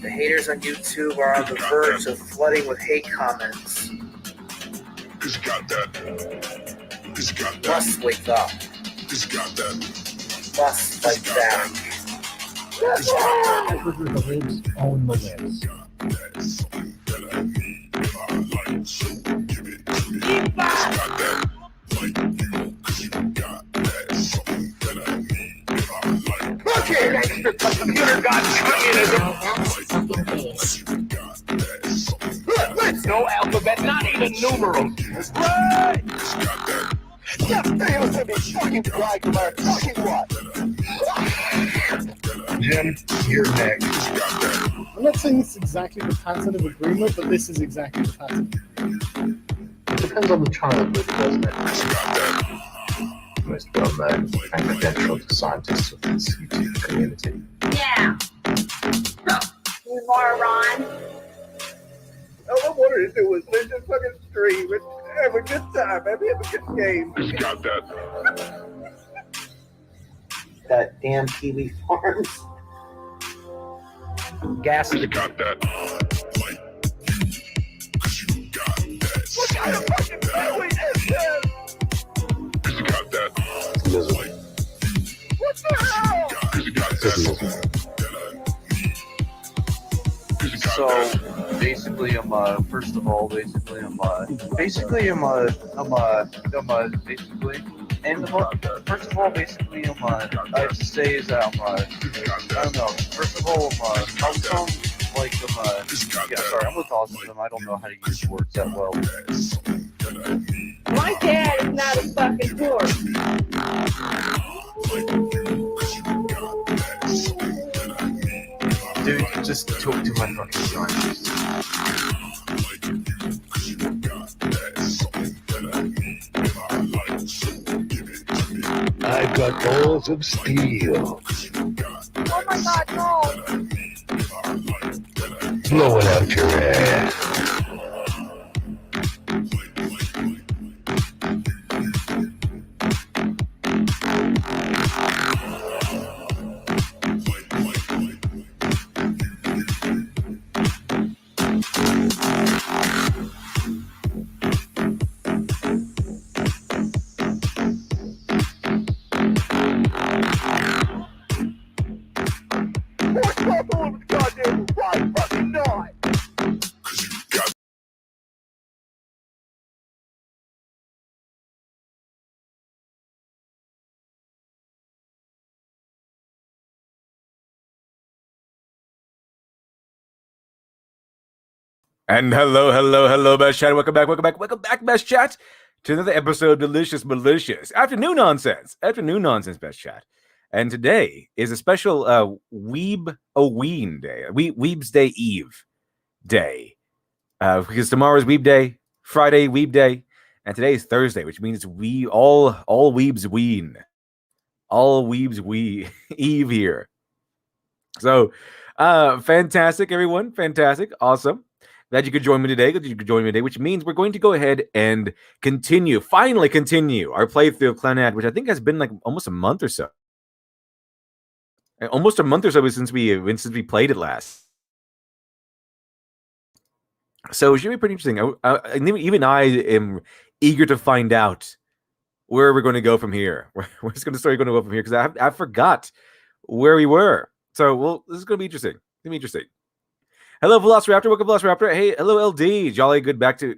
The haters on YouTube are on the verge of flooding with hate comments. Must wake up. Must fight back. The libs own the libs. Look here! The computer got communism! Look, no alphabet, not even numerals. Right! Jeff Taylor's gonna be fucking like our fucking what? Jim, you're next. I'm not saying this is exactly the pattern of agreement, but this is exactly the pattern. It depends on the childhood, doesn't it? Most well-known and credentialed scientists of this YouTube community. Yeah. You moron. All I wanted to do was live this fucking stream and have a good time, have a good game. That damn Kiwi Farms. Gas. You got that. What kind of fucking family is this? You got that. What the hell? You got that. So basically, first of all, basically, first of all, basically, I have to say is that, I don't know, first of all, how come, like, yeah, sorry, I'm with autism, I don't know how to use words that well. My dad is not a fucking horse. Dude, just talk to my fucking scientist. I've got balls of steel. Oh my god, no. Blow it out your ass. And hello, best chat. Welcome back, best chat, to another episode of Delicious Malicious Afternoon Nonsense, best chat. And today is a special Weeb-O-Ween day, Weeb's Day Eve day, because tomorrow is Weeb Day, Friday Weeb Day, and today is Thursday, which means we all Weebs Ween, all Weebs we Eve here. So, fantastic, everyone, fantastic, awesome. Glad you could join me today. Which means we're going to go ahead and finally continue our playthrough of Clannad, which I think has been like almost a month or so. Since we played it last. So it should be pretty interesting. Even I am eager to find out where we're going to go from here. Where's going to go from here? Because I forgot where we were. So this is going to be interesting. Hello, Velociraptor. Welcome, Velociraptor. Hey, hello, LD. Jolly good to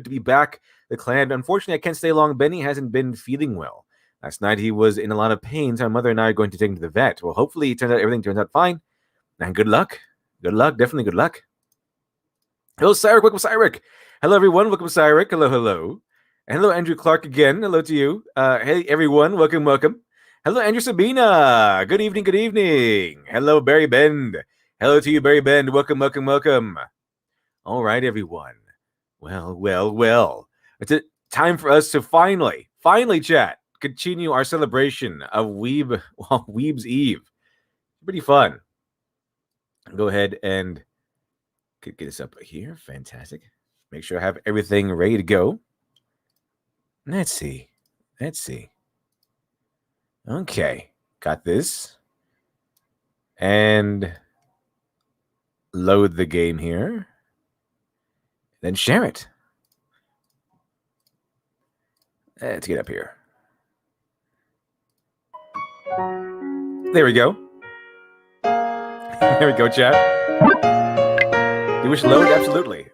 be back. The clan. Unfortunately, I can't stay long. Benny hasn't been feeling well. Last night he was in a lot of pain, so my mother and I are going to take him to the vet. Well, hopefully everything turns out fine. And good luck. Definitely good luck. Hello, Cyric. Welcome, Cyric. Hello, everyone. Welcome, Cyric. Hello. And hello, Andrew Clark again. Hello to you. Hey, everyone. Welcome. Hello, Andrew Sabina. Good evening. Hello, Barry Bend. Hello to you, Barry Bend. Welcome. All right, everyone. Well. It's time for us to finally, chat. Continue our celebration of Weeb's Eve. Pretty fun. Go ahead and get this up here. Fantastic. Make sure I have everything ready to go. Let's see. Okay. Got this. And load the game here. Then share it. Let's get up here. There we go. There we go, chat. You wish load? Absolutely.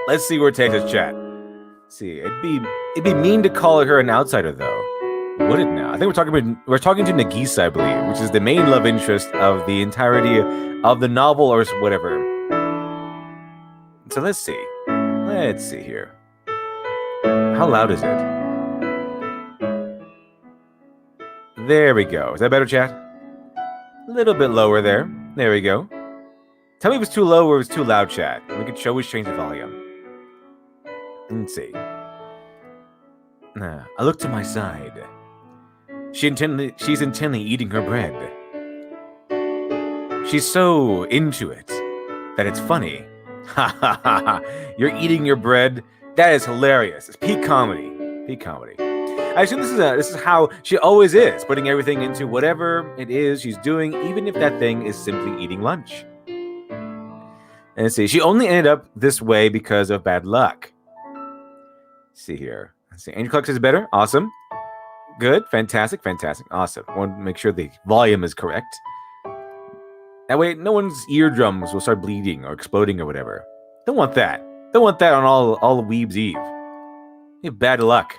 Let's see where it takes us, chat. Let's see, it'd be mean to call her an outsider, though. Would it now? I think we're talking to Nagisa, I believe, which is the main love interest of the entirety of the novel or whatever. So let's see. Let's see here. How loud is it? There we go. Is that better, chat? A little bit lower there. There we go. Tell me if it's too low or if it's too loud, chat. We can always change the volume. Let's see. I look to my side. She's intently eating her bread. She's so into it that it's funny. Ha ha ha ha. You're eating your bread? That is hilarious. It's peak comedy. Peak comedy. I assume this is how she always is, putting everything into whatever it is she's doing, even if that thing is simply eating lunch. And let's see, she only ended up this way because of bad luck. Let's see here. Let's see, Angel Clux is better. Awesome. Good. Fantastic. Fantastic. Awesome. I want to make sure the volume is correct. That way, no one's eardrums will start bleeding or exploding or whatever. Don't want that. Don't want that on all Weeb's Eve. You have bad luck.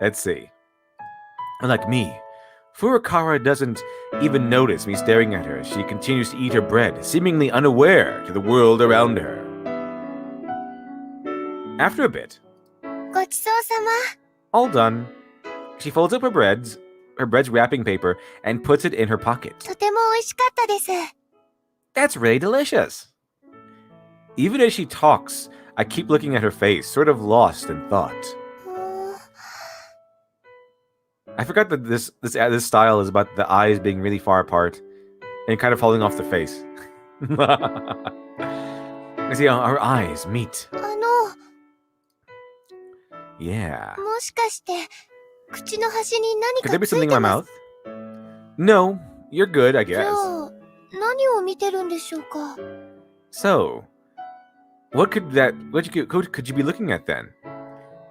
Let's see. Unlike me, Furukawa doesn't even notice me staring at her. She continues to eat her bread, seemingly unaware to the world around her. After a bit, all done, she folds up her bread's wrapping paper and puts it in her pocket. That's really delicious. Even as she talks, I keep looking at her face, sort of lost in thought. I forgot that this style is about the eyes being really far apart and kind of falling off the face. I see our eyes meet. Yeah. Could there be something in my mouth? No, you're good, I guess. So, what could you be looking at then?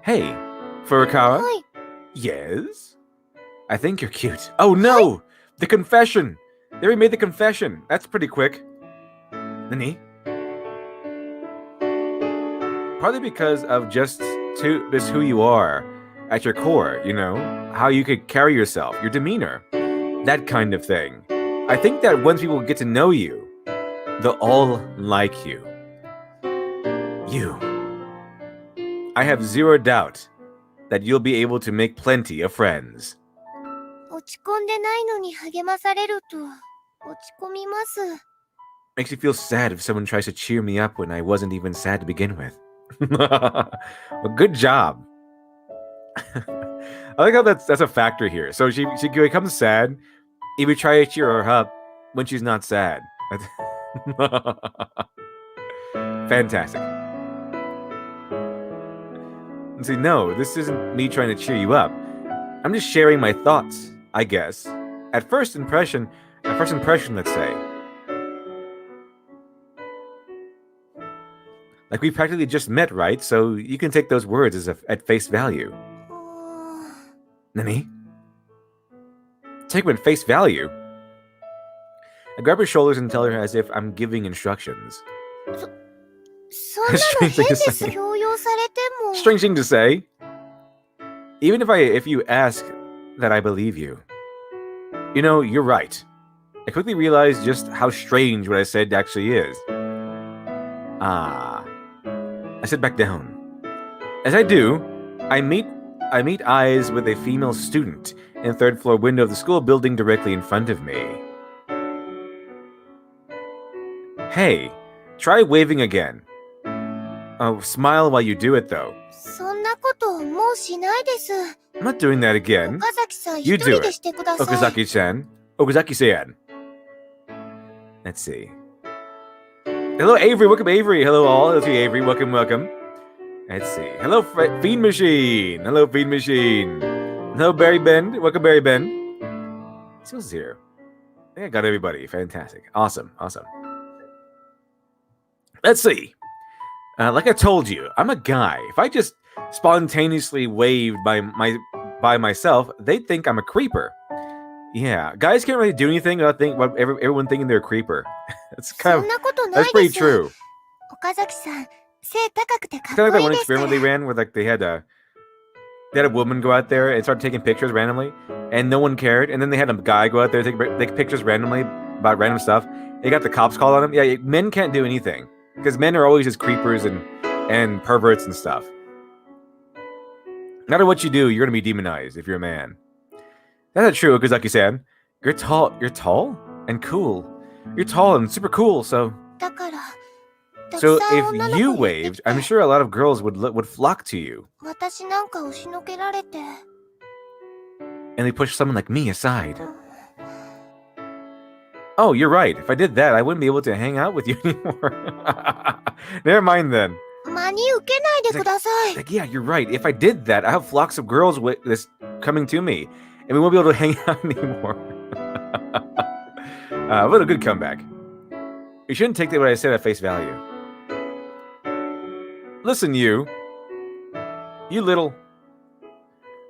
Hey, Furukawa? Yes? I think you're cute. Oh no! The confession! They already made the confession. That's pretty quick. Nani? Partly because of just who you are at your core, you know? How you could carry yourself, your demeanor. That kind of thing. I think that once people get to know you, they'll all like you. You. I have zero doubt that you'll be able to make plenty of friends. Makes me feel sad if someone tries to cheer me up when I wasn't even sad to begin with. Well, good job. I like how that's a factor here. So she becomes sad if you try to cheer her up when she's not sad. Fantastic. And see, no, this isn't me trying to cheer you up. I'm just sharing my thoughts, I guess. At first impression, let's say. Like, we practically just met, right? So you can take those words as at face value. Nani? Take them at face value? I grab her shoulders and tell her as if I'm giving instructions. Strange thing to say. Strange thing to say. Even if you ask that I believe you. You know, you're right. I quickly realized just how strange what I said actually is. I sit back down. As I do, I meet eyes with a female student in the third floor window of the school building directly in front of me. Hey, try waving again. Oh, smile while you do it, though. I'm not doing that again. You do it. Okazaki-san. Okazaki-san. Let's see. Hello, Avery. Welcome, Avery. Hello, all. Hello to you, Avery. Welcome, welcome. Let's see. Hello, Fiend Machine. Hello, Fiend Machine. Hello, Barry Bend. Welcome, Barry Bend. else is here? I think I got everybody. Fantastic. Awesome. Let's see. Like I told you, I'm a guy. If I just spontaneously waved by myself, they'd think I'm a creeper. Yeah, guys can't really do anything without everyone thinking they're a creeper. That's that's pretty true. It's kind of like that one experiment they ran where like they had a woman go out there and start taking pictures randomly, and no one cared. And then they had a guy go out there and take pictures randomly about random stuff. They got the cops called on him. Yeah, men can't do anything because men are always just creepers and perverts and stuff. No matter what you do, you're gonna be demonized if you're a man. That's not true because, like you said, you're tall and cool. You're tall and super cool. So if you waved, I'm sure a lot of girls would flock to you. And they push someone like me aside. Oh, you're right. If I did that, I wouldn't be able to hang out with you anymore. Never mind then. Like, yeah, you're right. If I did that, I have flocks of girls with this coming to me, and we won't be able to hang out anymore. What a good comeback. You shouldn't take what I said at face value. Listen, you little...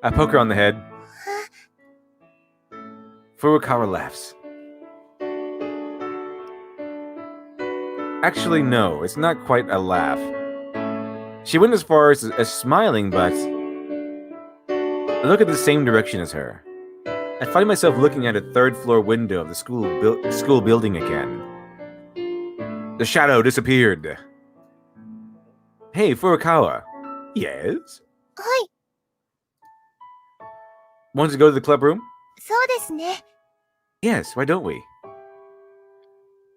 I poke her on the head. Furukawa laughs. Actually, no, it's not quite a laugh. She went as far as smiling, but I look at the same direction as her. I find myself looking at a third-floor window of the school building again. The shadow disappeared. Hey, Furukawa. Yes? Hi. Want to go to the club room? Yes, why don't we?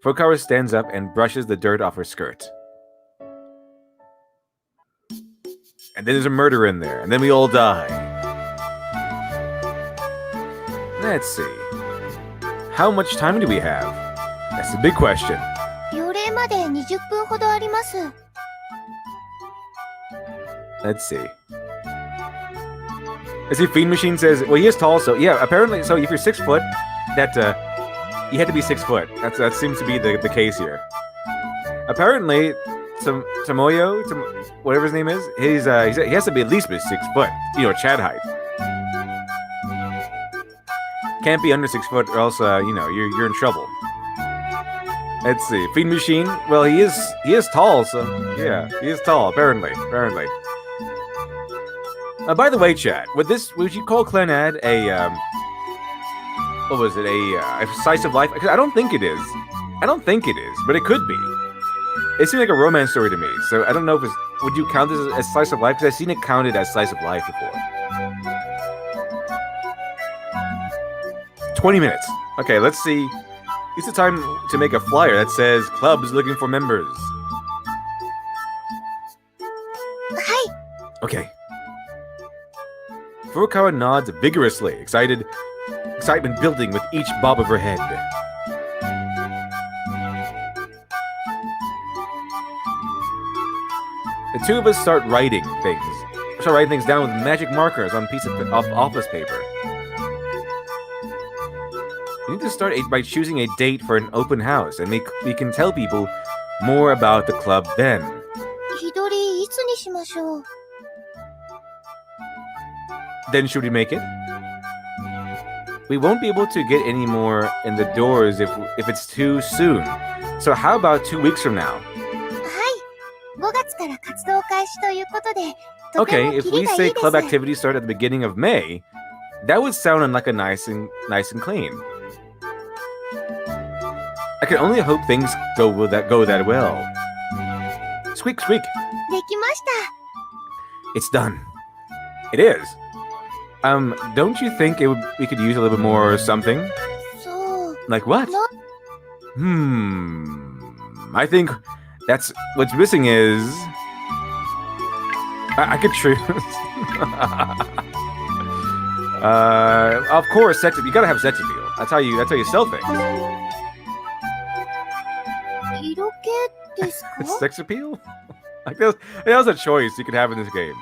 Furukawa stands up and brushes the dirt off her skirt. And then there's a murder in there, and then we all die. Let's see. How much time do we have? That's the big question. Let's see. I see Fiend Machine says, well, he is tall, so yeah, apparently, so if you're 6 foot, that, you had to be 6 foot. That seems to be the case here. Apparently, Tomoyo, whatever his name is, he has to be at least 6 foot. You know, Chad height. Can't be under 6 foot, or else you're in trouble. Let's see, Fiend Machine. Well, he is tall, so yeah, he is tall. Apparently. By the way, chat, would you call Clannad a what was it? A slice of life? I don't think it is. But it could be. It seemed like a romance story to me, so I don't know if would you count this as slice of life? Because I've seen it counted as slice of life before. 20 minutes. Okay, let's see. It's the time to make a flyer that says clubs looking for members. Hi. Okay. Furukawa nods vigorously, excitement building with each bob of her head. The two of us start writing things down with magic markers on a piece of office paper. We need to start by choosing a date for an open house, and we can tell people more about the club then. Then should we make it? We won't be able to get any more in the doors if it's too soon. So how about 2 weeks from now? Okay, if we say club activities start at the beginning of May, that would sound like a nice and clean. I can only hope things go that well. Squeak, squeak. It's done. It is. Don't you think we could use a little bit more something? Like what? I think that's what's missing is I could choose. Of course, sex. You gotta have sex appeal. That's how you sell things. Sex appeal? Like that was a choice you could have in this game.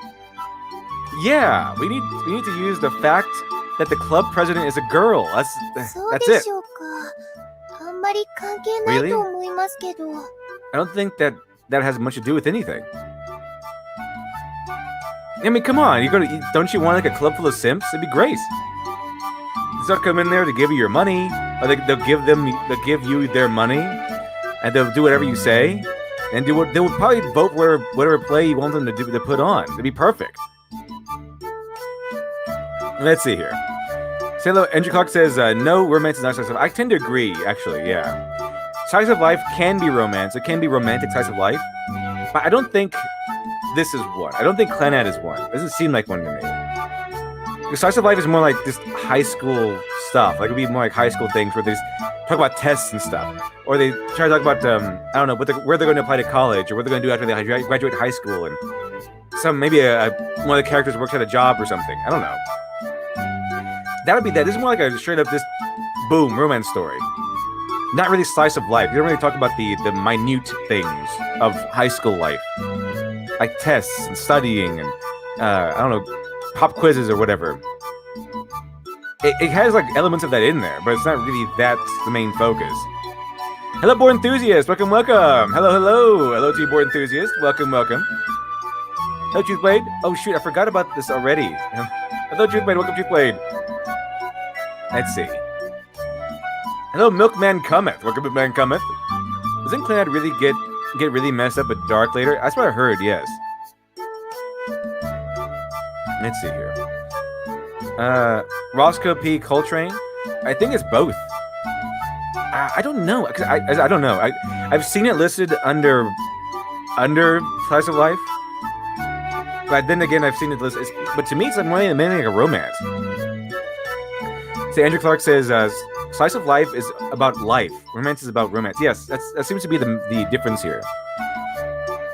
Yeah, we need to use the fact that the club president is a girl. That's そう it. でしょうか。あんまり関係ない Really? と思いますけど。 I don't think that has much to do with anything. I mean, come on. Don't you want like a club full of simps? It'd be great. They'll come in there to give you your money, or they'll give you their money, and they'll do whatever you say, and they will probably vote whatever play you want them to put on. It'd be perfect. Let's see here. Say hello. Andrew Clark says no, romance is not slice of life. I tend to agree, actually. Yeah, slice of life can be romance. It can be romantic slice of life, but I don't think this is one. I don't think Clannad is one. It doesn't seem like one to me. Because slice of life is more like just high school stuff. Like it'd be more like high school things where they just talk about tests and stuff, or they try to talk about I don't know where they're going to apply to college or what they're going to do after they graduate high school, and maybe one of the characters works at a job or something. I don't know. That would be that. This is more like a straight up just boom romance story. Not really slice of life. You don't really talk about the minute things of high school life, like tests and studying and I don't know, pop quizzes or whatever. It has like elements of that in there, but it's not really that's the main focus. Hello, board enthusiast. Welcome. Hello to you, board enthusiast. Welcome. Hello, Truthblade. Oh shoot, I forgot about this already. Hello, Truthblade. Welcome, Truthblade. Let's see. Hello, Milkman Cometh. Welcome, Milkman Cometh. Doesn't Clannad really get really messed up at dark later? That's what I heard. Yes. Let's see here. Roscoe P. Coltrane. I think it's both. I don't know. I don't know. I've seen it listed under Slice of Life, but then again, I've seen it listed. But to me, it's mainly like a romance. So Andrew Clark says, "Slice of Life is about life. Romance is about romance." Yes, that seems to be the difference here.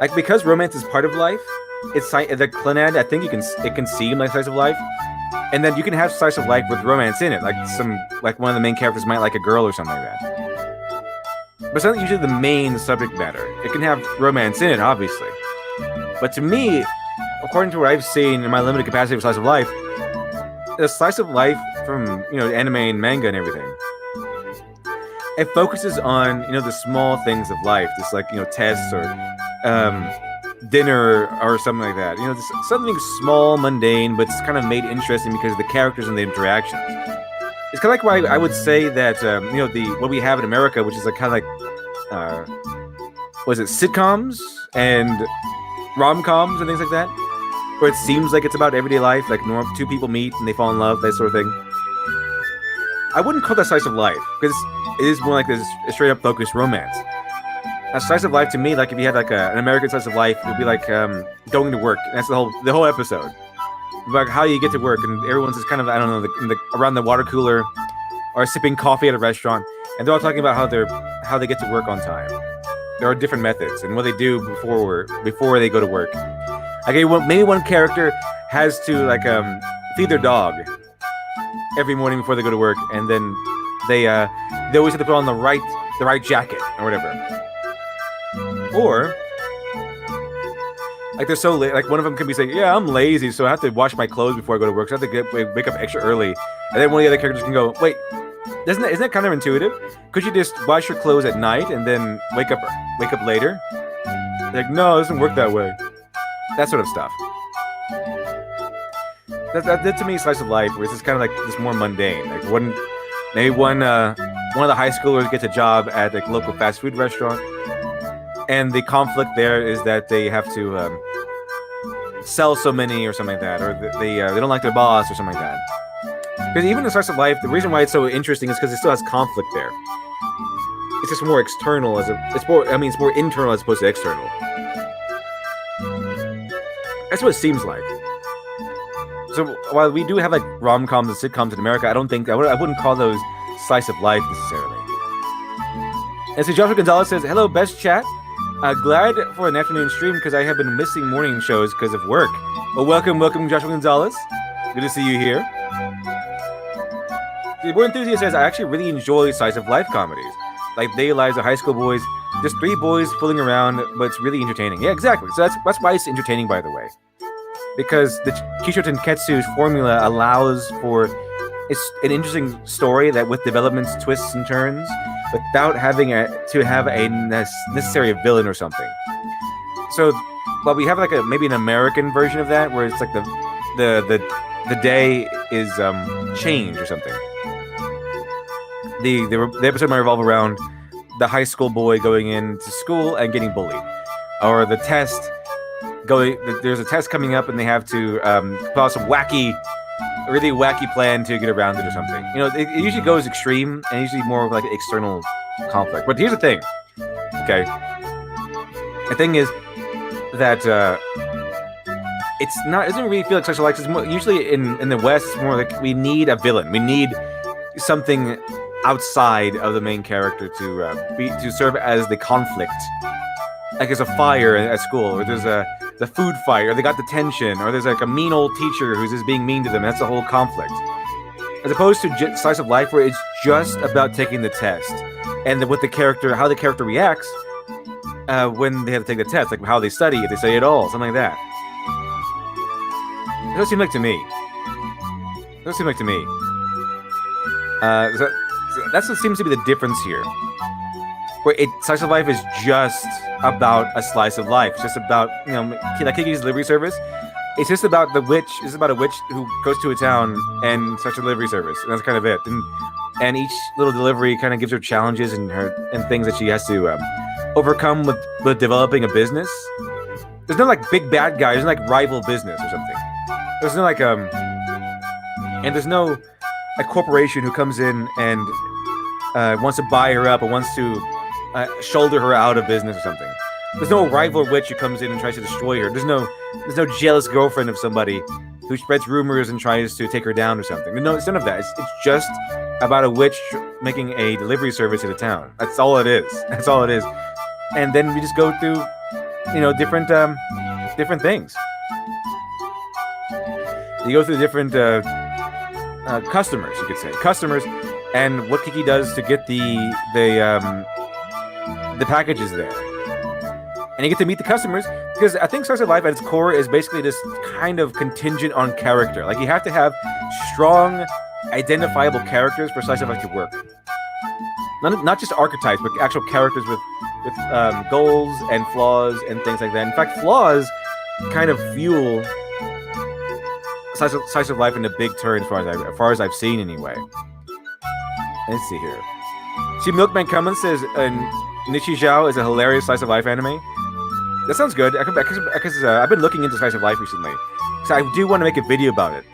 Like because romance is part of life, it's the Clannad. I think it can seem like Slice of Life. And then you can have slice of life with romance in it, like one of the main characters might like a girl or something like that. But it's not usually the main subject matter. It can have romance in it, obviously. But to me, according to what I've seen in my limited capacity of slice of life, the slice of life from anime and manga and everything, it focuses on the small things of life, just like tests or dinner or something like that. Something small, mundane, but it's kind of made interesting because of the characters and the interactions. It's kind of like why I would say that what we have in America, which is like kind of like was it sitcoms and rom-coms and things like that, where it seems like it's about everyday life, like two people meet and they fall in love, that sort of thing. I wouldn't call that slice of life because it is more like this straight up focused romance. A slice of life to me, like if you had like an American slice of life, it would be like going to work. And that's the whole episode. Like how you get to work, and everyone's just kind of around the water cooler or sipping coffee at a restaurant, and they're all talking about how they get to work on time. There are different methods and what they do before they go to work. Okay, well, maybe one character has to like feed their dog every morning before they go to work, and then they always have to put on the right jacket or whatever. Or, like they're so late, like one of them could be saying, "Yeah, I'm lazy, so I have to wash my clothes before I go to work. So I have to wake up extra early." And then one of the other characters can go, "Wait, isn't that kind of intuitive? Could you just wash your clothes at night and then wake up later?" They're like, "No, it doesn't work that way." That sort of stuff. That to me is slice of life, where it's just kind of like this more mundane. Like one of the high schoolers gets a job at a local fast food restaurant. And the conflict there is that they have to sell so many or something like that, or they don't like their boss or something like that. Because even in slice of life, the reason why it's so interesting is because it still has conflict there. It's just more external it's more internal as opposed to external. That's what it seems like. So while we do have like rom-coms and sitcoms in America, I wouldn't call those slice of life necessarily. And so Joshua Gonzalez says, "Hello, best chat. Glad for an afternoon stream because I have been missing morning shows because of work." Well, welcome, Joshua Gonzalez. Good to see you here. The Boy Enthusiast says, "I actually really enjoy slice of life comedies, like Daily Lives of High School Boys. Just three boys fooling around, but it's really entertaining." Yeah, exactly. So that's why it's entertaining, by the way, because the Kisho Tenketsu's formula allows for it's an interesting story that with developments, twists, and turns, without having to have a necessary villain or something. So, well, we have like maybe an American version of that, where it's like the day is changed or something. The episode might revolve around the high school boy going into school and getting bullied, or the test going. There's a test coming up and they have to put out some really wacky plan to get around it or something. You know, it usually goes extreme and usually more of like external conflict. But here's the thing. Okay, the thing is that it doesn't really feel like slice of life. It's more, usually in the West, it's more like we need a villain. We need something outside of the main character to serve as the conflict. Like there's a fire at school, or there's the food fight, or they got detention, or there's like a mean old teacher who's just being mean to them. That's the whole conflict. As opposed to slice of life, where it's just about taking the test and how the character reacts when they have to take the test, like how they study, if they study at all, something like that. It doesn't seem like to me. So that's what seems to be the difference here. Where slice of life is just about a slice of life. It's just about, like Kiki's delivery service. It's just about the witch. It's about a witch who goes to a town and starts a delivery service. And that's kind of it. And each little delivery kind of gives her challenges and things that she has to overcome with developing a business. There's no like big bad guy. There's no like rival business or something. There's no like and there's no a corporation who comes in and wants to buy her up or wants to shoulder her out of business or something. There's no rival witch who comes in and tries to destroy her. There's no jealous girlfriend of somebody who spreads rumors and tries to take her down or something. No, it's none of that. It's just about a witch making a delivery service in a town. That's all it is. That's all it is. And then we just go through, different things. You go through different customers, you could say. Customers, and what Kiki does to get the packages there. And you get to meet the customers, because I think Slice of Life at its core is basically this kind of contingent on character. Like, you have to have strong, identifiable characters for Slice of Life to work. Not just archetypes, but actual characters with goals and flaws and things like that. In fact, flaws kind of fuel Slice of Life in a big turn as far as I've seen anyway. Let's see here. See, Milkman Cummins says Nishi Zhao is a hilarious Slice of Life anime. That sounds good. Because I've been looking into Slice of Life recently, so I do want to make a video about it,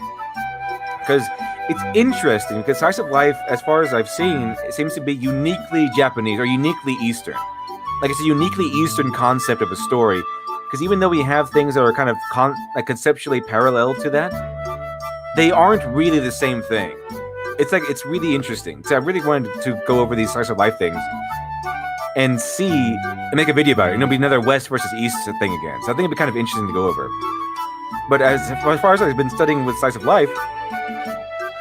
because it's interesting. Because Slice of Life, as far as I've seen, it seems to be uniquely Japanese or uniquely Eastern. Like, it's a uniquely Eastern concept of a story. Because even though we have things that are kind of conceptually parallel to that, they aren't really the same thing. It's really interesting. So I really wanted to go over these Slice of Life things and make a video about it. It'll be another West versus East thing again. So I think it'd be kind of interesting to go over. But as far as I've been studying with Slice of Life,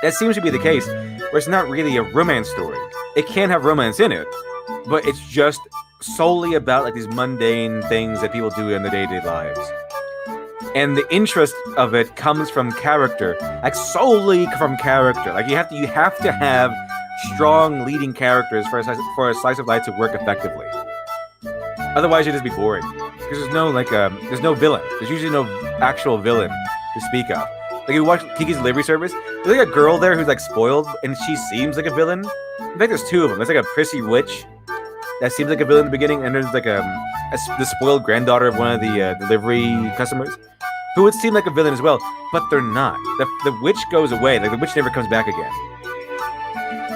that seems to be the case, where it's not really a romance story. It can have romance in it, but it's just solely about like these mundane things that people do in their day-to-day lives. And the interest of it comes from character, like solely from character. Like you have to have strong leading characters for a Slice of Life to work effectively. Otherwise, it'd just be boring. Because there's no villain. There's usually no actual villain to speak of. Like, you watch Kiki's Delivery Service, there's like a girl there who's like spoiled, and she seems like a villain. In fact, there's two of them. There's like a prissy witch that seems like a villain in the beginning, and there's like the spoiled granddaughter of one of the delivery customers, who would seem like a villain as well, but they're not. The witch goes away. Like, the witch never comes back again.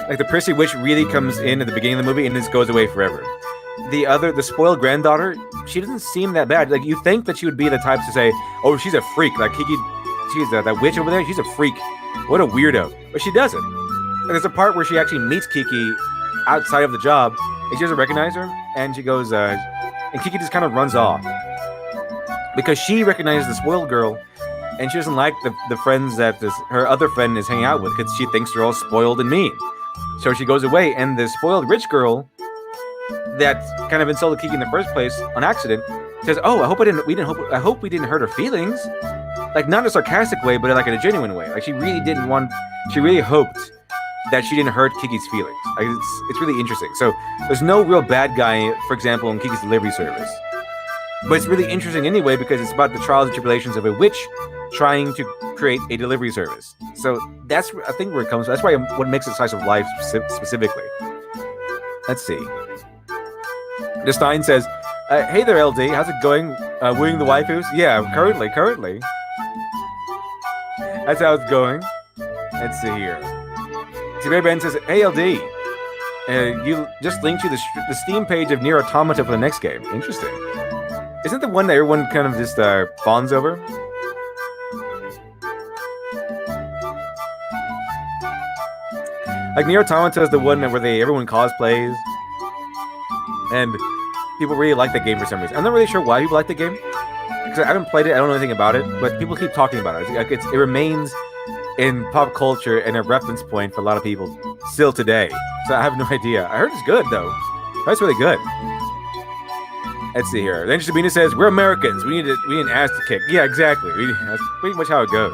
Like, the prissy witch really comes in at the beginning of the movie and just goes away forever. The spoiled granddaughter, she doesn't seem that bad. Like, you think that she would be the type to say, oh, she's a freak. Like, Kiki, she's that witch over there, she's a freak. What a weirdo. But she doesn't. And there's a part where she actually meets Kiki outside of the job, and she doesn't recognize her, and she goes, and Kiki just kind of runs off. Because she recognizes the spoiled girl, and she doesn't like the friends that her other friend is hanging out with, because she thinks they're all spoiled and mean. So she goes away, and the spoiled rich girl that kind of insulted Kiki in the first place on accident says, "Oh, I hope we didn't hurt her feelings." like not in a sarcastic way, but like in a genuine way. Like she really hoped that she didn't hurt Kiki's feelings. Like it's really interesting. So there's no real bad guy, for example, in Kiki's delivery service. But it's really interesting anyway because it's about the trials and tribulations of a witch trying to create a delivery service. So that's, I think, where it comes from. That's why what makes it slice of life specifically. Let's see. The Stein says, hey there, LD. How's it going? Wooing the waifus? Yeah, currently. That's how it's going. Let's see here. See, Ben says, hey, LD. You just linked to the Steam page of Nier Automata for the next game. Interesting. Isn't the one that everyone kind of just fawns over? Like Nier Automata is the one where everyone cosplays, and people really like the game for some reason. I'm not really sure why people like the game because I haven't played it. I don't know anything about it, but people keep talking about it. Like it remains in pop culture and a reference point for a lot of people still today. So I have no idea. I heard it's good though. That's really good. Let's see here. Then Sabina says, we're Americans. We need an ass to kick. Yeah, exactly. That's pretty much how it goes.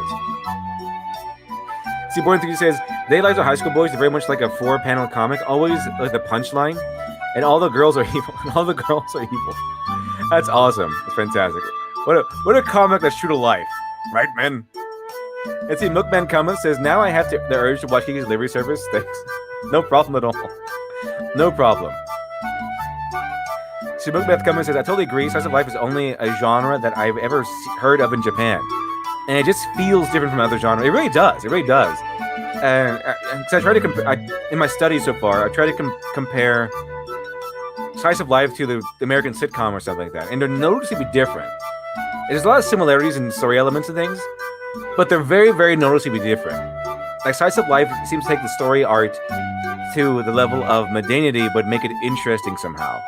See, Born 3 says, They Lives of High School Boys is very much like a 4-panel comic. Always like the punchline. And all the girls are evil. That's awesome. That's fantastic. What a comic that's true to life. Right, men? Let's see, Milkman comments says, now I have the urge to watch Kiki's delivery service. Thanks. No problem at all. No problem. See, Milkman comments says, I totally agree. Slice of life is only a genre that I've ever heard of in Japan. And it just feels different from other genres. It really does. And so I try to compare, in my studies so far, I try to compare Slice of Life to the American sitcom or something like that. And they're noticeably different. There's a lot of similarities in story elements and things, but they're very, very noticeably different. Like Slice of Life seems to take the story art to the level of mundanity, but make it interesting somehow.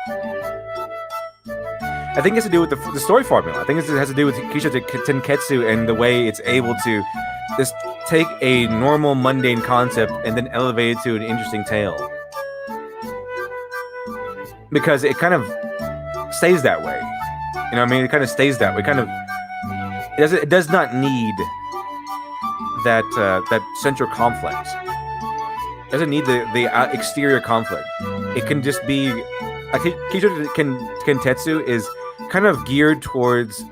I think it has to do with the story formula. I think it has to do with Kisho Tenketsu and the way it's able to just take a normal, mundane concept and then elevate it to an interesting tale. Because it kind of stays that way. You know what I mean? It kind of stays that way. It does not need that central conflict. It doesn't need the exterior conflict. It can just be... Like Kisho Kentetsu is kind of geared towards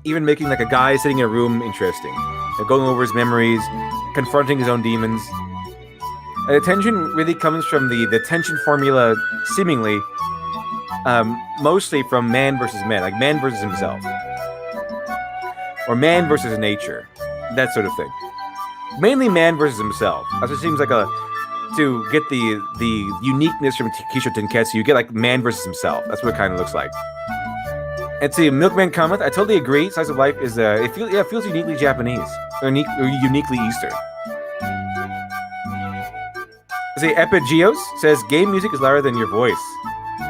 even making like a guy sitting in a room interesting, like going over his memories, confronting his own demons. And the tension really comes from the tension formula, seemingly mostly from man versus man, like man versus himself, or man versus nature, that sort of thing. Mainly man versus himself. That's what it seems like to get the uniqueness from Kisho Tenketsu, you get like man versus himself. That's what it kind of looks like. And see, Milkman comment, I totally agree. Slice of Life is it feels uniquely Japanese or uniquely Eastern. See, Epigeos says game music is louder than your voice.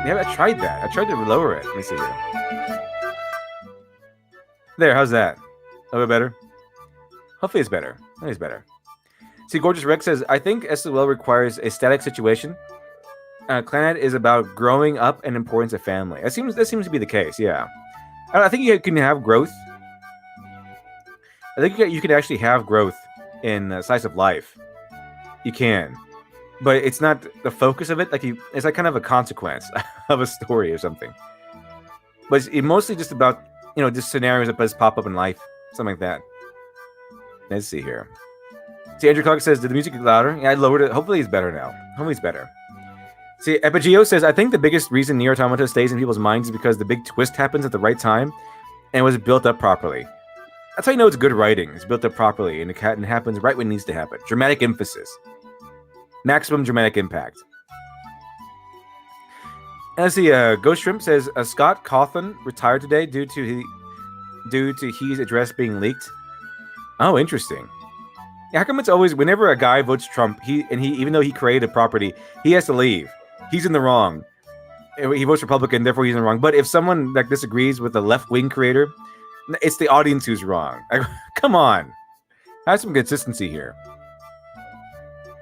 Yeah, I tried that. I tried to lower it. Let me see here. There, how's that? A little bit better? Hopefully it's better. I think it's better. See, Gorgeous Rex says, I think SOL requires a static situation. Clannad is about growing up and importance of family. That seems to be the case, yeah. I think you can have growth. I think you can actually have growth in Slice of Life. You can. But it's not the focus of it. It's like kind of a consequence of a story or something. But it's mostly just about, just scenarios that just pop up in life. Something like that. Let's see here. See, Andrew Clark says, did the music get louder? Yeah, I lowered it. Hopefully it's better now. Hopefully it's better. See, Epigeo says, I think the biggest reason Nier Automata stays in people's minds is because the big twist happens at the right time and was built up properly. That's how you know it's good writing. It's built up properly and it happens right when it needs to happen. Dramatic emphasis. Maximum dramatic impact. And let's see, Ghost Shrimp says, Scott Cawthon retired today due to his address being leaked. Oh, interesting. Yeah, how come it's always, whenever a guy votes Trump, even though he created a property, he has to leave. He's in the wrong. He votes Republican, therefore he's in the wrong. But if someone disagrees with the left-wing creator, it's the audience who's wrong. Come on. Have some consistency here.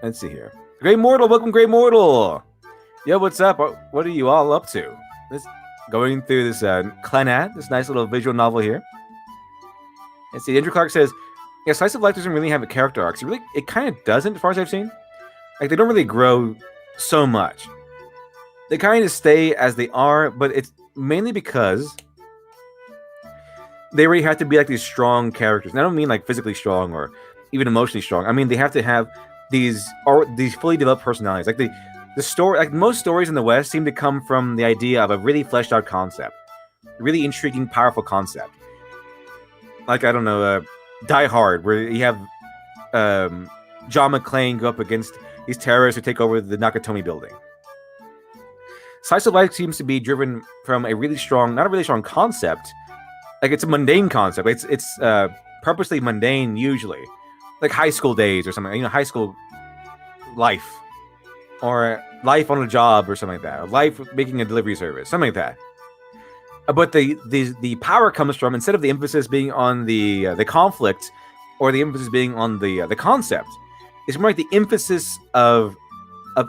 Let's see here. Grey Mortal, welcome Grey Mortal. Yo, what's up? What are you all up to? Going through this Clannad, this nice little visual novel here. And see, Andrew Clark says, yeah, Slice of Life doesn't really have a character arc. It kind of doesn't, as far as I've seen. Like, they don't really grow so much. They kind of stay as they are, but it's mainly because they already have to be like these strong characters. And I don't mean like physically strong or even emotionally strong. I mean they have to have these fully developed personalities. Like the story, like most stories in the West seem to come from the idea of a really fleshed out concept, a really intriguing, powerful concept. Like, I don't know, Die Hard, where you have John McClane go up against these terrorists who take over the Nakatomi building. Slice of Life seems to be driven from a really strong, not a really strong concept. Like, it's a mundane concept. It's purposely mundane usually, like high school days or something. You know, high school life, or life on a job or something like that, or life making a delivery service, something like that. But the power comes from, instead of the emphasis being on the conflict, or the emphasis being on the concept, it's more like the emphasis of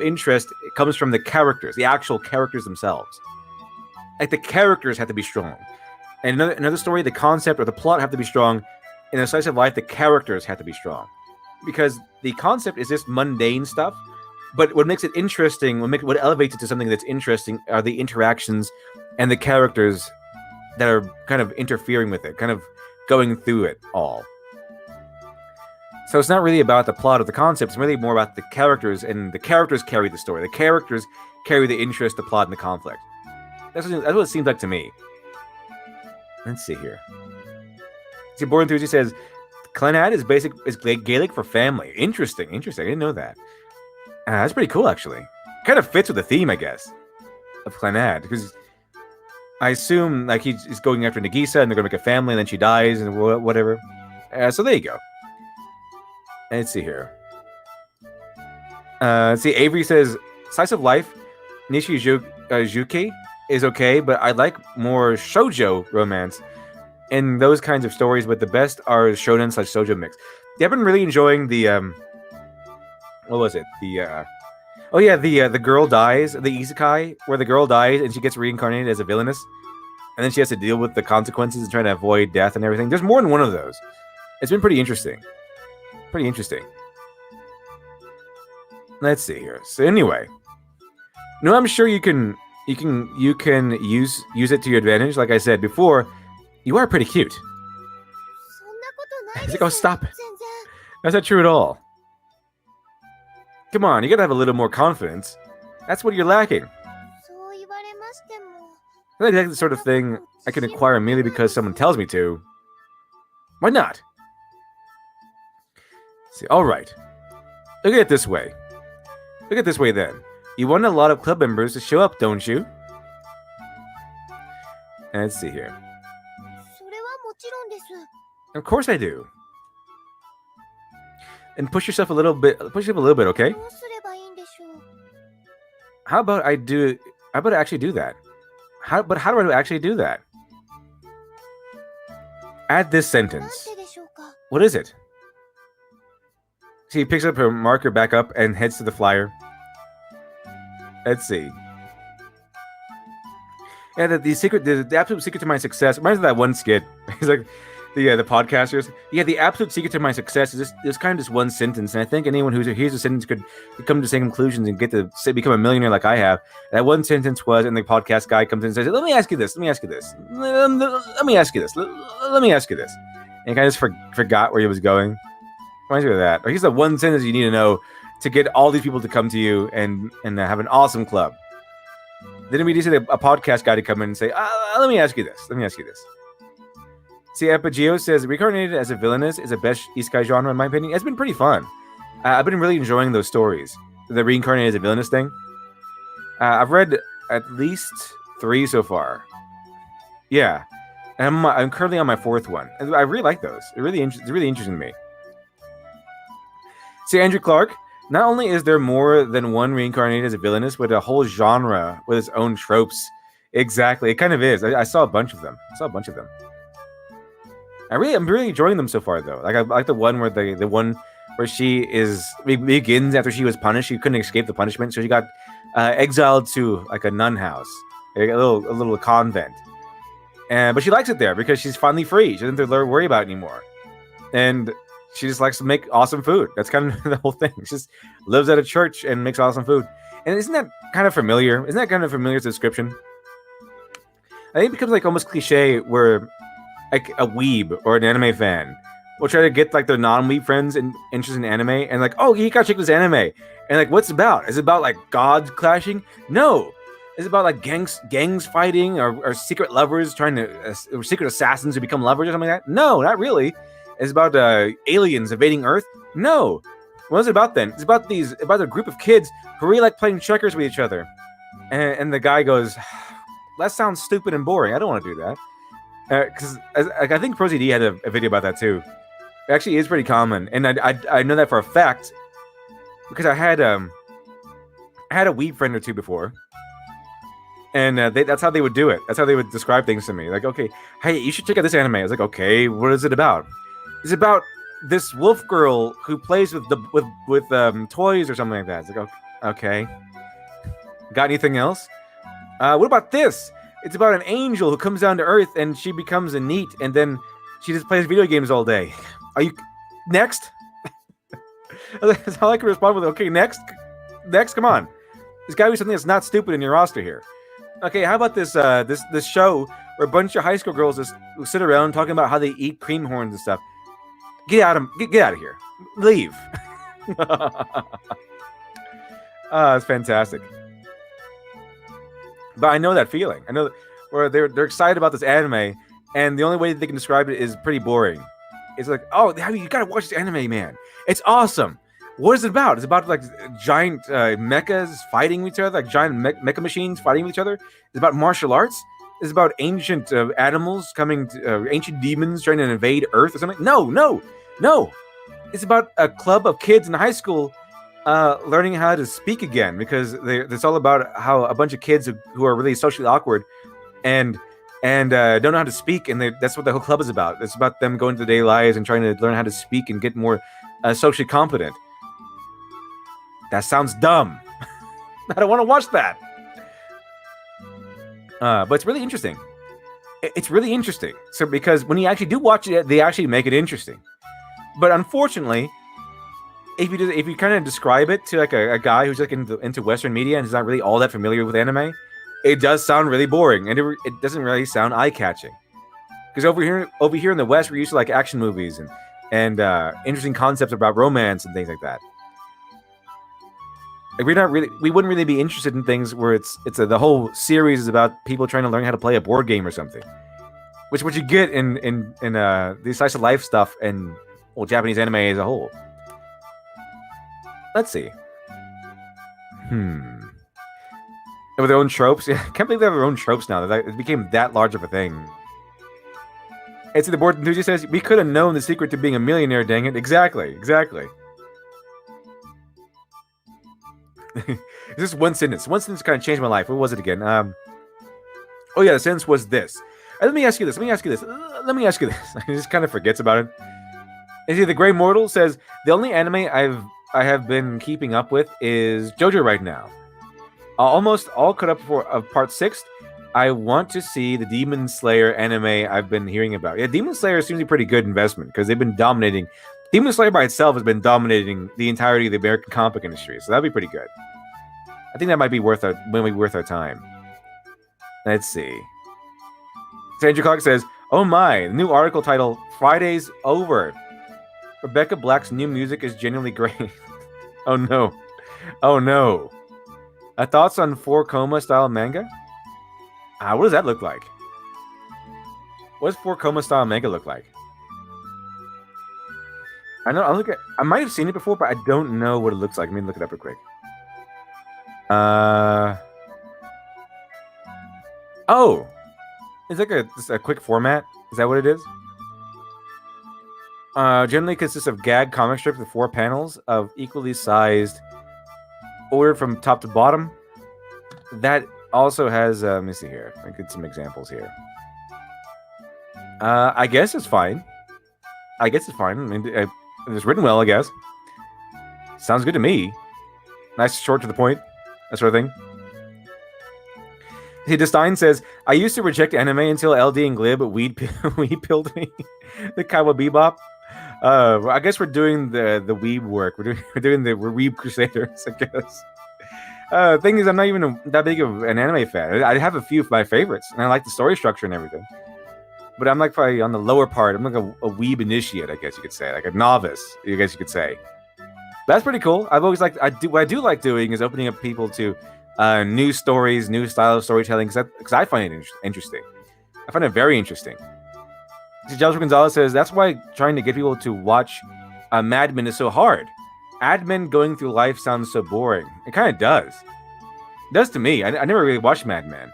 interest. It comes from the characters, the actual characters themselves. Like, the characters have to be strong. And another story, the concept or the plot have to be strong. In a Slice of Life, the characters have to be strong. Because the concept is just mundane stuff, but what makes it interesting, what elevates it to something that's interesting, are the interactions and the characters that are kind of interfering with it, kind of going through it all. So it's not really about the plot of the concept, it's really more about the characters, and the characters carry the story. The characters carry the interest, the plot, and the conflict. That's what it seems like to me. Let's see here. See, Born Enthusiast says, Clannad is Gaelic for family. Interesting. I didn't know that. That's pretty cool, actually. Kind of fits with the theme, I guess, of Clannad, because I assume like he's going after Nagisa, and they're going to make a family, and then she dies, and whatever. So there you go. Let's see here. See, Avery says, Slice of Life, Nishizuki is okay, but I like more shoujo romance and those kinds of stories, but the best are shonen / shoujo mix. Yeah, I've been really enjoying the what was it? The girl dies, the isekai, where the girl dies and she gets reincarnated as a villainess, and then she has to deal with the consequences and trying to avoid death and everything. There's more than one of those. It's been pretty interesting. Let's see here. So anyway, no, I'm sure you can use it to your advantage. Like I said before, you are pretty cute. He's like, oh, stop it. That's not true at all. Come on, you gotta have a little more confidence. That's what you're lacking. That's exactly the sort of thing I can acquire merely because someone tells me to. Why not? See, alright. Look at it this way. Then. You want a lot of club members to show up, don't you? Let's see here. Of course I do. And push yourself a little bit, okay? How about I actually do that? How do I actually do that? Add this sentence. What is it? She picks up her marker back up and heads to the flyer. Let's see. Yeah, the absolute secret to my success reminds me of that one skit. He's like, the podcasters. Yeah, the absolute secret to my success is this kind of just one sentence, and I think anyone who hears a sentence could come to the same conclusions and get to become a millionaire like I have. That one sentence was, and the podcast guy comes in and says, "Let me ask you this. Let me ask you this. Let me ask you this. Let me ask you this." And I just forgot where he was going. Reminds me of that. Or here's the one sentence you need to know to get all these people to come to you and have an awesome club. Then we just need a podcast guy to come in and say, let me ask you this. See, Epigeo says, reincarnated as a villainess is the best isekai genre, in my opinion. It's been pretty fun. I've been really enjoying those stories. The reincarnated as a villainess thing. I've read at least 3 so far. Yeah. And I'm currently on my 4th one. And I really like those. It's really interesting to me. See, Andrew Clark, not only is there more than one reincarnated as a villainess, but a whole genre with its own tropes. Exactly. It kind of is. I saw a bunch of them. I'm really enjoying them so far, though. Like, I like the one where the one where she begins after she was punished. She couldn't escape the punishment, so she got exiled to like a nun house, a little convent. But she likes it there because she's finally free. She doesn't have to worry about it anymore. and she just likes to make awesome food. That's kind of the whole thing. She just lives at a church and makes awesome food. And isn't that kind of familiar? Isn't that kind of familiar description? I think it becomes like almost cliche where like a weeb or an anime fan will try to get like their non-weeb friends interested in anime and like, oh, you gotta check this anime. And like, what's it about? Is it about like gods clashing? No. Is it about like gangs fighting or secret lovers trying to or secret assassins who become lovers or something like that? No, not really. It's about aliens invading Earth? No. What is it about then? It's about a group of kids who really like playing checkers with each other. And the guy goes, that sounds stupid and boring. I don't want to do that. Because I think Prosy D had a video about that too. It actually is pretty common, and I know that for a fact because I had a weeb friend or two before, and that's how they would do it. That's how they would describe things to me. Like, okay, hey, you should check out this anime. I was like, okay, what is it about? It's about this wolf girl who plays with toys or something like that. It's like, okay, got anything else? What about this? It's about an angel who comes down to Earth and she becomes a NEET, and then she just plays video games all day. Are you next? That's how I can respond with, okay, next, come on. There's got to be something that's not stupid in your roster here. Okay, how about this this show where a bunch of high school girls just sit around talking about how they eat cream horns and stuff? Get out of here. Leave. It's fantastic. But I know that feeling. I know that where they're excited about this anime, and the only way they can describe it is pretty boring. It's like, oh, you gotta watch this anime, man. It's awesome. What is it about? It's about like giant mechas fighting each other, like giant mecha machines fighting each other. It's about martial arts. It's about ancient animals coming, ancient demons trying to invade Earth or something. No. It's about a club of kids in high school learning how to speak again, because it's all about how a bunch of kids who are really socially awkward and don't know how to speak, and that's what the whole club is about. It's about them going to their daily lives and trying to learn how to speak and get more socially competent. That sounds dumb. I don't want to watch that. But it's really interesting. It's really interesting. So because when you actually do watch it, they actually make it interesting. But unfortunately, if you kind of describe it to like a guy who's like into Western media and is not really all that familiar with anime, it does sound really boring, and it doesn't really sound eye-catching. Because over here in the West, we're used to like action movies and interesting concepts about romance and things like that. Like we wouldn't really be interested in things where the whole series is about people trying to learn how to play a board game or something, which what you get in the slice of life stuff and Japanese anime as a whole. Let's see. With their own tropes, I can't believe they have their own tropes now. It became that large of a thing. It's the board enthusiast says we could have known the secret to being a millionaire. Dang it! Exactly. This is one sentence. One sentence kind of changed my life. What was it again? Oh yeah, the sentence was this. Let me ask you this. I just kind of forgets about it. You see, the Gray Mortal says the only anime I have been keeping up with is JoJo right now. Almost all caught up for part 6. I want to see the Demon Slayer anime I've been hearing about. Yeah, Demon Slayer seems to be a pretty good investment because they've been dominating. Demon Slayer by itself has been dominating the entirety of the American comic industry, so that'd be pretty good. I think that might be worth our time. Let's see. Sandra Clark says, "Oh my, the new article titled Friday's Over. Rebecca Black's new music is genuinely great." Oh no. Thoughts on 4-Koma style manga? What does that look like? What does 4-Koma style manga look like? I might have seen it before, but I don't know what it looks like. Let me look it up real quick. Oh, it's like a quick format. Is that what it is? Generally consists of gag comic strips with 4 panels of equally sized, ordered from top to bottom. That also has, let me see here. I get some examples here. I guess it's fine. I mean, it's written well, I guess. Sounds good to me. Nice, short to the point. That sort of thing. See, Destein says, I used to reject anime until LD and Glib weed pilled me. The Cowboy Bebop. I guess we're doing the weeb work. We're doing the weeb crusaders, I guess. Thing is, I'm not even that big of an anime fan. I have a few of my favorites, and I like the story structure and everything. But I'm like probably on the lower part. I'm like a weeb initiate, I guess you could say, like a novice, I guess you could say. But that's pretty cool. I've always liked. What I do like doing is opening up people to new stories, new style of storytelling, because I find it interesting. I find it very interesting. See, Joshua Gonzalez says that's why trying to get people to watch Mad Men is so hard. Admin going through life sounds so boring. It kind of does. It does to me. I never really watched Mad Men.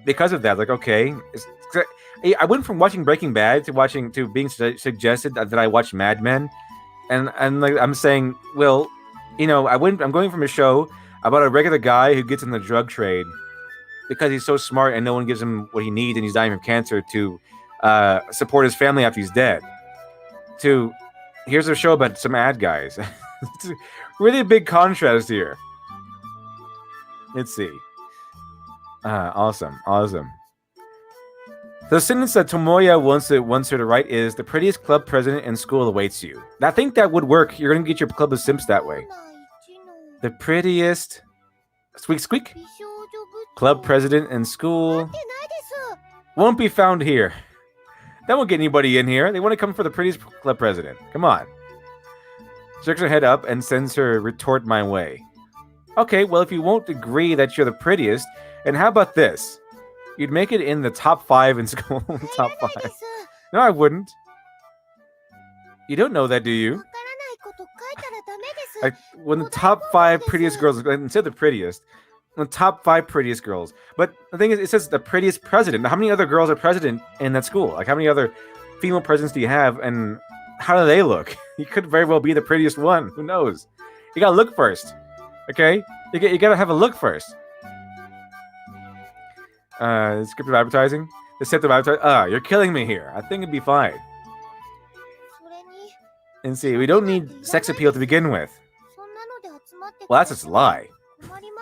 Because of that, like, okay. I went from watching Breaking Bad to being suggested that I watch Mad Men. And like, I'm saying, well, you know, I'm going from a show about a regular guy who gets in the drug trade because he's so smart and no one gives him what he needs and he's dying from cancer to support his family after he's dead. To here's a show about some ad guys. It's really a big contrast here. Let's see. Awesome. The sentence that Tomoya wants her to write is, the prettiest club president in school awaits you. I think that would work. You're going to get your club of simps that way. The prettiest... Squeak. Club president in school won't be found here. That won't get anybody in here. They want to come for the prettiest club president. Come on. She jerks her head up and sends her retort my way. Okay, well, if you won't agree that you're the prettiest, and how about this? You'd make it in the top 5 in school. Top 5. No, I wouldn't. You don't know that, do you? When the top 5 prettiest girls, instead of the prettiest, the top 5 prettiest girls. But the thing is, it says the prettiest president. How many other girls are president in that school? Like, how many other female presidents do you have, and how do they look? You could very well be the prettiest one. Who knows? You gotta look first. Okay? You gotta have a look first. Scripted advertising? Deceptive advertising? You're killing me here. I think it'd be fine. And see, we don't need sex appeal to begin with. Well, that's just a lie.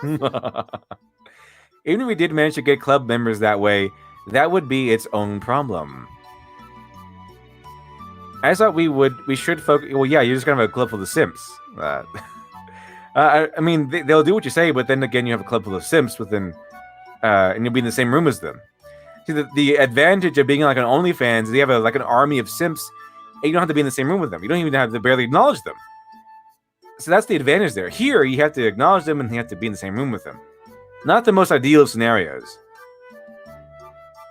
Even if we did manage to get club members that way, that would be its own problem. I thought we should focus. Well, yeah, you're just gonna have a club full of simps. I mean, they'll do what you say, but then again, you have a club full of simps within, and you'll be in the same room as them. See, the advantage of being like an OnlyFans is you have like an army of simps, and you don't have to be in the same room with them. You don't even have to barely acknowledge them. So that's the advantage there. Here, you have to acknowledge them, and you have to be in the same room with them. Not the most ideal of scenarios.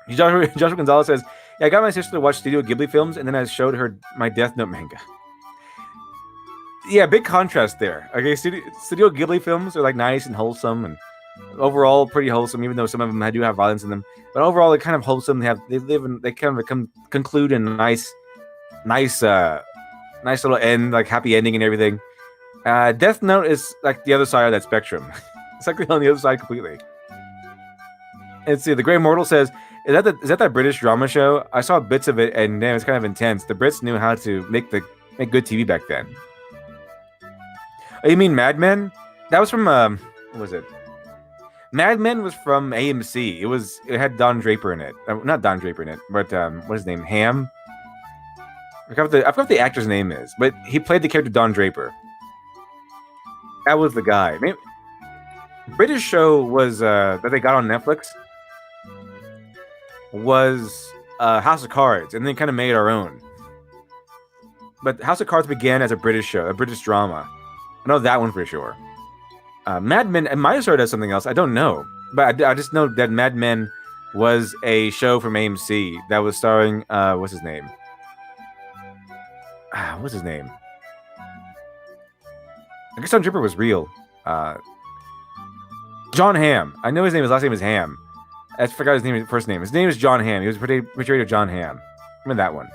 Joshua Gonzalez says, yeah, I got my sister to watch Studio Ghibli films, and then I showed her my Death Note manga. Yeah, big contrast there. Okay, Studio Ghibli films are like nice and wholesome, and overall pretty wholesome, even though some of them do have violence in them. But overall, they're kind of wholesome. They kind of conclude in a nice little end, like happy ending and everything. Death Note is like the other side of that spectrum. It's like on the other side completely. Let's see. The Grey Mortal says, "Is that British drama show? I saw bits of it, and damn, it's kind of intense. The Brits knew how to make good TV back then." Oh, you mean Mad Men? That was from what was it? Mad Men was from AMC. It had Don Draper in it. Not Don Draper in it, but what is his name? Ham. I forgot what the actor's name is, but he played the character Don Draper. That was the guy. Maybe, British show was that they got on Netflix was House of Cards, and they kind of made our own. But House of Cards began as a British show, a British drama. I know that one for sure. Mad Men, it might have started as something else. I don't know, but I just know that Mad Men was a show from AMC that was starring what's his name? What's his name? I guess Don Draper was real. John Hamm. I know his last name is Ham. I forgot his first name. His name is John Hamm. He was portrayed of John Hamm. Remember that one.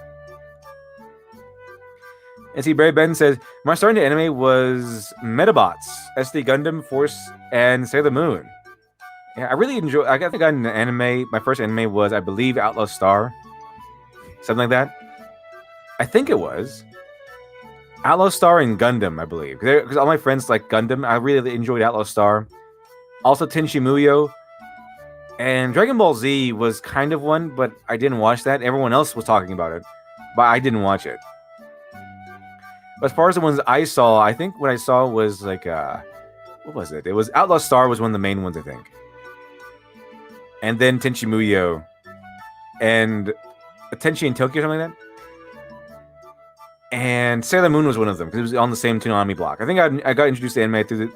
And see, Barry Ben says, my starting to anime was Metabots, SD Gundam, Force, and Sailor Moon. Yeah, I really enjoy. I think I got into anime. My first anime was, I believe, Outlaw Star. Something like that. I think it was Outlaw Star and Gundam, I believe. Because all my friends like Gundam. I really enjoyed Outlaw Star. Also Tenchi Muyo. And Dragon Ball Z was kind of one, but I didn't watch that. Everyone else was talking about it, but I didn't watch it. As far as the ones I saw, I think what I saw was like what was it? It was Outlaw Star was one of the main ones, I think. And then Tenchi Muyo and Tenchi in Tokyo, something like that. And Sailor Moon was one of them because it was on the same Toonami block. I think I got introduced to anime through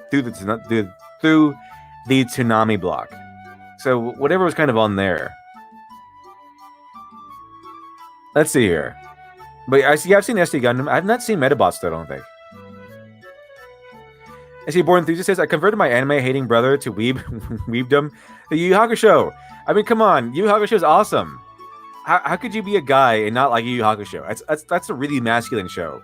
the Toonami block. So whatever was kind of on there. Let's see here. But I've seen SD Gundam. I've not seen Metabots though, I don't think. I see Born Enthusiast says, I converted my anime-hating brother to weebdom. The Yu Yu Hakusho. I mean, come on. Yu Yu Hakusho is awesome. How could you be a guy and not like Yu Yu Hakusho? That's a really masculine show.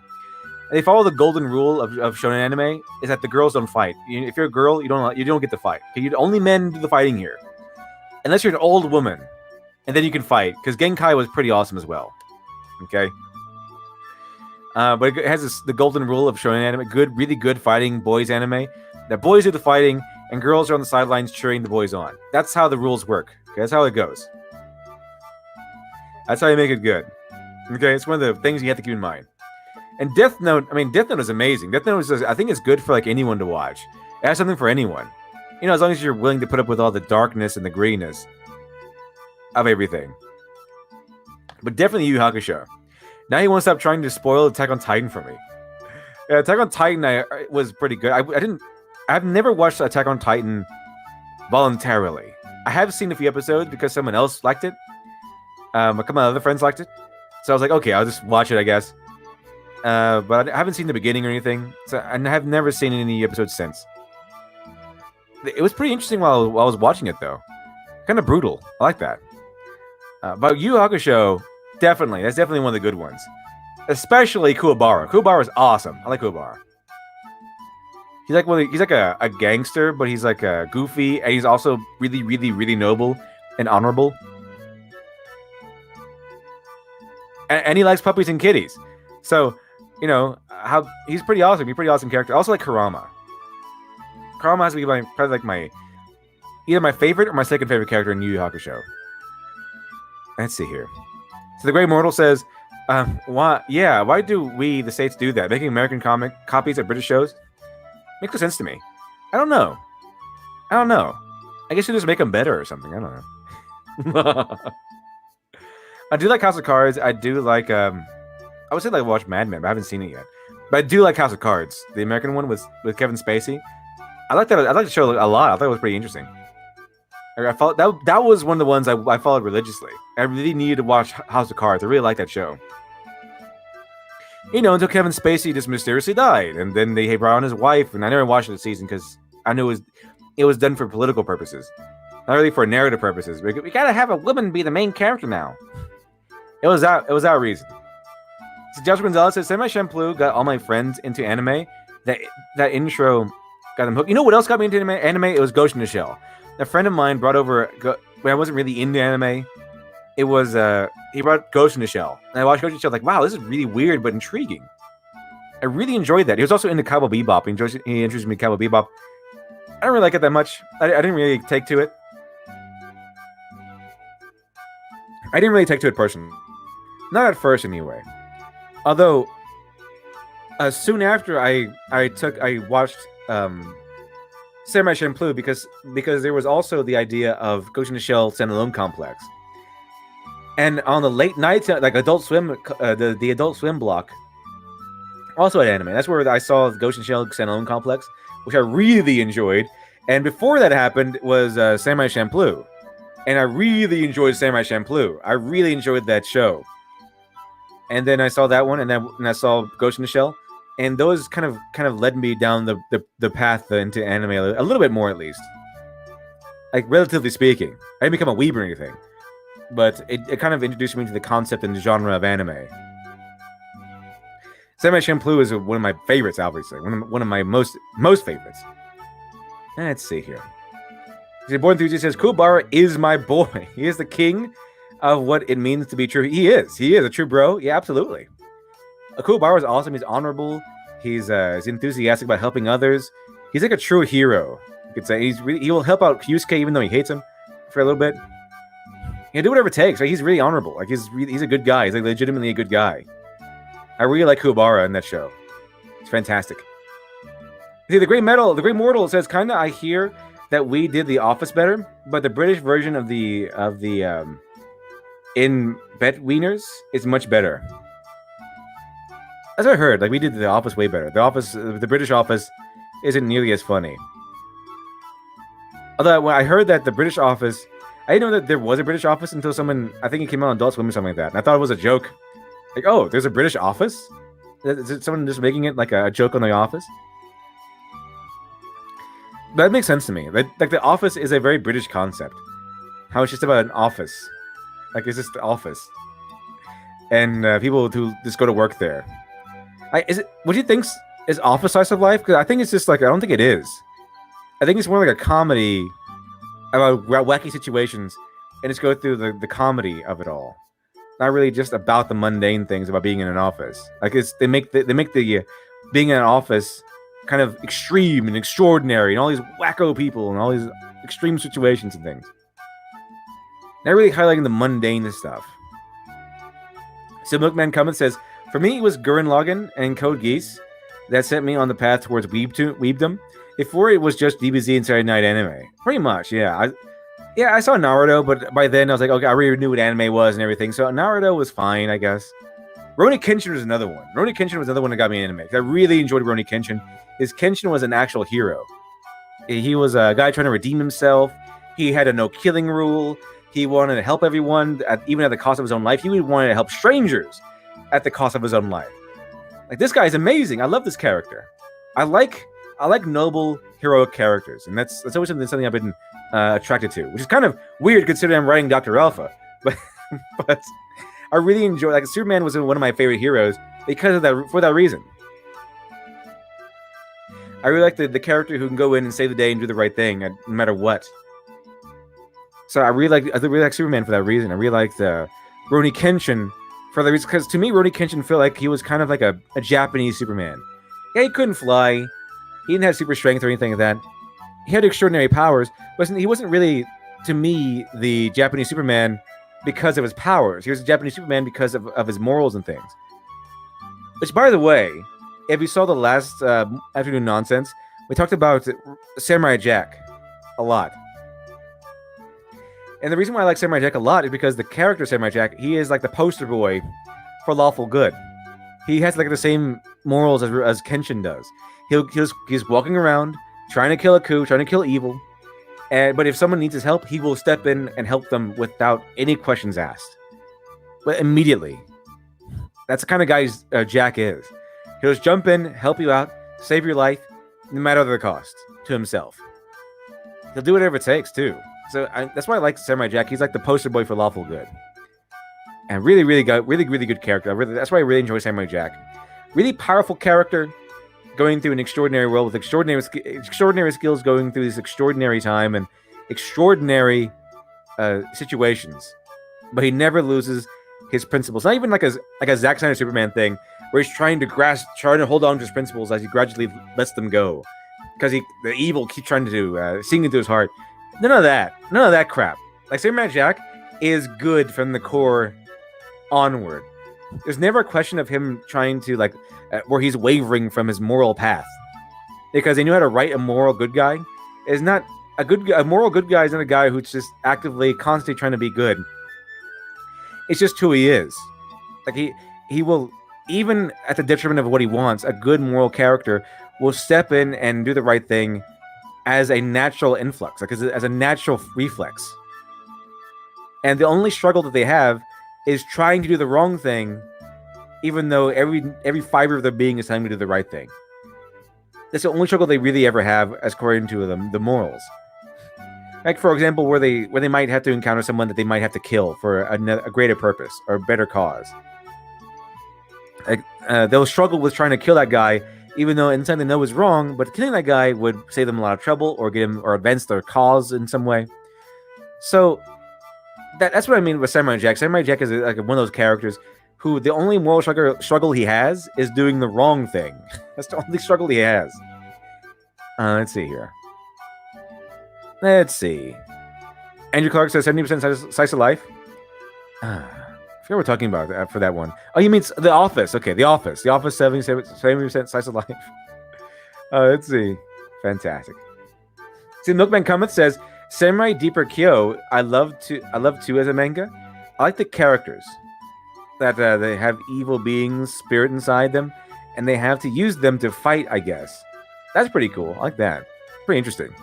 They follow the golden rule of shonen anime is that the girls don't fight. If you're a girl, you don't get to fight. Okay? Only men do the fighting here, unless you're an old woman, and then you can fight. Because Genkai was pretty awesome as well. Okay, but it has the golden rule of shonen anime, really good fighting boys anime. That boys do the fighting and girls are on the sidelines cheering the boys on. That's how the rules work. Okay, that's how it goes. That's how you make it good. Okay, it's one of the things you have to keep in mind. And Death Note is amazing. Death Note is, I think it's good for like anyone to watch. It has something for anyone. You know, as long as you're willing to put up with all the darkness and the greenness of everything. But definitely Yu Yu Hakusho. Now he won't stop trying to spoil Attack on Titan for me. Yeah, Attack on Titan was pretty good. I've never watched Attack on Titan voluntarily. I have seen a few episodes because someone else liked it. A couple of other friends liked it. So I was like, okay, I'll just watch it, I guess. But I haven't seen the beginning or anything. So I have never seen any episodes since. It was pretty interesting while I was watching it, though. Kind of brutal. I like that. But Yu Yu Hakusho, definitely. That's definitely one of the good ones. Especially Kuwabara. Kuwabara is awesome. I like Kuwabara. He's like a gangster, but he's like a goofy, and he's also really, really, really noble and honorable. And he likes puppies and kitties. So, you know, he's pretty awesome. He's a pretty awesome character. I also like Kurama. Kurama has to be probably like either my favorite or my second favorite character in Yu Yu Hakusho. Let's see here. So the Grey Mortal says, why do we, the States, do that? Making American comic copies of British shows? Makes no sense to me. I don't know. I guess you just make them better or something. I don't know. I do like House of Cards. I do like, I would say like watch Mad Men, but I haven't seen it yet. But I do like House of Cards, the American one with Kevin Spacey. I like that. I like the show a lot. I thought it was pretty interesting. I felt that was one of the ones I followed religiously. I really needed to watch House of Cards. I really like that show. You know, until Kevin Spacey just mysteriously died, and then they brought on his wife, and I never watched the season because I knew it was done for political purposes, not really for narrative purposes. We gotta have a woman be the main character now. It was that reason. So Joshua Gonzalez says, Semi Shampoo got all my friends into anime. That intro got them hooked. You know what else got me into anime? It was Ghost in the Shell. A friend of mine brought over, when I wasn't really into anime, it was, he brought Ghost in the Shell. And I watched Ghost in the Shell, like, wow, this is really weird but intriguing. I really enjoyed that. He was also into Cowboy Bebop. He introduced me to Cowboy Bebop. I don't really like it that much. I didn't really take to it. I didn't really take to it personally. Not at first, anyway. Although, soon after I watched Samurai Champloo because there was also the idea of Ghost in the Shell standalone complex. And on the late nights, like Adult Swim, the Adult Swim block, also had anime. That's where I saw the Ghost in the Shell standalone complex, which I really enjoyed. And before that happened was Samurai Champloo. And I really enjoyed Samurai Champloo. I really enjoyed that show. And then I saw that one, and then I saw Ghost in the Shell, and those kind of led me down the path into anime a little bit more, at least. Like, relatively speaking. I didn't become a weeb or anything, but it kind of introduced me to the concept and the genre of anime. Samurai Champloo is one of my favorites, obviously. One of my most favorites. Let's see here. The Boy Enthusiast says, Kuwabara is my boy. He is the king of what it means to be true. He is a true bro. Yeah, absolutely. Kuwabara is awesome. He's honorable. He's enthusiastic about helping others. He's like a true hero, you could say. He will help out Yusuke even though he hates him for a little bit. He'll do whatever it takes. Like, he's really honorable. Like, he's a good guy. He's like legitimately a good guy. I really like Kuwabara in that show. It's fantastic. See, the Great Mortal says, kinda, I hear that we did The Office better, but the British version of the in Bet Wieners is much better. As I heard, like we did The Office way better. The British Office isn't nearly as funny. Although when I heard that the British Office, I didn't know that there was a British Office until someone, I think it came out on Adult Swim or something like that, and I thought it was a joke. Like, oh, there's a British Office? Is it someone just making it like a joke on The Office? That makes sense to me. Like The Office is a very British concept. How it's just about an office. Like, it's just the office. And people who just go to work there. What do you think is Office Slice of Life? Because I think it's just like, I don't think it is. I think it's more like a comedy about wacky situations, and just go through the comedy of it all. Not really just about the mundane things about being in an office. Like they make the being in an office kind of extreme and extraordinary, and all these wacko people and all these extreme situations and things. Not really highlighting the mundane stuff. So Milkman Comment says, for me, it was Gurren Lagann and Code Geass that sent me on the path towards weebdom. Before, it was just DBZ and Saturday Night Anime. Pretty much, yeah. I saw Naruto, but by then I was like, okay, I already knew what anime was and everything. So Naruto was fine, I guess. Rurouni Kenshin was another one. Rurouni Kenshin was another one that got me in anime. I really enjoyed Rurouni Kenshin. Kenshin was an actual hero. He was a guy trying to redeem himself. He had a no-killing rule. He wanted to help everyone, even at the cost of his own life. He wanted to help strangers at the cost of his own life. Like, this guy is amazing. I love this character. I like noble, heroic characters, and that's always something I've been attracted to, which is kind of weird considering I'm writing Dr. Alpha. But I really enjoy, like, Superman was one of my favorite heroes because of that, for that reason. I really like the character who can go in and save the day and do the right thing, no matter what. So I really like Superman for that reason. I really liked Rurouni Kenshin for the reason, because to me, Rurouni Kenshin felt like he was kind of like a Japanese Superman. Yeah, he couldn't fly. He didn't have super strength or anything like that. He had extraordinary powers, but he wasn't really, to me, the Japanese Superman because of his powers. He was a Japanese Superman because of his morals and things. Which, by the way, if you saw the last Afternoon Nonsense, we talked about Samurai Jack a lot. And the reason why I like Samurai Jack a lot is because the character Samurai Jack, he is like the poster boy for lawful good. He has like the same morals as Kenshin does. He's walking around trying to kill a coup, trying to kill evil. But if someone needs his help, he will step in and help them without any questions asked. But immediately. That's the kind of guy Jack is. He'll just jump in, help you out, save your life, no matter the cost, to himself. He'll do whatever it takes, too. So that's why I like Samurai Jack. He's like the poster boy for lawful good. And really good character. That's why I really enjoy Samurai Jack. Really powerful character, going through an extraordinary world with extraordinary skills, going through this extraordinary time and extraordinary situations. But he never loses his principles. Not even like a Zack Snyder Superman thing, where he's trying to hold on to his principles as he gradually lets them go. Because the evil keeps trying to sink into his heart. None of that crap. Like, Samurai Jack is good from the core onward. There's never a question of him trying to, like, where he's wavering from his moral path. Because they knew how to write a moral good guy. A moral good guy is not a guy who's just actively, constantly trying to be good. It's just who he is. Like, he will, even at the detriment of what he wants, a good moral character will step in and do the right thing as a natural influx, like as a natural reflex. And the only struggle that they have is trying to do the wrong thing, even though every fiber of their being is telling them to do the right thing. That's the only struggle they really ever have, as according to the morals. Like, for example, where they might have to encounter someone that they might have to kill for a greater purpose or a better cause. Like, they'll struggle with trying to kill that guy, even though inside they know is wrong, but killing that guy would save them a lot of trouble or get him or advance their cause in some way. So that's what I mean with Samurai Jack. Samurai Jack is like one of those characters who the only moral struggle he has is doing the wrong thing. That's the only struggle he has. Let's see here. Let's see. Andrew Clark says 70% slice of life. I forgot what we're talking about for that one. Oh, you mean The Office? Okay, The Office. The Office 70% slice of life. Let's see. Fantastic. See, Milkman Cometh says, Samurai Deeper Kyo, I love too as a manga. I like the characters. That they have evil beings, spirit inside them, and they have to use them to fight, I guess. That's pretty cool. I like that. Pretty interesting.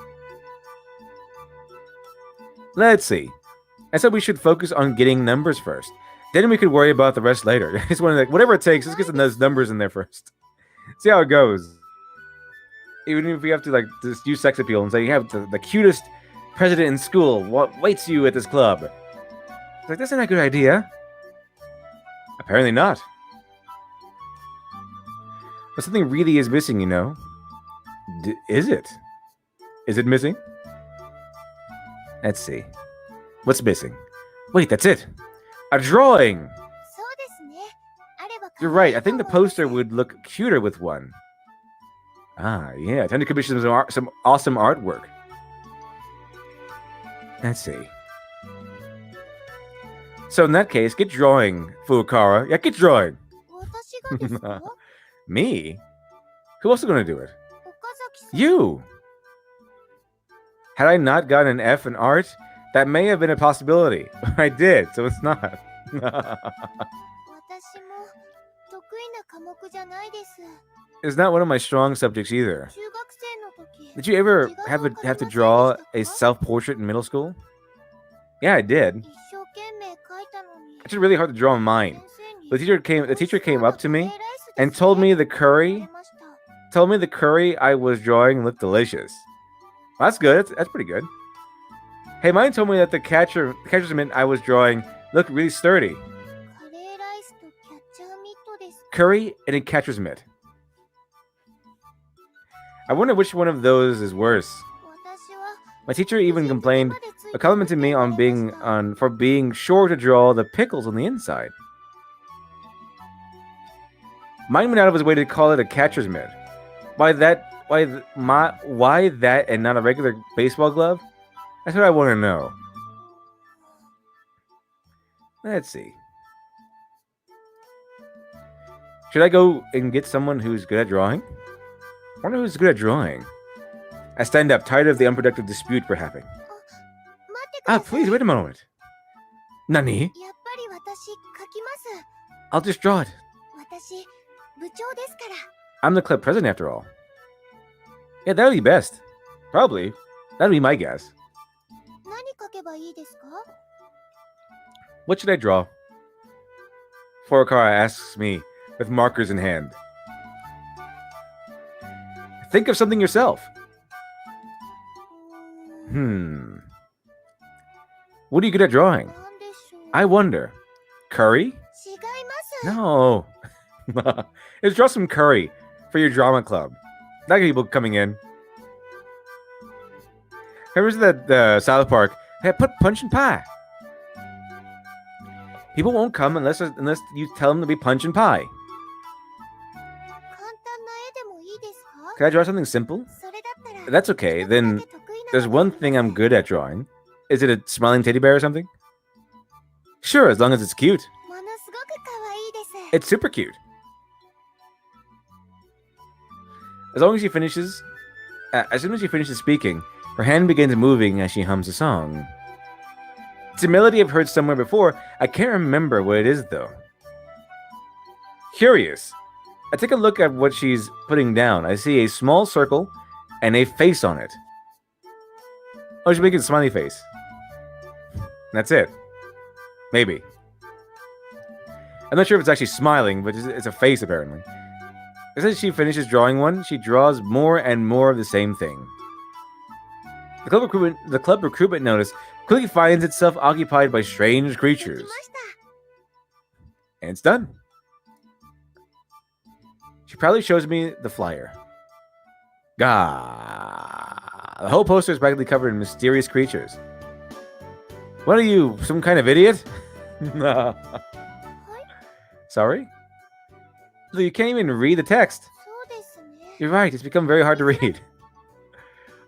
Let's see. I said we should focus on getting numbers first. Then we could worry about the rest later. Just want to, like, whatever it takes, let's get those numbers in there first. See how it goes. Even if we have to, like, just use sex appeal and say you have the cutest president in school, what waits you at this club? It's like, that's not a good idea. Apparently not. But something really is missing, you know. Is it? Is it missing? Let's see. What's missing? Wait, that's it. A drawing! You're right. I think the poster would look cuter with one. Ah, yeah. Time to commission some awesome artwork. Let's see. So in that case, get drawing, Fuakara. Yeah, get drawing. Me? Who else is going to do it? You! Had I not gotten an F in art, that may have been a possibility. I did, so it's not. It's not one of my strong subjects either. Did you ever have to draw a self-portrait in middle school? Yeah, I did. It's really hard to draw on mine. The teacher came up to me and told me the curry I was drawing looked delicious. Well, that's good. That's pretty good. Hey, mine told me that the catcher's mitt I was drawing looked really sturdy. Curry and a catcher's mitt. I wonder which one of those is worse. My teacher even complimented me for being sure to draw the pickles on the inside. Mine went out of his way to call it a catcher's mitt. Why that and not a regular baseball glove? That's what I want to know. Let's see. Should I go and get someone who's good at drawing? I wonder who's good at drawing. I stand up, tired of the unproductive dispute we're having. Ah, please, wait a moment. Nani? I'll just draw it. I'm the club president after all. Yeah, that would be best. Probably. That would be my guess. What should I draw? Fuakara asks me, with markers in hand. Think of something yourself. What are you good at drawing? I wonder. Curry? No. Let's draw some curry for your drama club. Not people coming in. Remember that South Park? Hey, put punch and pie. People won't come unless you tell them to be punch and pie. Can I draw something simple? If that's okay, then there's one thing I'm good at drawing. Is it a smiling teddy bear or something? Sure, as long as it's cute. It's super cute. As soon as she finishes speaking, her hand begins moving as she hums a song. It's a melody I've heard somewhere before. I can't remember what it is, though. Curious. I take a look at what she's putting down. I see a small circle and a face on it. Oh, she's making a smiley face. That's it. Maybe. I'm not sure if it's actually smiling, but it's a face, apparently. As she finishes drawing one, she draws more and more of the same thing. The club recruitment notice quickly finds itself occupied by strange creatures. And it's done. She proudly shows me the flyer. Gah! The whole poster is practically covered in mysterious creatures. What are you, some kind of idiot? Sorry? You can't even read the text. You're right, it's become very hard to read.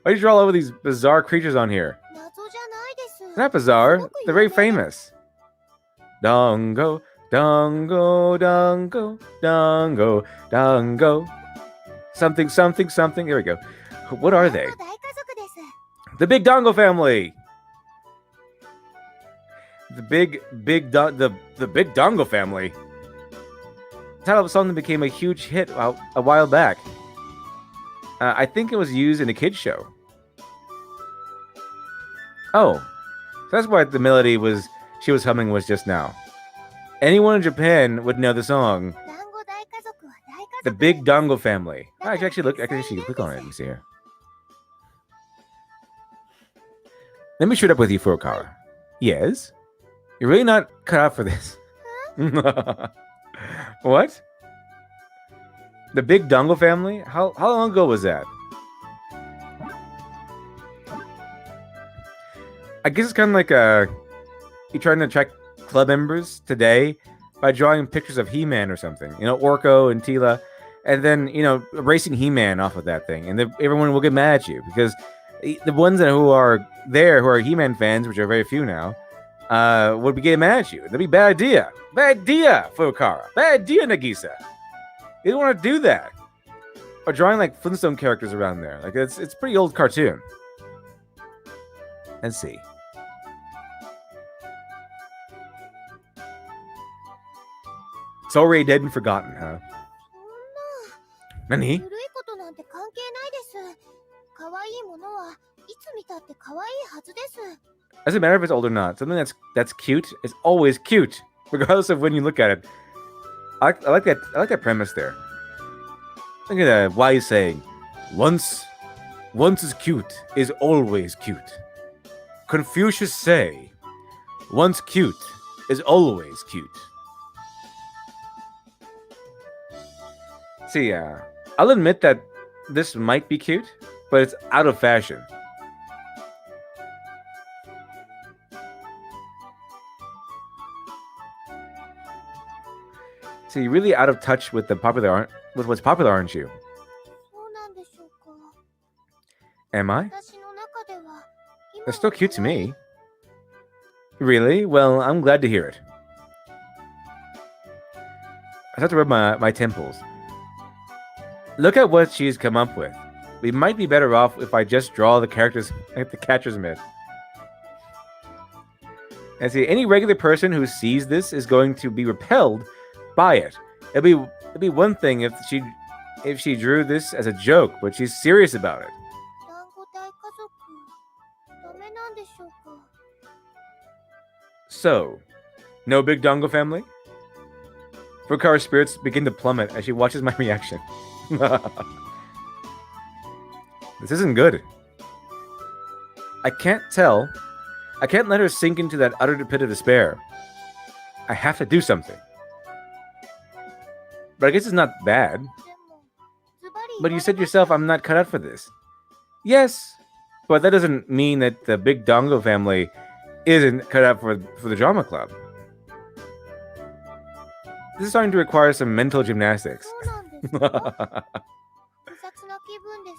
Why do you draw all over these bizarre creatures on here? They're not bizarre, they're very famous. Dongo, dongo, dongo, dongo, dongo. Something, something, something. Here we go. What are they? 大家族です。 The Big Dongo Family. The Big Dongo Family. The title of a song that became a huge hit a while back. I think it was used in a kids show. Oh, so that's why the melody she was humming was just now. Anyone in Japan would know the song. 団子大家族は大家 The 族 Big Dongo Family. I can actually click on it. Let me see here. Let me shoot up with you, Furukawa. Yes? You're really not cut out for this. What? The Big Dongo Family? How long ago was that? I guess it's kind of like you're trying to attract club members today by drawing pictures of He-Man or something. You know, Orko and Tila. And then, you know, erasing He-Man off of that thing. And then everyone will get mad at you because the ones who are He-Man fans, which are very few now, would be getting mad at you. That'd be a bad idea. Bad idea, Furukawa. Bad idea, Nagisa. You don't want to do that. Or drawing like Flintstone characters around there. Like it's a pretty old cartoon. Let's see. It's already dead and forgotten, huh? そんな Nani? 古いことなんて関係ないです。可愛いものはいつ見たって可愛いはずです。 Doesn't matter if it's old or not. Something that's cute is always cute, regardless of when you look at it. I like that premise there. Look at that wise saying. Once is cute is always cute. Confucius say, once cute is always cute. See, I'll admit that this might be cute, but it's out of fashion. So you're really out of touch with what's popular, aren't you? そうなんでしょうか。 Am I? 私の中では今 They're still cute to me. Really? Well, I'm glad to hear it. I have to rub my temples. Look at what she's come up with. We might be better off if I just draw the characters like the catcher's mitt. And see, any regular person who sees this is going to be repelled by it. It'd be one thing if she drew this as a joke, but she's serious about it. 団子大家族ダメなんでしょうか。 So, no Big Dongo Family? Furukawa's spirits begin to plummet as she watches my reaction. This isn't good. I can't let her sink into that utter pit of despair. I have to do something. But I guess it's not bad. でもズバリ But you said yourself I'm not cut out for this. Yes, but that doesn't mean that the Big Dongo Family isn't cut out for the drama club. This is starting to require some mental gymnastics. そうなんですか。複雑な気分です。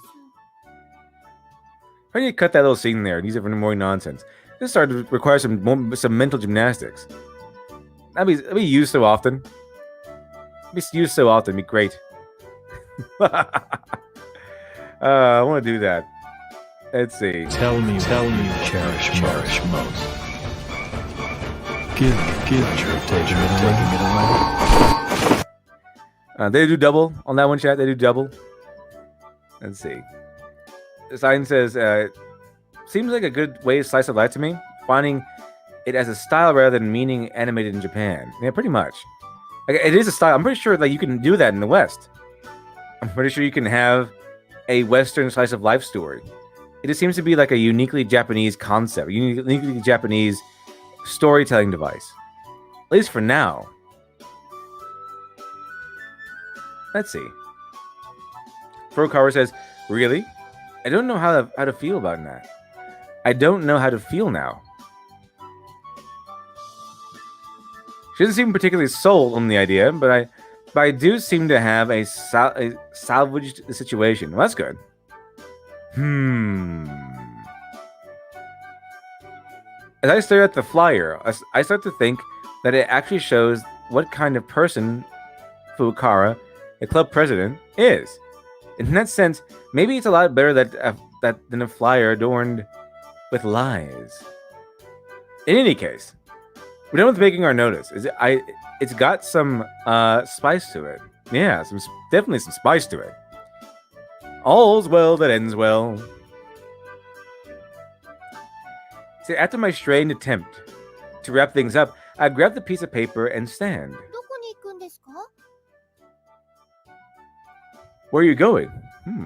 How do you cut that little scene there and use it for more nonsense? This started to require some mental gymnastics. That'd be used so often. Be used so often. Be great. I want to do that. Let's see. Tell me, cherish most. Give you're taking it away. They do double on that one, chat. They do double. Let's see. The sign says, seems like a good way to slice of life to me. Finding it as a style rather than meaning animated in Japan. Yeah, pretty much. Like, it is a style. I'm pretty sure like you can do that in the West. I'm pretty sure you can have a Western slice of life story. It just seems to be like a uniquely Japanese concept, a uniquely Japanese storytelling device. At least for now. Let's see. Furukawa says, really? I don't know how to feel about that. I don't know how to feel now. She doesn't seem particularly sold on the idea, but I do seem to have a salvaged situation. Well, that's good. As I stare at the flyer, I start to think that it actually shows what kind of person Fukawa, the club president, is. In that sense, maybe it's a lot better than a flyer adorned with lies. In any case, we're done with making our notice. It's got some spice to it. Yeah, definitely some spice to it. All's well that ends well. See, after my strained attempt to wrap things up, I grab the piece of paper and stand. どこに行くんですか? Where are you going?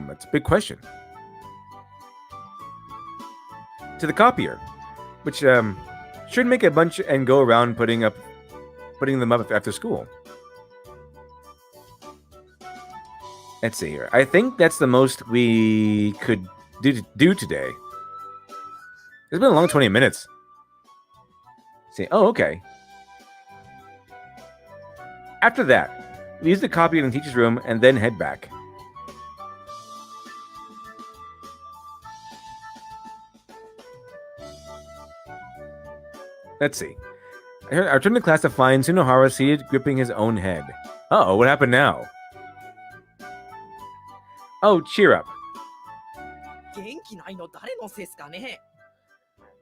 That's a big question. To the copier, which should make a bunch and go around putting them up after school. Let's see here. I think that's the most we could do today. It's been a long 20 minutes. See, oh, okay. After that, we use the copy in the teacher's room and then head back. Let's see. I return to class to find Tsunohara seated, gripping his own head. Uh-oh, what happened now? Oh, cheer up.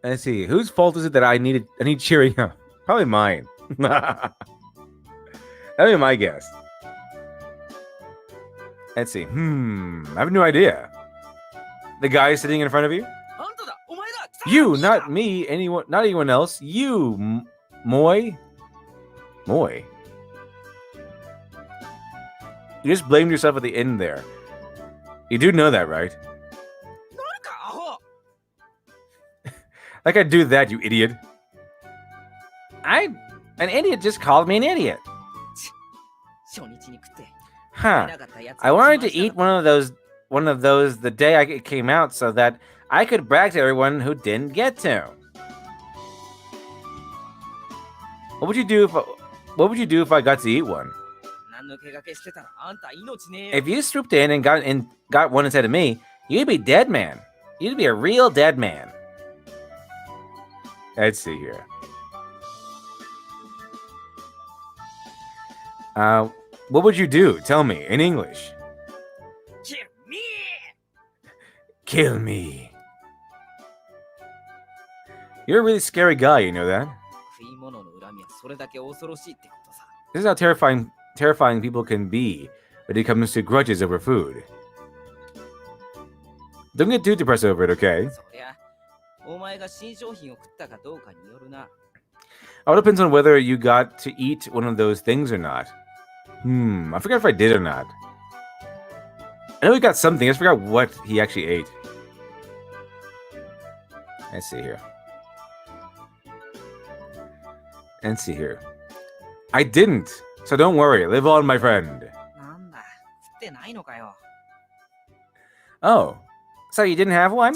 Let's see. Whose fault is it that I need cheering up? Probably mine. That'd be my guess. Let's see. I have no idea. The guy sitting in front of you? You, not me, not anyone else. You, Moi. Moi. You just blamed yourself at the end there. You do know that, right? Like I'd do that, you idiot. An idiot just called me an idiot. Huh. I wanted to eat one of those the day it came out so that I could brag to everyone who didn't get to. What would you do if I got to eat one? If you swooped in and got one instead of me, you'd be dead man. You'd be a real dead man. Let's see here. What would you do? Tell me in English. Kill me! Kill me. You're a really scary guy, you know that? This is how terrifying people can be when it comes to grudges over food. Don't get too depressed over it, okay? All depends on whether you got to eat one of those things or not. I forgot if I did or not. I know he got something. I just forgot what he actually ate. Let's see here. I didn't. So don't worry. Live on, my friend. Oh. So you didn't have one?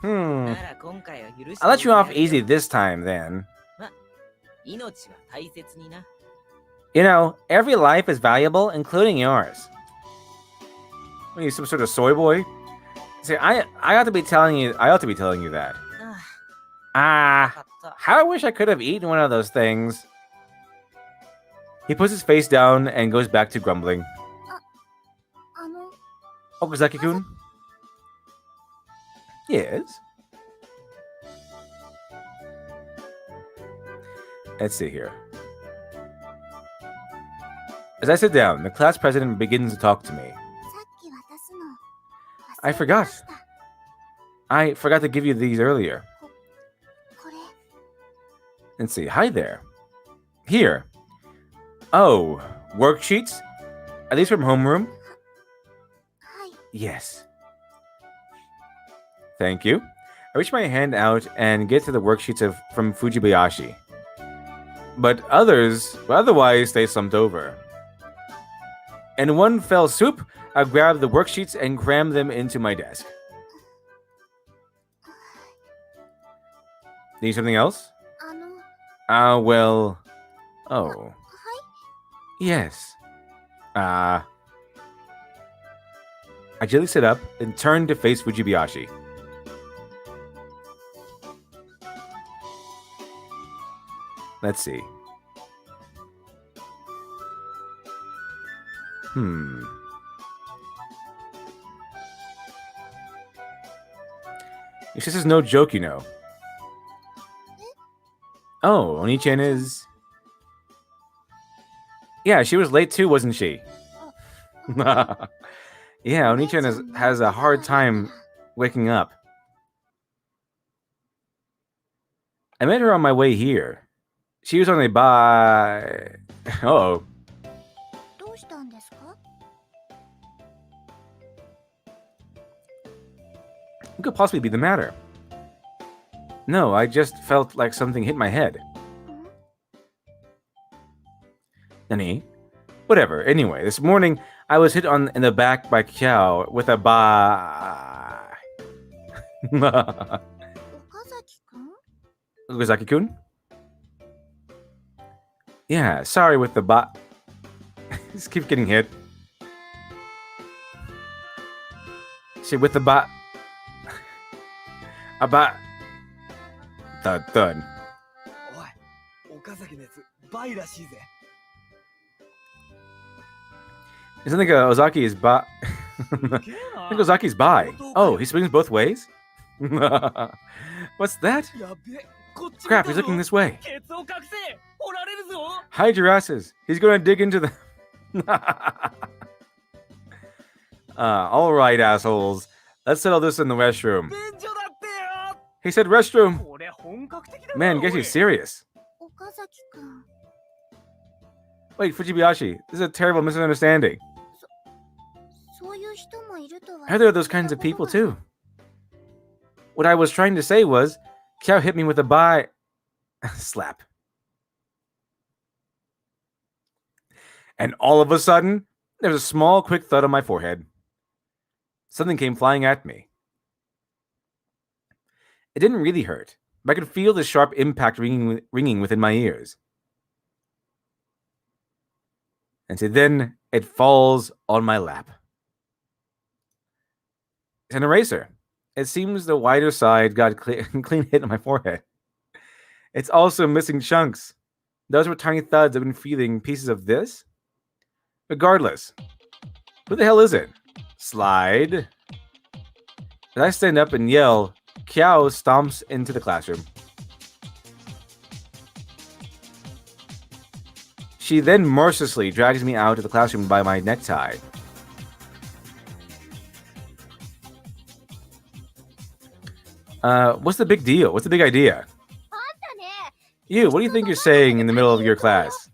I'll let you off easy this time, then. You know, every life is valuable, including yours. What are you, some sort of soy boy? See, I ought to be telling you that. How I wish I could have eaten one of those things. He puts his face down and goes back to grumbling. Okazaki-kun? Yes? Let's see here. As I sit down, the class president begins to talk to me. I forgot to give you these earlier. Let's see. Hi there. Here. Oh, worksheets? Are these from homeroom? Yes. Thank you. I reach my hand out and get to the worksheets from Fujibayashi. But otherwise stay slumped over. In one fell swoop, I grab the worksheets and cram them into my desk. Need something else? Well... Oh. Yes. I gently sit up, then turn to face Fujibayashi. Let's see. Your sister's no joke, you know. Oh, Oni-chan is... Yeah, she was late too, wasn't she? Yeah, Oni-chan has a hard time waking up. I met her on my way here. She was only by... Uh-oh. What could possibly be the matter? No, I just felt like something hit my head. Nani? Whatever. Anyway, this morning I was hit in the back by Kiao with a Okazaki-kun? Yeah, sorry with the Just keep getting hit. Shit, with the Thud, thud. Isn't like Ozaki is I think Ozaki's bi. Oh, he swings both ways? What's that? Crap, he's looking this way. Hide your asses. He's going to dig into the... Alright, assholes. Let's settle this in the restroom. He said restroom. Man, guess he's serious. Wait, Fujibayashi, this is a terrible misunderstanding. I heard there are those kinds of people too. What I was trying to say was, Kiao hit me with a slap. And all of a sudden, there was a small, quick thud on my forehead. Something came flying at me. It didn't really hurt, but I could feel the sharp impact ringing within my ears. And so then it falls on my lap. It's an eraser. It seems the wider side got clean hit on my forehead. It's also missing chunks. Those were tiny thuds. I've been feeling pieces of this. Regardless, who the hell is it? Slide. As I stand up and yell, Kiao stomps into the classroom. She then mercilessly drags me out of the classroom by my necktie. What's the big deal? What's the big idea? You, what do you think you're saying in the middle of your class?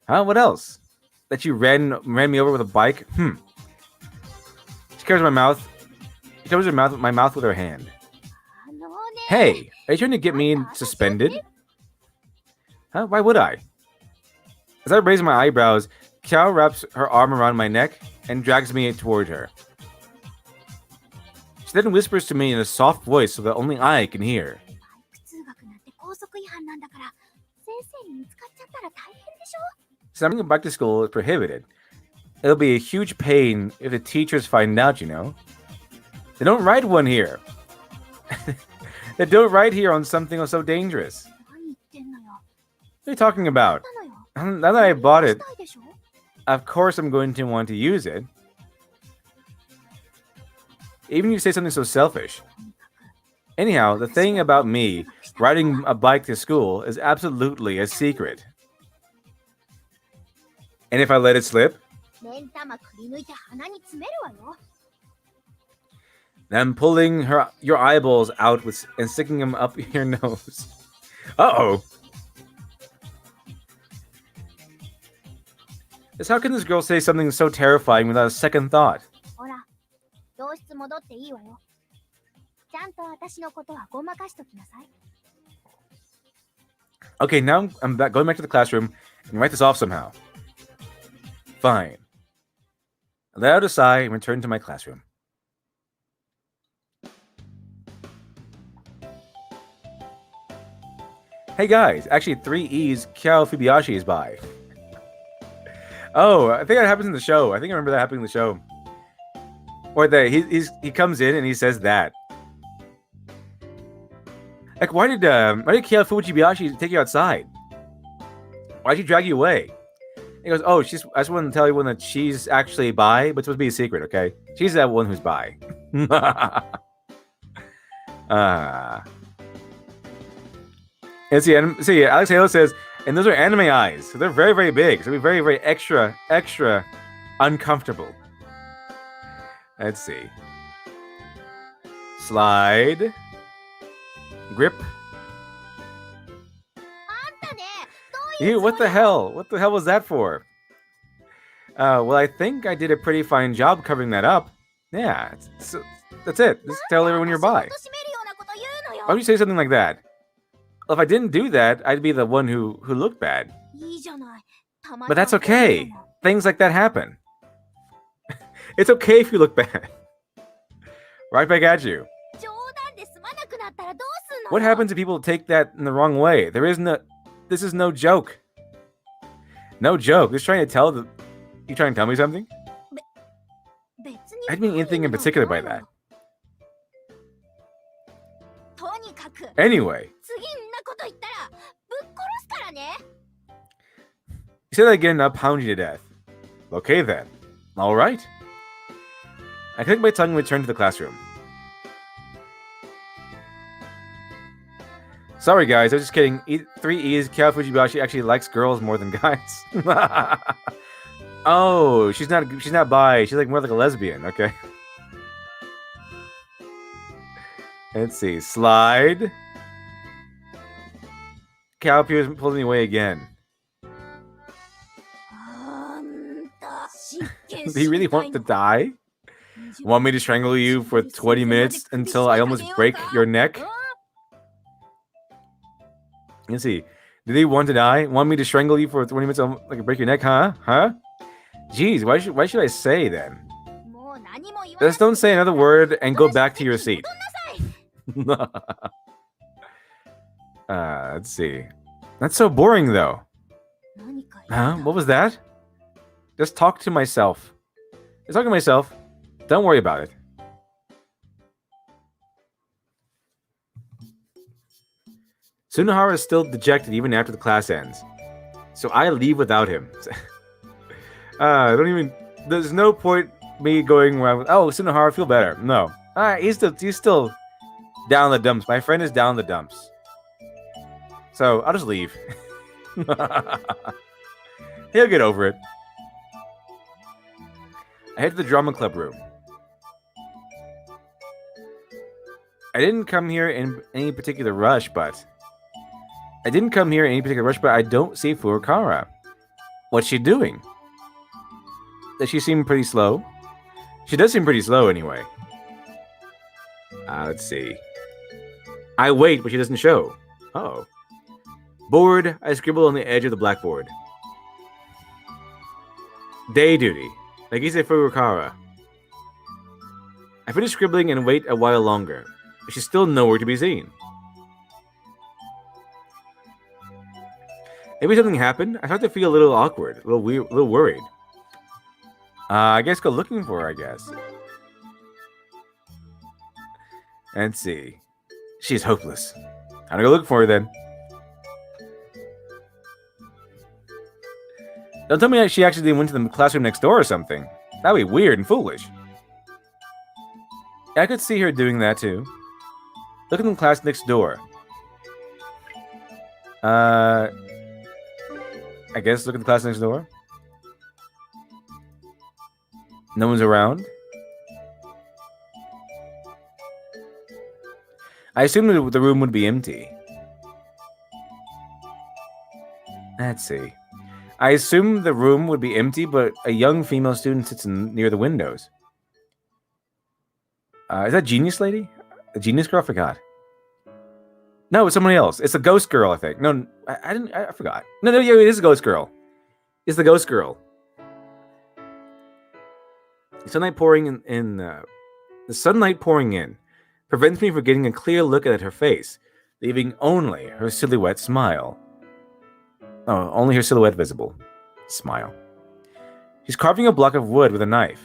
Huh? What else? That you ran me over with a bike? She covers my mouth. She covers my mouth with her hand. Hey, are you trying to get me suspended? Huh? Why would I? As I raise my eyebrows, Kiao wraps her arm around my neck and drags me toward her. She then whispers to me in a soft voice so that only I can hear. Sending back to school is prohibited. It'll be a huge pain if the teachers find out, you know. They don't write one here. They don't write here on something so dangerous. What are you talking about? Now that I bought it, of course I'm going to want to use it. Even if you say something so selfish. Anyhow, the thing about me riding a bike to school is absolutely a secret. And if I let it slip, then pulling your eyeballs out and sticking them up your nose. Uh-oh. Just how can this girl say something so terrifying without a second thought? Okay, now I'm going back to the classroom and write this off somehow. Fine. I let out a sigh and returned to my classroom. Hey guys, actually 3E's Kiao Fujibayashi is by. Oh, I think that happens in the show. I think I remember that happening in the show. Or that he comes in and he says that. Like, why did Kiao Fujibayashi take you outside? Why'd she drag you away? He goes, "Oh, she's. I just want to tell everyone that she's actually bi, but it's supposed to be a secret, okay? She's that one who's bi." And see, Alex Halo says, and those are anime eyes, so they're very, very big. So it'll be very, very extra uncomfortable. Let's see. Slide. Grip. Ew, what the hell? What the hell was that for? Well, I think I did a pretty fine job covering that up. Yeah, that's it. Just tell everyone you're bi. Why would you say something like that? Well, if I didn't do that, I'd be the one who looked bad. But that's okay. Things like that happen. It's okay if you look bad. Right back at you. What happens if people take that in the wrong way? This is no joke. No joke. Just trying to tell the... You trying to tell me something? I didn't mean anything in particular by that. Anyway. You say that again, I'll pound you to death. Okay then. Alright. I click my tongue and return to the classroom. Sorry guys, I was just kidding. 3 E's, Kao Fujibashi actually likes girls more than guys. Oh, she's not bi. She's like more like a lesbian, okay. Let's see. Slide. Cow appears pulling me away again. Do you really want to die? Want me to strangle you for 20 minutes until I almost break your neck? Let's see. Do they want to die? Want me to strangle you for 20 minutes until I can break your neck, huh? Huh? Jeez, why should I say then? Just don't say another word and go back to your seat. Let's see. That's so boring, though. Huh? What was that? Just talk to myself. Just talking to myself. Don't worry about it. Tsunohara is still dejected even after the class ends. So I leave without him. There's no point me going around with, oh, Tsunohara, feel better. No. Alright, he's still down in the dumps. My friend is down in the dumps. So I'll just leave. He'll get over it. I head to the drama club room. I didn't come here in any particular rush, but I don't see Furukawa. What's she doing? Does she seem pretty slow? She does seem pretty slow anyway. Let's see. I wait, but she doesn't show. Uh-oh. Bored, I scribble on the edge of the blackboard. Day duty. Nagise Furukawa. I finish scribbling and wait a while longer. But she's still nowhere to be seen. Maybe something happened? I start to feel a little awkward, a little weird, a little worried. I guess go looking for her, I guess. Let's see. She's hopeless. I'm gonna go look for her then. Don't tell me that she actually went to the classroom next door or something. That'd be weird and foolish. I could see her doing that too. Look at the class next door. I guess look at the class next door. No one's around. I assumed the room would be empty. Let's see. I assumed the room would be empty, but a young female student sits near the windows. Is that Genius Lady? The Genius Girl? I forgot. No, it's somebody else. It's a Ghost Girl, I think. No, I forgot. No, yeah, it is a Ghost Girl. It's the Ghost Girl. The sunlight pouring the sunlight pouring in prevents me from getting a clear look at her face, leaving only her silhouette smile. Oh, only her silhouette visible. Smile. She's carving a block of wood with a knife.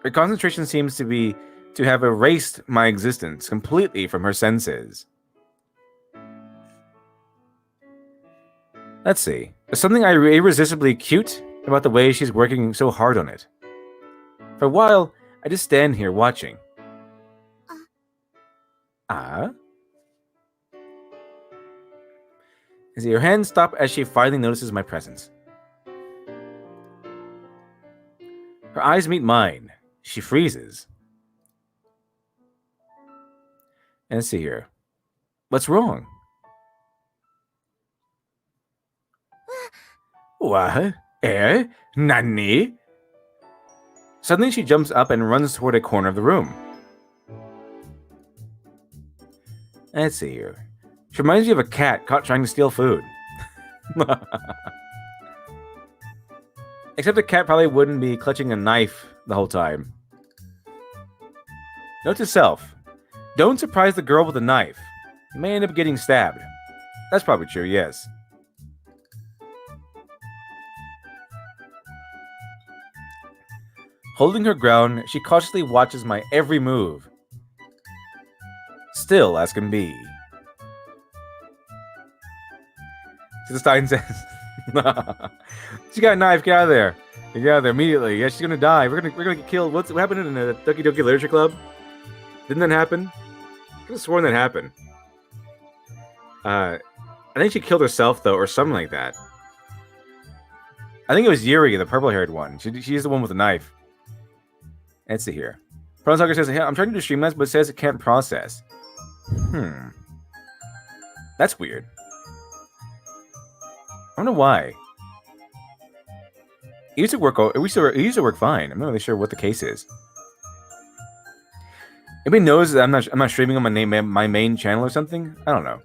Her concentration seems to have erased my existence completely from her senses. Let's see. There's something irresistibly cute about the way she's working so hard on it. For a while, I just stand here watching. Ah? As her hands stop as she finally notices my presence. Her eyes meet mine. She freezes. And let's see here. What's wrong? What? Nani? Suddenly she jumps up and runs toward a corner of the room. Let's see here. She reminds me of a cat caught trying to steal food. Except the cat probably wouldn't be clutching a knife the whole time. Note to self. Don't surprise the girl with a knife. You may end up getting stabbed. That's probably true, yes. Holding her ground, she cautiously watches my every move. Still as can be. So the Stein says, she got a knife, get out of there. Get out of there immediately. Yeah, she's gonna die. We're gonna get killed. What happened in the Doki Doki Literature Club? Didn't that happen? I could have sworn that happened. I think she killed herself though, or something like that. I think it was Yuri, the purple-haired one. She's the one with the knife. Let's see here. Prontalker says, hey, I'm trying to do Streamlabs, but it says it can't process. That's weird. I don't know why. It used to work. It used to work fine. I'm not really sure what the case is. Anybody knows that I'm not streaming on my main channel or something? I don't know.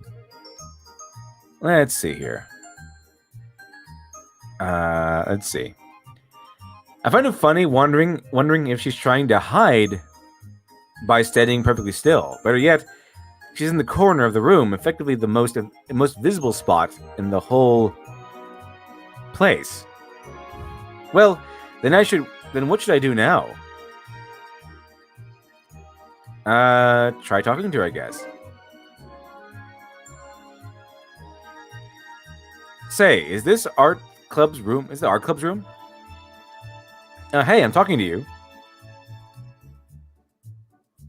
Let's see here. Let's see. I find it funny wondering if she's trying to hide by standing perfectly still. Better yet, she's in the corner of the room, effectively the most visible spot in the whole place. Well, then what should I do now? Try talking to her, I guess. Say, is this art club's room? Is the art club's room? Hey, I'm talking to you.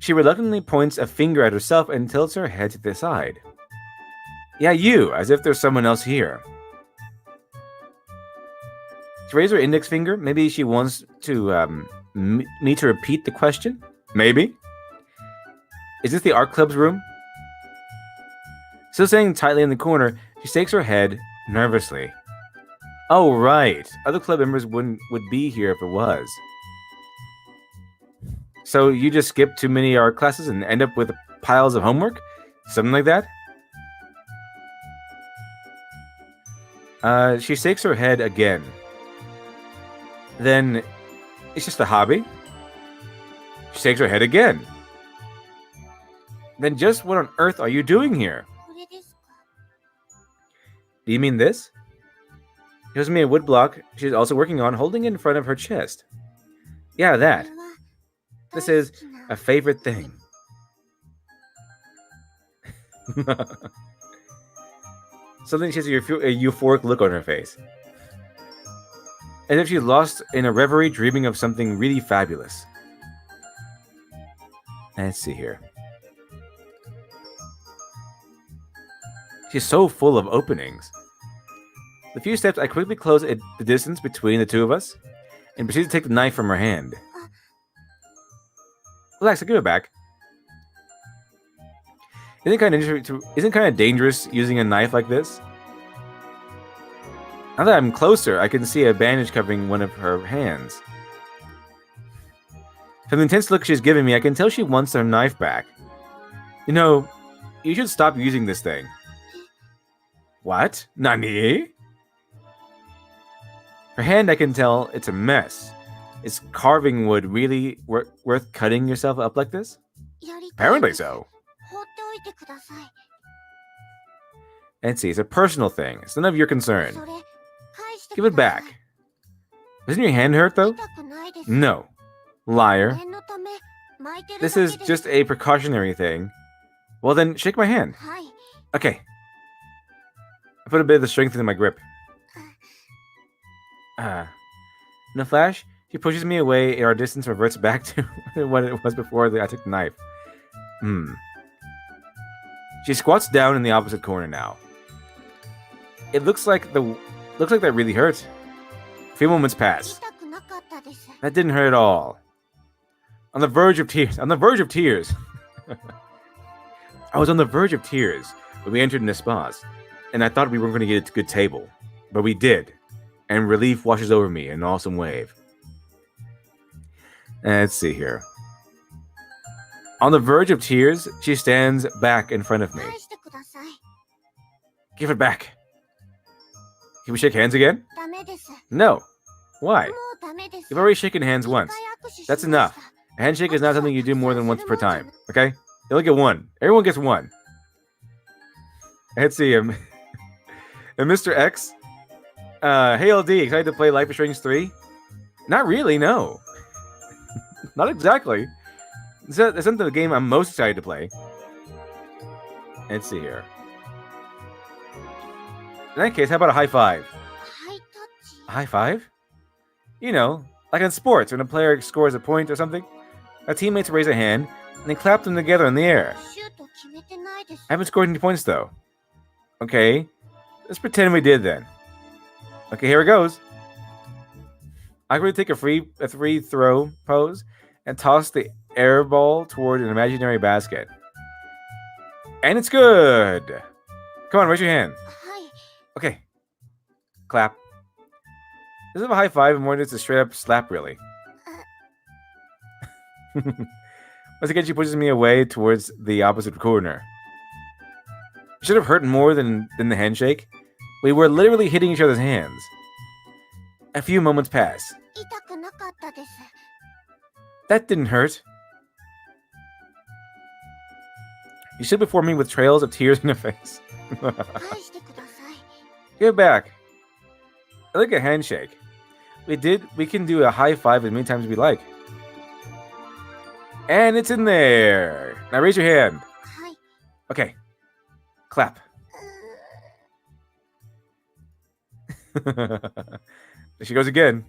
She reluctantly points a finger at herself and tilts her head to the side. Yeah, you, as if there's someone else here. She raises her index finger. Maybe she wants to me to repeat the question? Maybe. Is this the art club's room? Still sitting tightly in the corner, she shakes her head nervously. Oh, right. Other club members would be here if it was. So you just skip too many art classes and end up with piles of homework? Something like that? She shakes her head again. Then, it's just a hobby? She shakes her head again. Then just what on earth are you doing here? Do you mean this? She gives me a wood block she's also working on, holding it in front of her chest. Yeah, that. This is a favorite thing. Suddenly she has a euphoric look on her face. As if she's lost in a reverie, dreaming of something really fabulous. Let's see here. She's so full of openings. With a few steps, I quickly close the distance between the two of us and proceed to take the knife from her hand. Relax, I'll give it back. Isn't it kind of dangerous using a knife like this? Now that I'm closer, I can see a bandage covering one of her hands. From the intense look she's giving me, I can tell she wants her knife back. You know, you should stop using this thing. What? Nani? Her hand, I can tell, it's a mess. Is carving wood really worth cutting yourself up like this? Apparently so. Let's see, it's a personal thing. It's none of your concern. Give it back. Doesn't your hand hurt, though? No. Liar. This is just a precautionary thing. Well then, shake my hand. Okay. I put a bit of the strength in my grip. In a flash, she pushes me away and our distance reverts back to what it was before I took the knife. She squats down in the opposite corner now. It looks like that really hurt. A few moments pass. That didn't hurt at all. On the verge of tears. On the verge of tears. I was on the verge of tears when we entered an espace, and I thought we weren't going to get a good table. But we did. And relief washes over me in an awesome wave. Let's see here. On the verge of tears, she stands back in front of me. Give it back. Can we shake hands again? No. Why? You've already shaken hands once. That's enough. A handshake is not something you do more than once per time. Okay? You only get one. Everyone gets one. Let's see him. And Mr. X. Hey LD, excited to play Life is Strange 3? Not really, no. Not exactly. It's not the game I'm most excited to play. Let's see here. In that case, how about a high five? A high five? You know, like in sports, when a player scores a point or something, our teammates raise a hand and they clap them together in the air. I haven't scored any points though. Okay, let's pretend we did then. Okay, here it goes. I'm going to take a free throw pose and toss the air ball toward an imaginary basket. And it's good. Come on, raise your hand. Okay. Clap. This is a high five and more than just a straight up slap, really. Once again, she pushes me away towards the opposite corner. It should have hurt more than the handshake. We were literally hitting each other's hands. A few moments pass. That didn't hurt. You stood before me with trails of tears in your face. Give it back. I like a handshake. We can do a high five as many times as we like. And it's in there. Now raise your hand. Okay. Clap. There she goes again.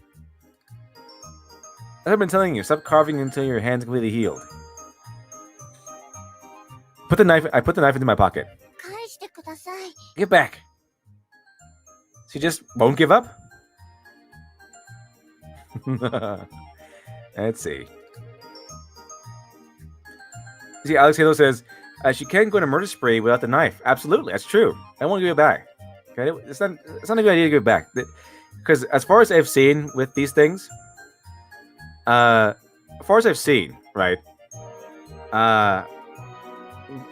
As I've been telling you, stop carving until your hand's completely healed. I put the knife into my pocket. Give it back. She just won't give up? Let's see. See, Alex Halo says, she can't go on a murder spree without the knife. Absolutely, that's true. I won't give it back. Okay, it's not a good idea to give it back. Because as far as I've seen with these things, as far as I've seen, right,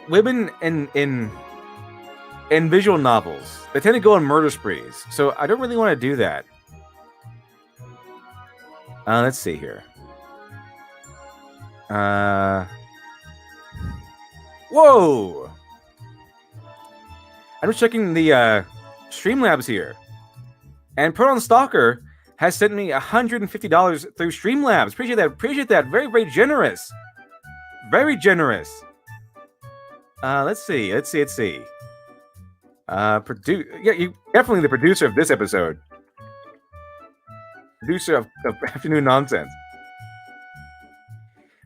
women in visual novels, they tend to go on murder sprees. So I don't really want to do that. Let's see here. Whoa! I'm just checking the Streamlabs here. And Proton Stalker has sent me $150 through Streamlabs. Appreciate that. Very, very generous. Very generous. Let's see. You definitely the producer of this episode. Producer of Afternoon Nonsense.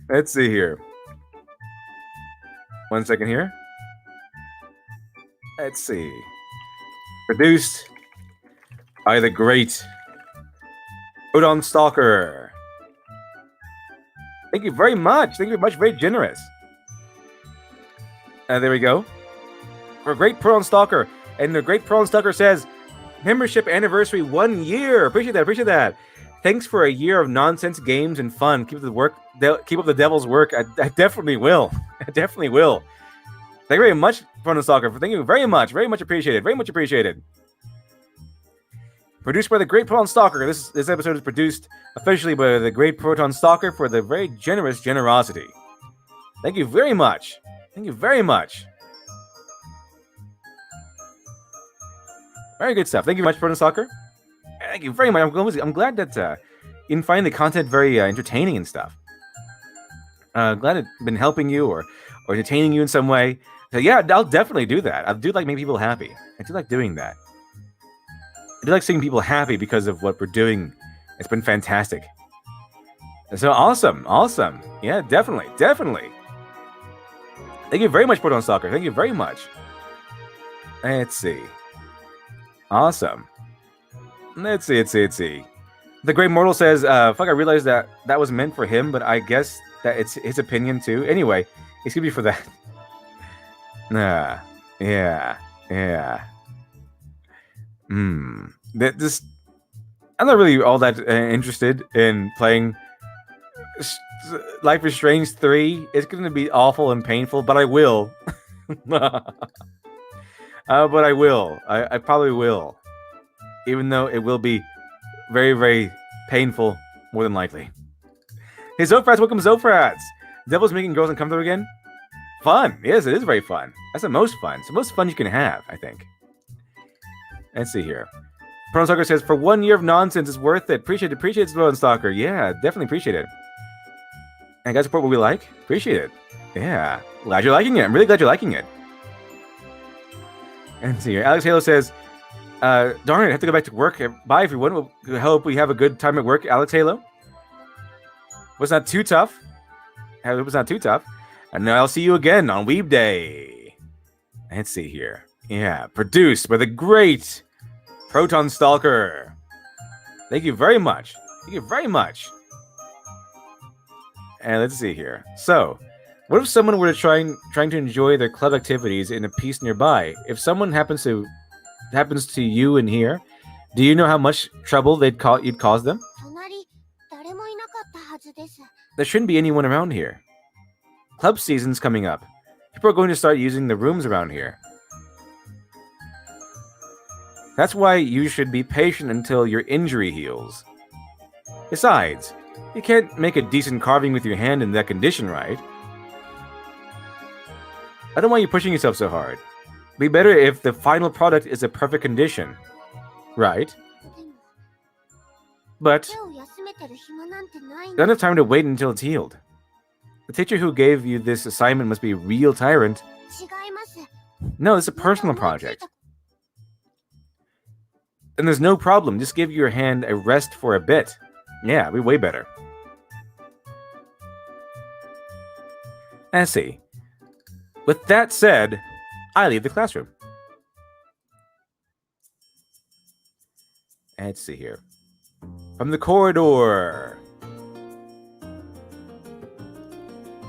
Let's see here. 1 second here. Let's see. Produced by the great Proton Stalker. Thank you very much. Thank you very much. Very generous. There we go. For Great Proton Stalker. And the Great Proton Stalker says, membership anniversary 1 year. Appreciate that. Thanks for a year of nonsense games and fun. Keep up the devil's work. I definitely will. Thank you very much, Proton Stalker. Thank you very much. Very much appreciated. Very much appreciated. Produced by the Great Proton Stalker. This episode is produced officially by the Great Proton Stalker for the very generous generosity. Thank you very much. Thank you very much. Very good stuff. Thank you very much, Proton Stalker. Thank you very much. I'm glad that you can find the content very entertaining and stuff. Glad it's been helping you or entertaining you in some way. So yeah, I'll definitely do that. I do like making people happy. I do like doing that. do like seeing people happy because of what we're doing. It's been fantastic. So awesome. Yeah, definitely. Thank you very much, Proton Stalker. Thank you very much. Let's see. Awesome. Let's see. The Great Mortal says, fuck, I realized that was meant for him, but I guess that it's his opinion too. Anyway, excuse me for that. Yeah. I'm not really all that interested in playing Life is Strange 3. It's going to be awful and painful, but I will. But I will. I probably will. Even though it will be very, very painful, more than likely. Hey, Zofrats, welcome, Zofrats. Devil's making girls uncomfortable again? Fun. Yes, it is very fun. That's the most fun. It's the most fun you can have, I think. Let's see here. Proton Stalker says, for 1 year of nonsense, it's worth it. Appreciate it, Proton Stalker. Yeah, definitely appreciate it. And guys, support what we like? Appreciate it. Yeah. Glad you're liking it. I'm really glad you're liking it. And see here. Alex Halo says, darn it, I have to go back to work. Bye, everyone. We hope we have a good time at work, Alex Halo. Was not too tough. I hope it's not too tough. And now I'll see you again on Weeb Day. Let's see here. Yeah, produced by the great Proton Stalker. Thank you very much. And let's see here. So, what if someone were trying to enjoy their club activities in a piece nearby? If someone happens to you in here, do you know how much trouble you'd cause them? There shouldn't be anyone around here. Club season's coming up. People are going to start using the rooms around here. That's why you should be patient until your injury heals. Besides, you can't make a decent carving with your hand in that condition, right? I don't want you pushing yourself so hard. Be better if the final product is a perfect condition. Right? But you don't have time to wait until it's healed. The teacher who gave you this assignment must be a real tyrant. No, it's a personal project. And there's no problem. Just give your hand a rest for a bit. Yeah, it'd be way better. Let's see. With that said, I leave the classroom. Let's see here. From the corridor.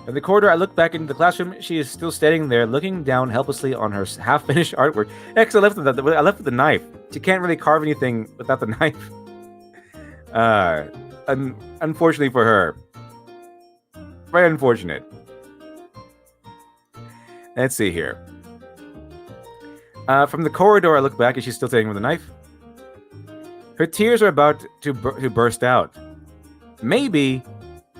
In the corridor, I look back into the classroom. She is still standing there, looking down helplessly on her half-finished artwork. Because I left with the knife. She can't really carve anything without the knife. Unfortunately for her. Very unfortunate. Let's see here. From the corridor, I look back and she's still standing with the knife. Her tears are about to burst out. Maybe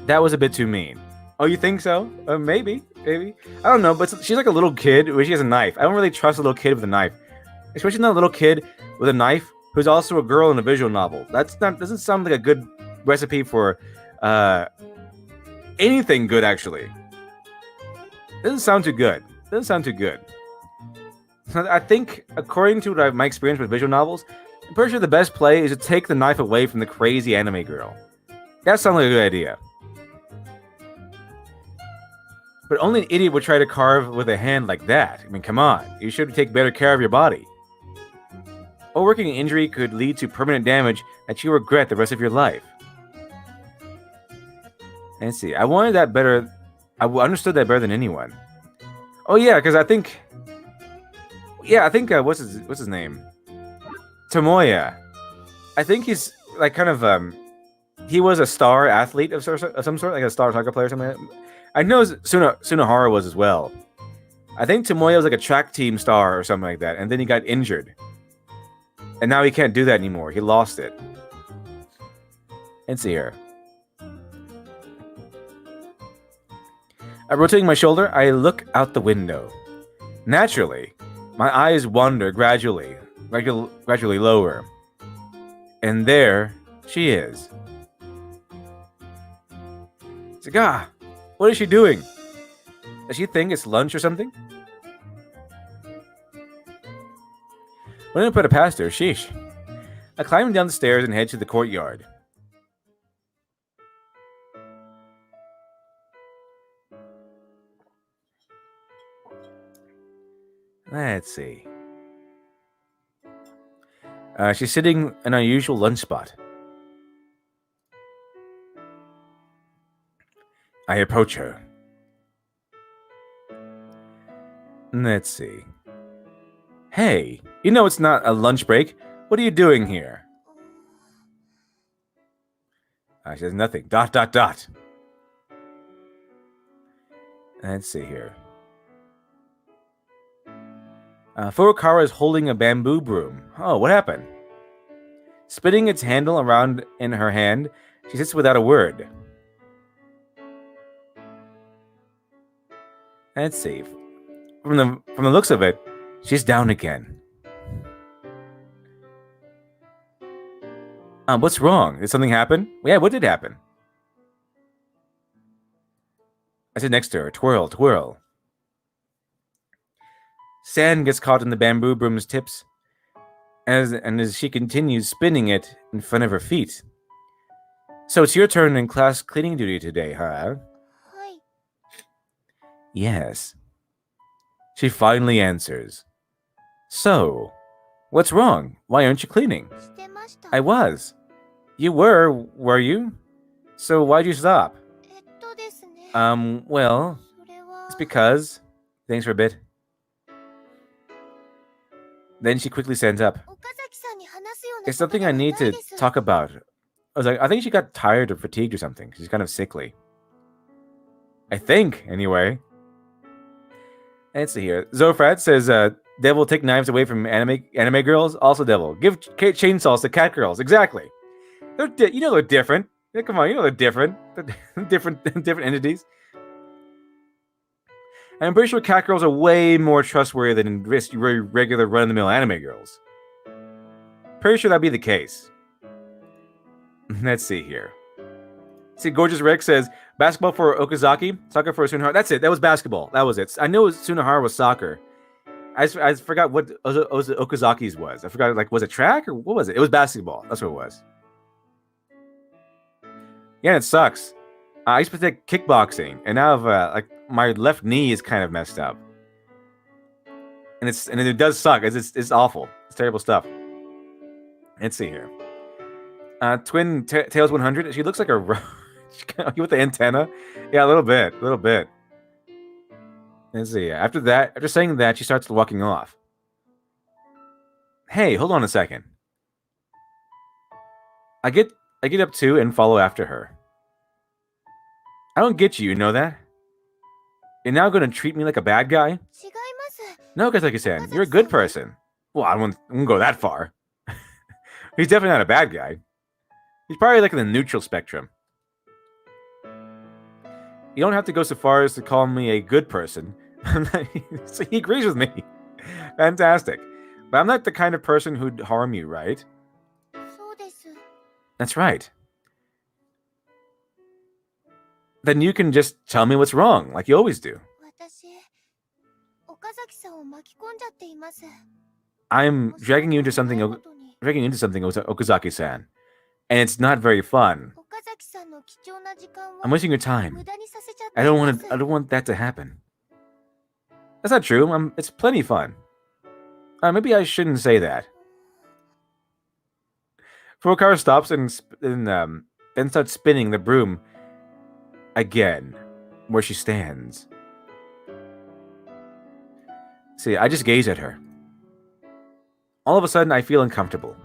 that was a bit too mean. Oh, you think so? Maybe. I don't know, but she's like a little kid where she has a knife. I don't really trust a little kid with a knife. Especially not a little kid with a knife who's also a girl in a visual novel. Doesn't sound like a good recipe for anything good, actually. Doesn't sound too good. I think, according to my experience with visual novels, I'm pretty sure the best play is to take the knife away from the crazy anime girl. That sounds like a good idea. But only an idiot would try to carve with a hand like that. I mean, come on. You should take better care of your body. Overworking an injury could lead to permanent damage that you regret the rest of your life. Let's see. I wanted that better. I understood that better than anyone. Oh yeah, because I think what's his name? Tomoya. I think he's like kind of he was a star athlete of some sort, like a star soccer player or something. I know Tsunohara was as well. I think Tomoya was like a track team star or something like that, and then he got injured. And now he can't do that anymore. He lost it. Let's see here. Rotating my shoulder, I look out the window. Naturally, my eyes wander gradually lower. And there she is. It's like, what is she doing? Does she think it's lunch or something? When I put it past her, sheesh. I climb down the stairs and head to the courtyard. Let's see. She's sitting in an unusual lunch spot. I approach her. Let's see. Hey, you know it's not a lunch break. What are you doing here? She says nothing. ... Let's see here. Furukawa is holding a bamboo broom. Oh, what happened? Spinning its handle around in her hand, she sits without a word. Let's see. From the looks of it, she's down again. What's wrong? Did something happen? Yeah, what did happen? I sit next to her. Twirl, twirl. Sand gets caught in the bamboo broom's tips, as she continues spinning it in front of her feet. So it's your turn in class cleaning duty today, huh? Hi. Yes. She finally answers. So, what's wrong? Why aren't you cleaning? してました。 I was. You were you? So why'd you stop? ですね。 Well, それは it's because... Thanks for a bit. Then she quickly stands up. 岡崎さんに話すような It's something I need ことで to はないです。 talk about. I was like, I think she got tired or fatigued or something. She's kind of sickly. I think, anyway. Let's see here. Zofrat says, Devil take knives away from anime girls. Also Devil. Give chainsaws to cat girls. Exactly. You know they're different. Yeah, come on, you know they're different. They're different entities. And I'm pretty sure cat girls are way more trustworthy than regular run-of-the-mill anime girls. Pretty sure that'd be the case. Let's see here. See, Gorgeous Rick says, basketball for Okazaki, soccer for Sunahara. That's it. That was basketball. That was it. I know Sunahara was soccer. I forgot what Okazaki's was. I forgot, like, was it track or what was it? It was basketball. That's what it was. Yeah, it sucks. I used to take kickboxing, and now like my left knee is kind of messed up, and it does suck. It's awful. It's terrible stuff. Let's see here. Twin Tails 100. She looks like a roach with the antenna. Yeah, a little bit. Let's see. After saying that, she starts walking off. Hey, hold on a second. I get up too and follow after her. I don't get you know that? You're now going to treat me like a bad guy? 違います。 No, Kazaki-san, you're a good person. Well, I wouldn't go that far. He's definitely not a bad guy. He's probably like in the neutral spectrum. You don't have to go so far as to call me a good person. So he agrees with me. Fantastic. But I'm not the kind of person who'd harm you, right? そうです。 That's right. Then you can just tell me what's wrong, like you always do. 私、岡崎さんを巻き込んじゃっています。 I'm dragging you into something, 申し訳ないことに Okazaki-san, and it's not very fun. 岡崎さんの貴重な時間を I'm wasting your time. 無駄にさせちゃって I い don't ま want す。 to. I don't want that to happen. That's not true. It's plenty fun. Maybe I shouldn't say that. Furukawa stops and then starts spinning the broom again, where she stands. See, I just gaze at her. All of a sudden, I feel uncomfortable.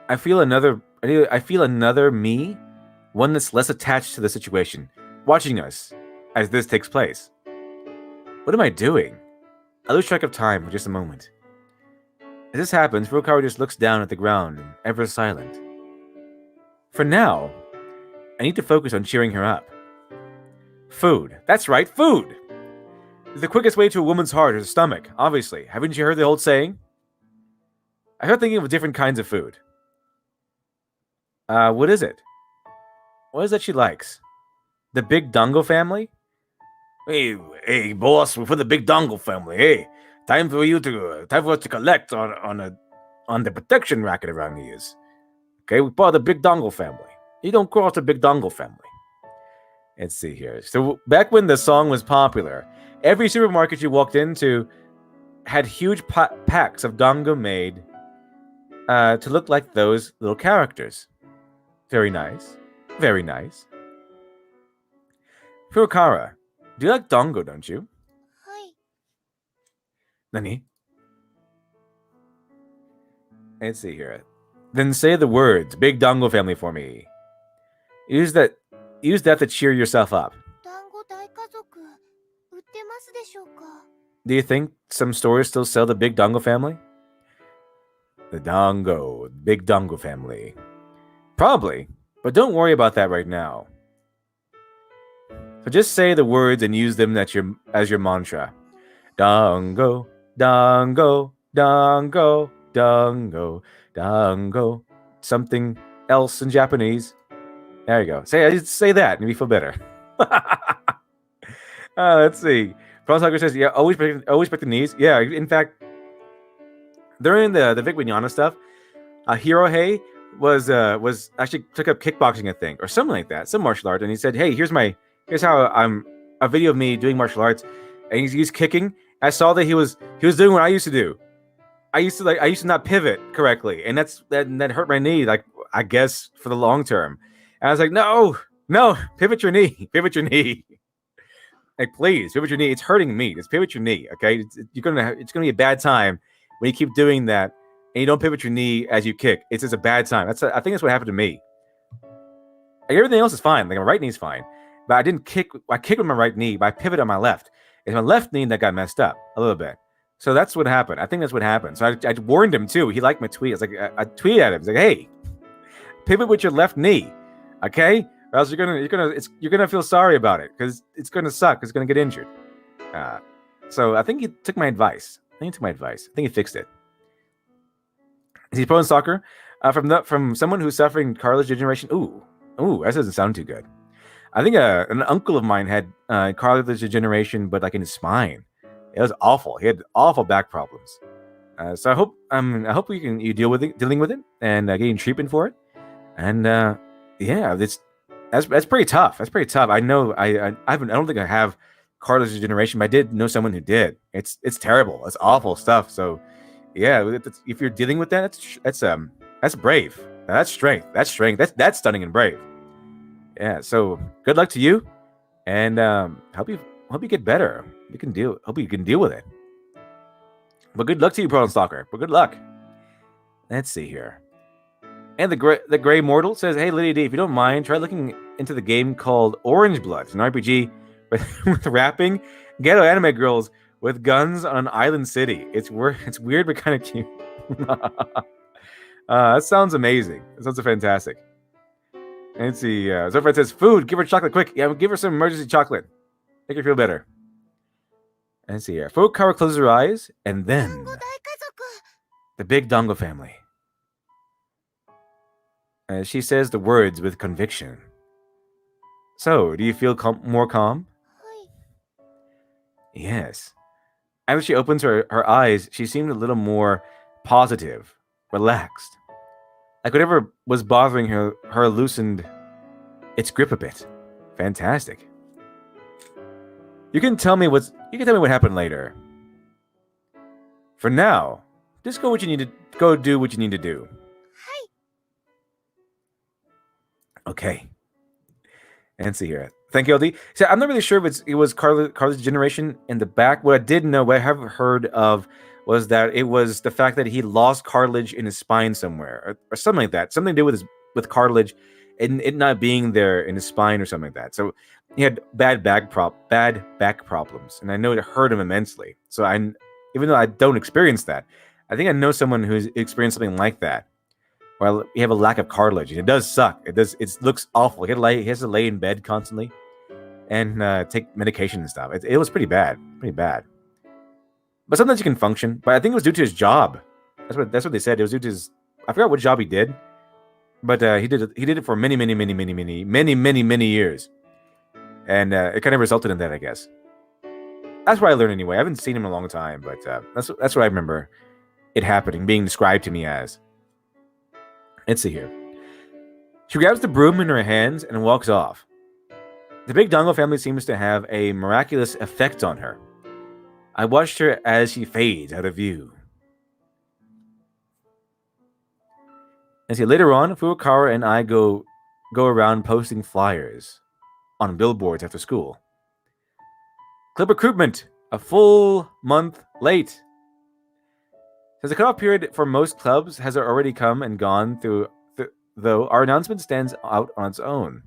I feel another me, one that's less attached to the situation, watching us as this takes place. What am I doing? I lose track of time for just a moment. As this happens, Furukawa just looks down at the ground, ever silent. For now, I need to focus on cheering her up. Food. That's right, food! The quickest way to a woman's heart is her stomach, obviously. Haven't you heard the old saying? I start thinking of different kinds of food. What is it? What is that she likes? The Big Dongo family? Hey, boss, we're for the Big Dongo family. Hey, Time for us to collect on the protection racket around here. Okay, we part of the Big Dongle family. You don't cross the Big Dongle family. Let's see here. So back when the song was popular, every supermarket you walked into had huge packs of dongo made to look like those little characters. Very nice. Very nice. Furukawa, do you like dongo, don't you? はい。 Nani? Let's see here. Then say the words, Big Dongo family for me. Use that to cheer yourself up. 団子大家族、売ってますでしょうか？ Do you think some stores still sell the Big Dongo family? The Big Dongo family. Probably, but don't worry about that right now. So just say the words and use them as your mantra. Dongo, dongo, dongo, dongo, dongo. Something else in Japanese. There you go. Say that and you feel better. Let's see. Bronze Hugger says, yeah, always pick the knees. Yeah, in fact, during the Vic Mignogna stuff, Hirohei was actually took up kickboxing, I think, or something like that, some martial art, and he said, "Hey, here's how I'm a video of me doing martial arts," and he's kicking. I saw that he was doing what I used to do. I used to not pivot correctly, and that hurt my knee, like I guess for the long term. And I was like, no, pivot your knee, like please pivot your knee. It's hurting me. Just pivot your knee, okay? It's gonna be a bad time when you keep doing that and you don't pivot your knee as you kick. It's just a bad time. I think that's what happened to me. Like everything else is fine. Like my right knee's fine, but I didn't kick. I kicked with my right knee, but I pivoted on my left. It's my left knee that got messed up a little bit. So that's what happened. I think that's what happened. So I warned him too. He liked my tweet. I was like, I tweeted at him. I was like, hey, pivot with your left knee, okay? Or else you're gonna feel sorry about it because it's gonna suck. It's gonna get injured. So I think he took my advice. I think he fixed it. Is he pro in soccer? From someone who's suffering cartilage degeneration. Ooh, that doesn't sound too good. I think an uncle of mine had cartilage degeneration, but like in his spine. It was awful. He had awful back problems. So I hope you dealing with it and getting treatment for it. And yeah, that's pretty tough. That's pretty tough. I know I don't think I have cartilage degeneration, but I did know someone who did. It's terrible. It's awful stuff. So yeah, if you're dealing with that, that's brave. That's strength. That's stunning and brave. Yeah. So good luck to you, and hope you get better. Hope you can deal with it. But good luck to you, Pro and Stalker. But good luck. Let's see here. And the Gray Mortal says, "Hey, Lydia D, if you don't mind, try looking into the game called Orange Blood. It's an RPG with rapping ghetto anime girls with guns on an island city. It's weird but kind of cute." That sounds amazing. That sounds fantastic. Let's see. Zofred says, "Food. Give her chocolate quick. Yeah, give her some emergency chocolate. Make her feel better." Let's see here. Furukawa closes her eyes, and then the Big Dongo family. She says the words with conviction. So, do you feel more calm? Yes. After she opens her eyes, she seemed a little more positive, relaxed. Like whatever was bothering her loosened its grip a bit. Fantastic. You can tell me what happened later. For now, just go do what you need to do. Okay. And see here. Thank you, LD. So I'm not really sure if it was cartilage degeneration in the back. What I did know, what I have heard of, was that it was the fact that he lost cartilage in his spine somewhere, or something like that. Something to do with cartilage and it not being there in his spine or something like that. So he had bad back problems, and I know it hurt him immensely. So even though I don't experience that, I think I know someone who's experienced something like that. Well, you have a lack of cartilage, and it does suck. It looks awful. He has to lay in bed constantly and take medication and stuff. It was pretty bad. But sometimes you can function. But I think it was due to his job. That's what they said. It was due to his. I forgot what job he did, but he did it for many years, and it kind of resulted in that, I guess. That's what I learned anyway. I haven't seen him in a long time, but that's what I remember it happening, being described to me as. Let's see here. She grabs the broom in her hands and walks off. The big Dongo family seems to have a miraculous effect on her. I watched her as she fades out of view. And see, later on, Furukawa and I go around posting flyers on billboards after school. Club recruitment, a full month late. Since the cutoff period for most clubs has already come and gone though, our announcement stands out on its own.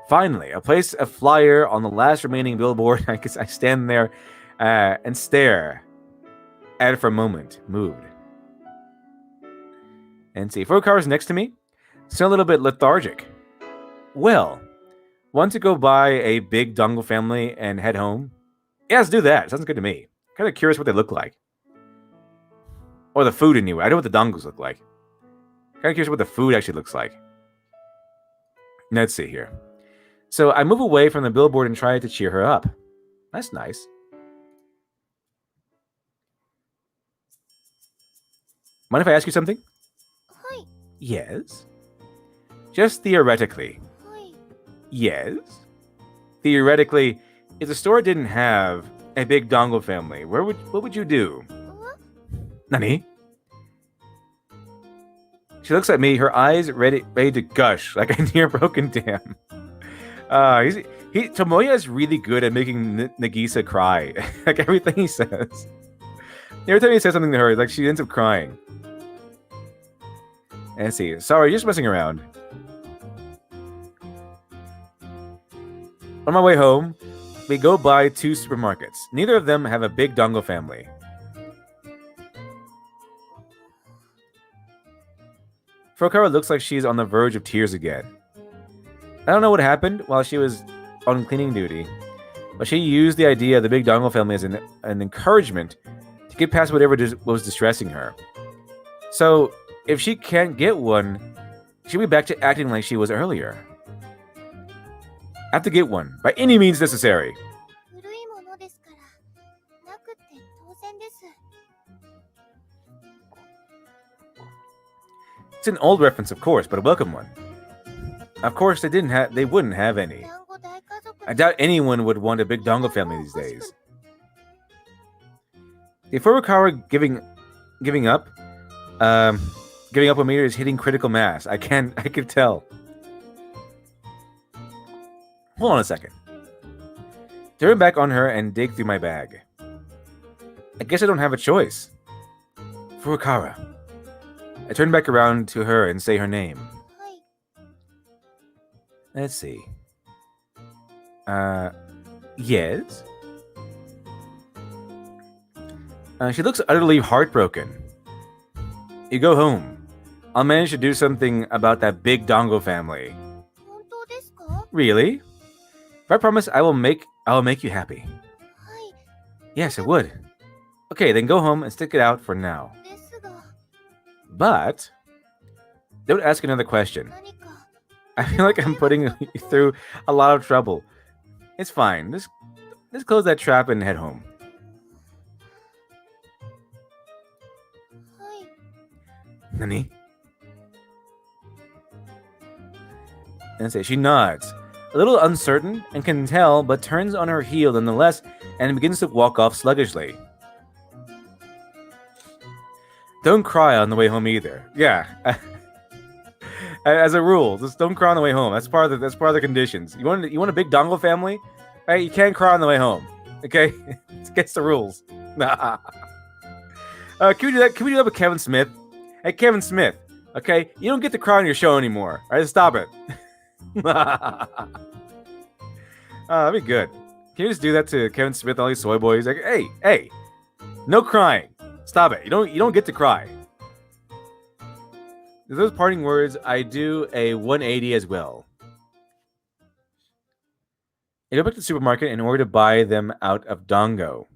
Finally, I place a flyer on the last remaining billboard. I stand there and stare at it for a moment, moved. And see, Furukawa's next to me, still a little bit lethargic. Well, want to go buy a big Dongo family and head home? Yeah, let's do that. Sounds good to me. Kind of curious what they look like. Or the food anyway. I know what the Dongos look like. Kind of curious what the food actually looks like. Let's see here. So I move away from the billboard and try to cheer her up. That's nice. Mind if I ask you something? Hi. Yes. Just theoretically. Hi. Yes. Theoretically, if the store didn't have a big Dongo family, what would you do? What? Nani? She looks at me, her eyes ready to gush like a near broken dam. Tomoya is really good at making Nagisa cry. Like everything he says. Every time he says something to her, like she ends up crying. And see, sorry, just messing around. On my way home, we go by 2 supermarkets. Neither of them have a big Dongo family. Furukawa looks like she's on the verge of tears again. I don't know what happened while she was on cleaning duty, but she used the idea of the big Dongo family as an encouragement to get past whatever was distressing her. So, if she can't get one, she'll be back to acting like she was earlier. I have to get one, by any means necessary. 古いものですから、なくって当然です。 It's an old reference, of course, but a welcome one. Of course, they wouldn't have any. 団子大家族 I doubt anyone would want a big Dongo family these days. The Furukawa giving up on me is hitting critical mass. I can tell. Hold on a second. Turn back on her and dig through my bag. I guess I don't have a choice. Furukawa. I turn back around to her and say her name. はい。 Let's see. Yes? She looks utterly heartbroken. You go home. I'll manage to do something about that big Dongo family. 本当ですか？ Really? If I promise, I will make you happy. はい。 Yes, it would. Okay, then go home and stick it out for now. ですが、 But don't ask another question. 何か I feel like I'm putting you through a lot of trouble. It's fine. Just close that trap and head home. はい。 Nani? And say she nods, a little uncertain and can tell, but turns on her heel nonetheless and begins to walk off sluggishly. Don't cry on the way home either. Yeah. As a rule, just don't cry on the way home. That's part of the conditions. You want a big Dongo family? Right? You can't cry on the way home. Okay? It's against the rules. Nah. Can we do that? Can we do that with Kevin Smith? Hey, Kevin Smith. Okay? You don't get to cry on your show anymore. All right? Stop it. That'd be good. Can you just do that to Kevin Smith and all these soy boys? Like, hey, no crying. Stop it. You don't get to cry. With those parting words, I do a 180 as well. I go back to the supermarket in order to buy them out of Dongo.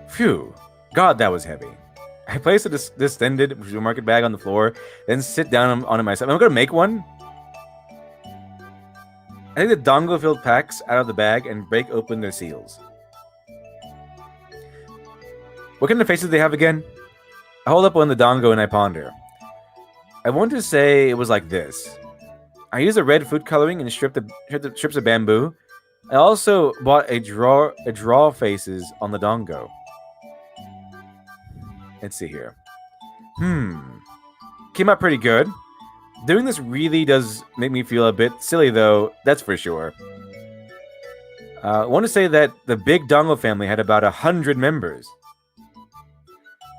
Phew. God, that was heavy. I place a distended supermarket bag on the floor, then sit down on it myself. I'm going to make one. I take the dongle-filled packs out of the bag and break open their seals. What kind of faces do they have again? I hold up one of the dongo and I ponder. I want to say it was like this. I used a red food coloring and stripped the strips of bamboo. I also bought a draw faces on the dongo. Let's see here. Came out pretty good. Doing this really does make me feel a bit silly, though, that's for sure. I want to say that the big dongo family had about 100 members.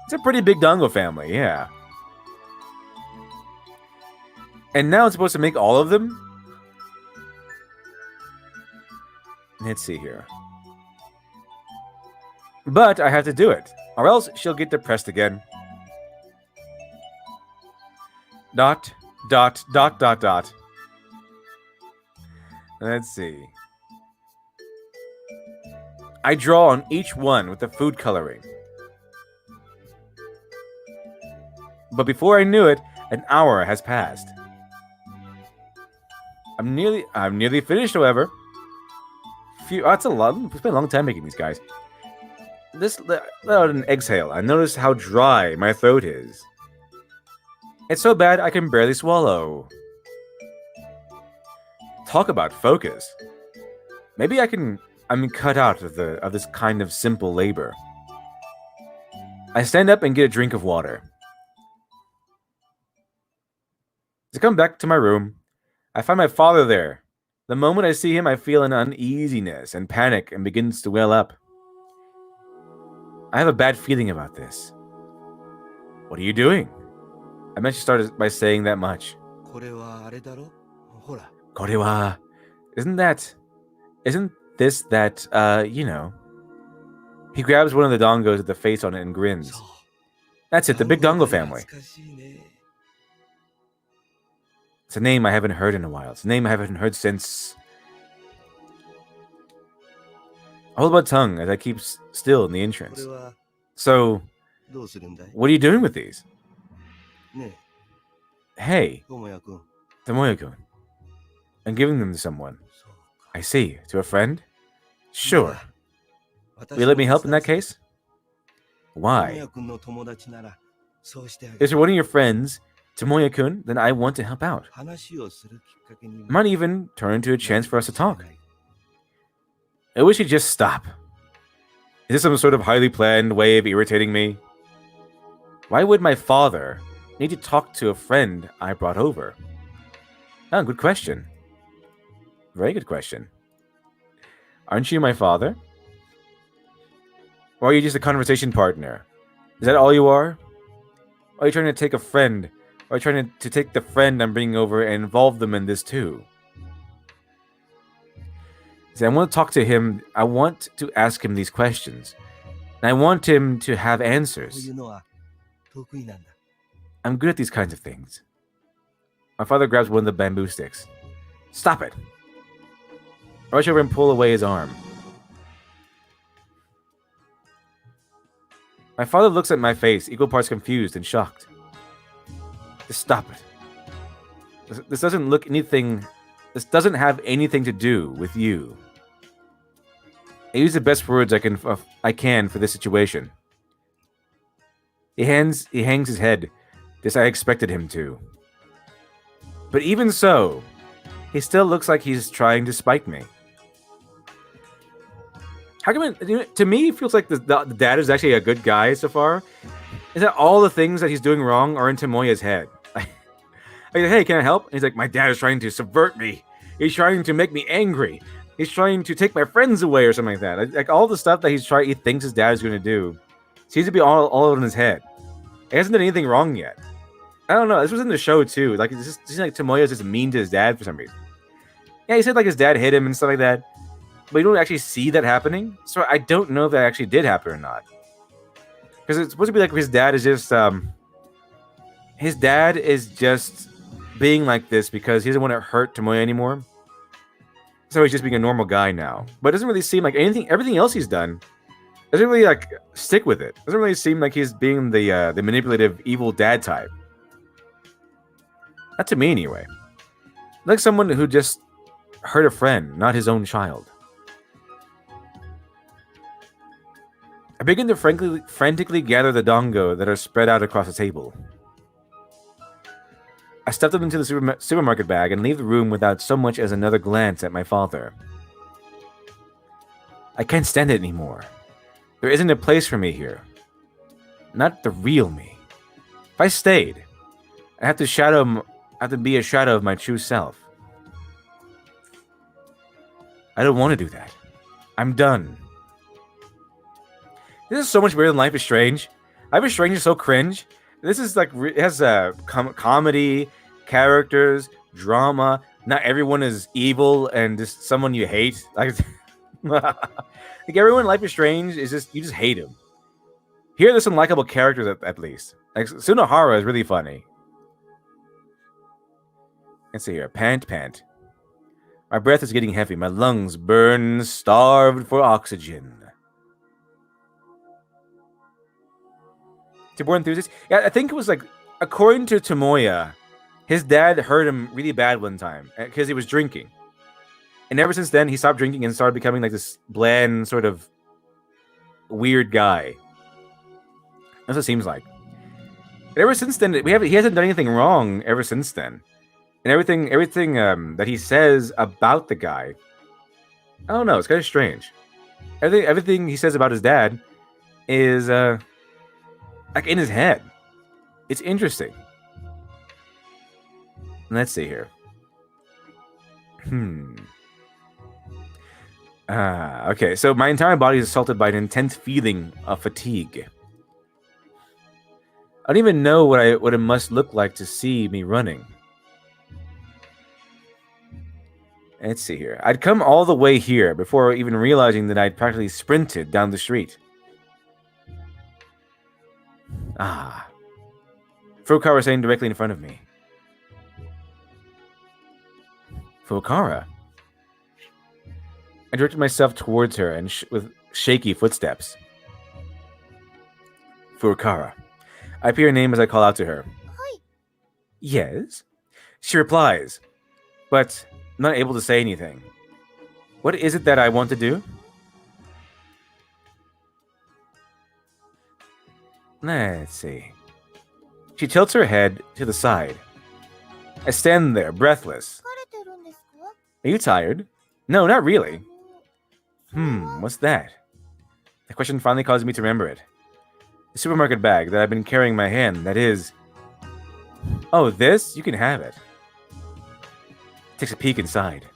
It's a pretty big dongo family, yeah. And now it's supposed to make all of them? Let's see here. But I have to do it, or else she'll get depressed again. Dot. Let's see. I draw on each one with the food coloring. But before I knew it, an hour has passed. I'm nearly finished, however. That's a lot. It's been a long time making these guys. Let out an exhale. I notice how dry my throat is. It's so bad I can barely swallow. Talk about focus. Maybe I'm cut out of this kind of simple labor. I stand up and get a drink of water. As I come back to my room, I find my father there. The moment I see him, I feel an uneasiness and panic and begins to well up. I have a bad feeling about this. What are you doing? I meant to start by saying that much. Korewa. Isn't this that, you know? He grabs one of the dongos with the face on it and grins. That's it, the big dongo family. It's a name I haven't heard in a while. It's a name I haven't heard since... I hold my tongue as I keep still in the entrance. So, what are you doing with these? Hey, Tomoya-kun. I'm giving them to someone. I see. To a friend? Sure. Will you let me help in that case? Why? If you're one of your friends, Tomoya-kun, then I want to help out. It might even turn into a chance for us to talk. I wish he'd just stop. Is this some sort of highly planned way of irritating me? Why would my father need to talk to a friend I brought over? Oh, good question. Very good question. Aren't you my father? Or are you just a conversation partner? Is that all you are? Or are you trying to take a friend? Or are you trying to take the friend I'm bringing over and involve them in this too? See, I want to talk to him. I want to ask him these questions. And I want him to have answers. I'm good at these kinds of things. My father grabs one of the bamboo sticks. Stop it! I rush over and pull away his arm. My father looks at my face, equal parts confused and shocked. Just stop it. This doesn't look anything... This doesn't have anything to do with you. I use the best words I can for this situation. He hangs his head. This I expected him to. But even so, he still looks like he's trying to spite me. How come to me it feels like the dad is actually a good guy so far? Is that all the things that he's doing wrong are in Tomoya's head? I go, hey, can I help? And he's like, my dad is trying to subvert me. He's trying to make me angry. He's trying to take my friends away or something like that. Like all the stuff that he thinks his dad is going to do seems to be all in his head. He hasn't done anything wrong yet. I don't know. This was in the show too. Like it seems like Tomoya's just mean to his dad for some reason. Yeah, he said like his dad hit him and stuff like that, but you don't actually see that happening. So I don't know if that actually did happen or not. Because it's supposed to be like his dad is just being like this because he doesn't want to hurt Tomoya anymore. So he's just being a normal guy now. But it doesn't really seem like everything else he's done doesn't really like stick with it. Doesn't really seem like he's being the manipulative evil dad type. Not to me anyway. Like someone who just hurt a friend, not his own child. I begin to frantically gather the dongo that are spread out across the table. I stuff them into the supermarket bag and leave the room without so much as another glance at my father. I can't stand it anymore. There isn't a place for me here. Not the real me. If I stayed, I'd have to be a shadow of my true self. I don't want to do that. I'm done. This is so much better than Life is Strange. Life is Strange is so cringe. This is like, it has comedy, characters, drama. Not everyone is evil and just someone you hate. Like everyone in Life is Strange is just, you just hate him. Here there's some likable characters at least. Like Sunahara is really funny. Let's see here. Pant. My breath is getting heavy. My lungs burn, starved for oxygen. To Born Enthusiast? Yeah, I think it was like, according to Tomoya, his dad hurt him really bad one time because he was drinking. And ever since then, he stopped drinking and started becoming like this bland, sort of weird guy. That's what it seems like. But ever since then, he hasn't done anything wrong ever since then. And everything that he says about the guy, I don't know, it's kind of strange. Everything he says about his dad is like in his head. It's interesting. Let's see here. Okay, so my entire body is assaulted by an intense feeling of fatigue. I don't even know what it must look like to see me running. Let's see here. I'd come all the way here before even realizing that I'd practically sprinted down the street. Furukawa was standing directly in front of me. Furukawa? I directed myself towards her and with shaky footsteps. Furukawa. I repeat her name as I call out to her. Hi. Yes? She replies, but not able to say anything. What is it that I want to do? Let's see. She tilts her head to the side. I stand there, breathless. Are you tired? No, not really. What's that? The question finally caused me to remember it. The supermarket bag that I've been carrying in my hand, that is... Oh, this? You can have it. Takes a peek inside.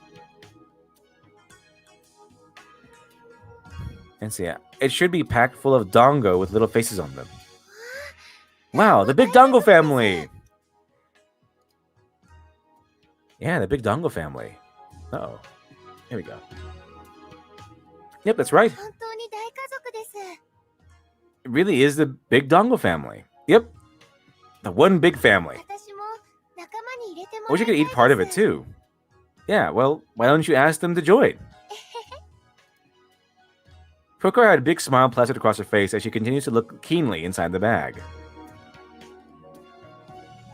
And see, it should be packed full of dongo with little faces on them. Wow, the big dongo family! Yeah, the big dongo family. Uh-oh. Here we go. Yep, that's right. It really is the big dongo family. Yep. The one big family. I wish I could eat part of it too. Yeah, well, why don't you ask them to join? Furukawa had a big smile plastered across her face as she continues to look keenly inside the bag.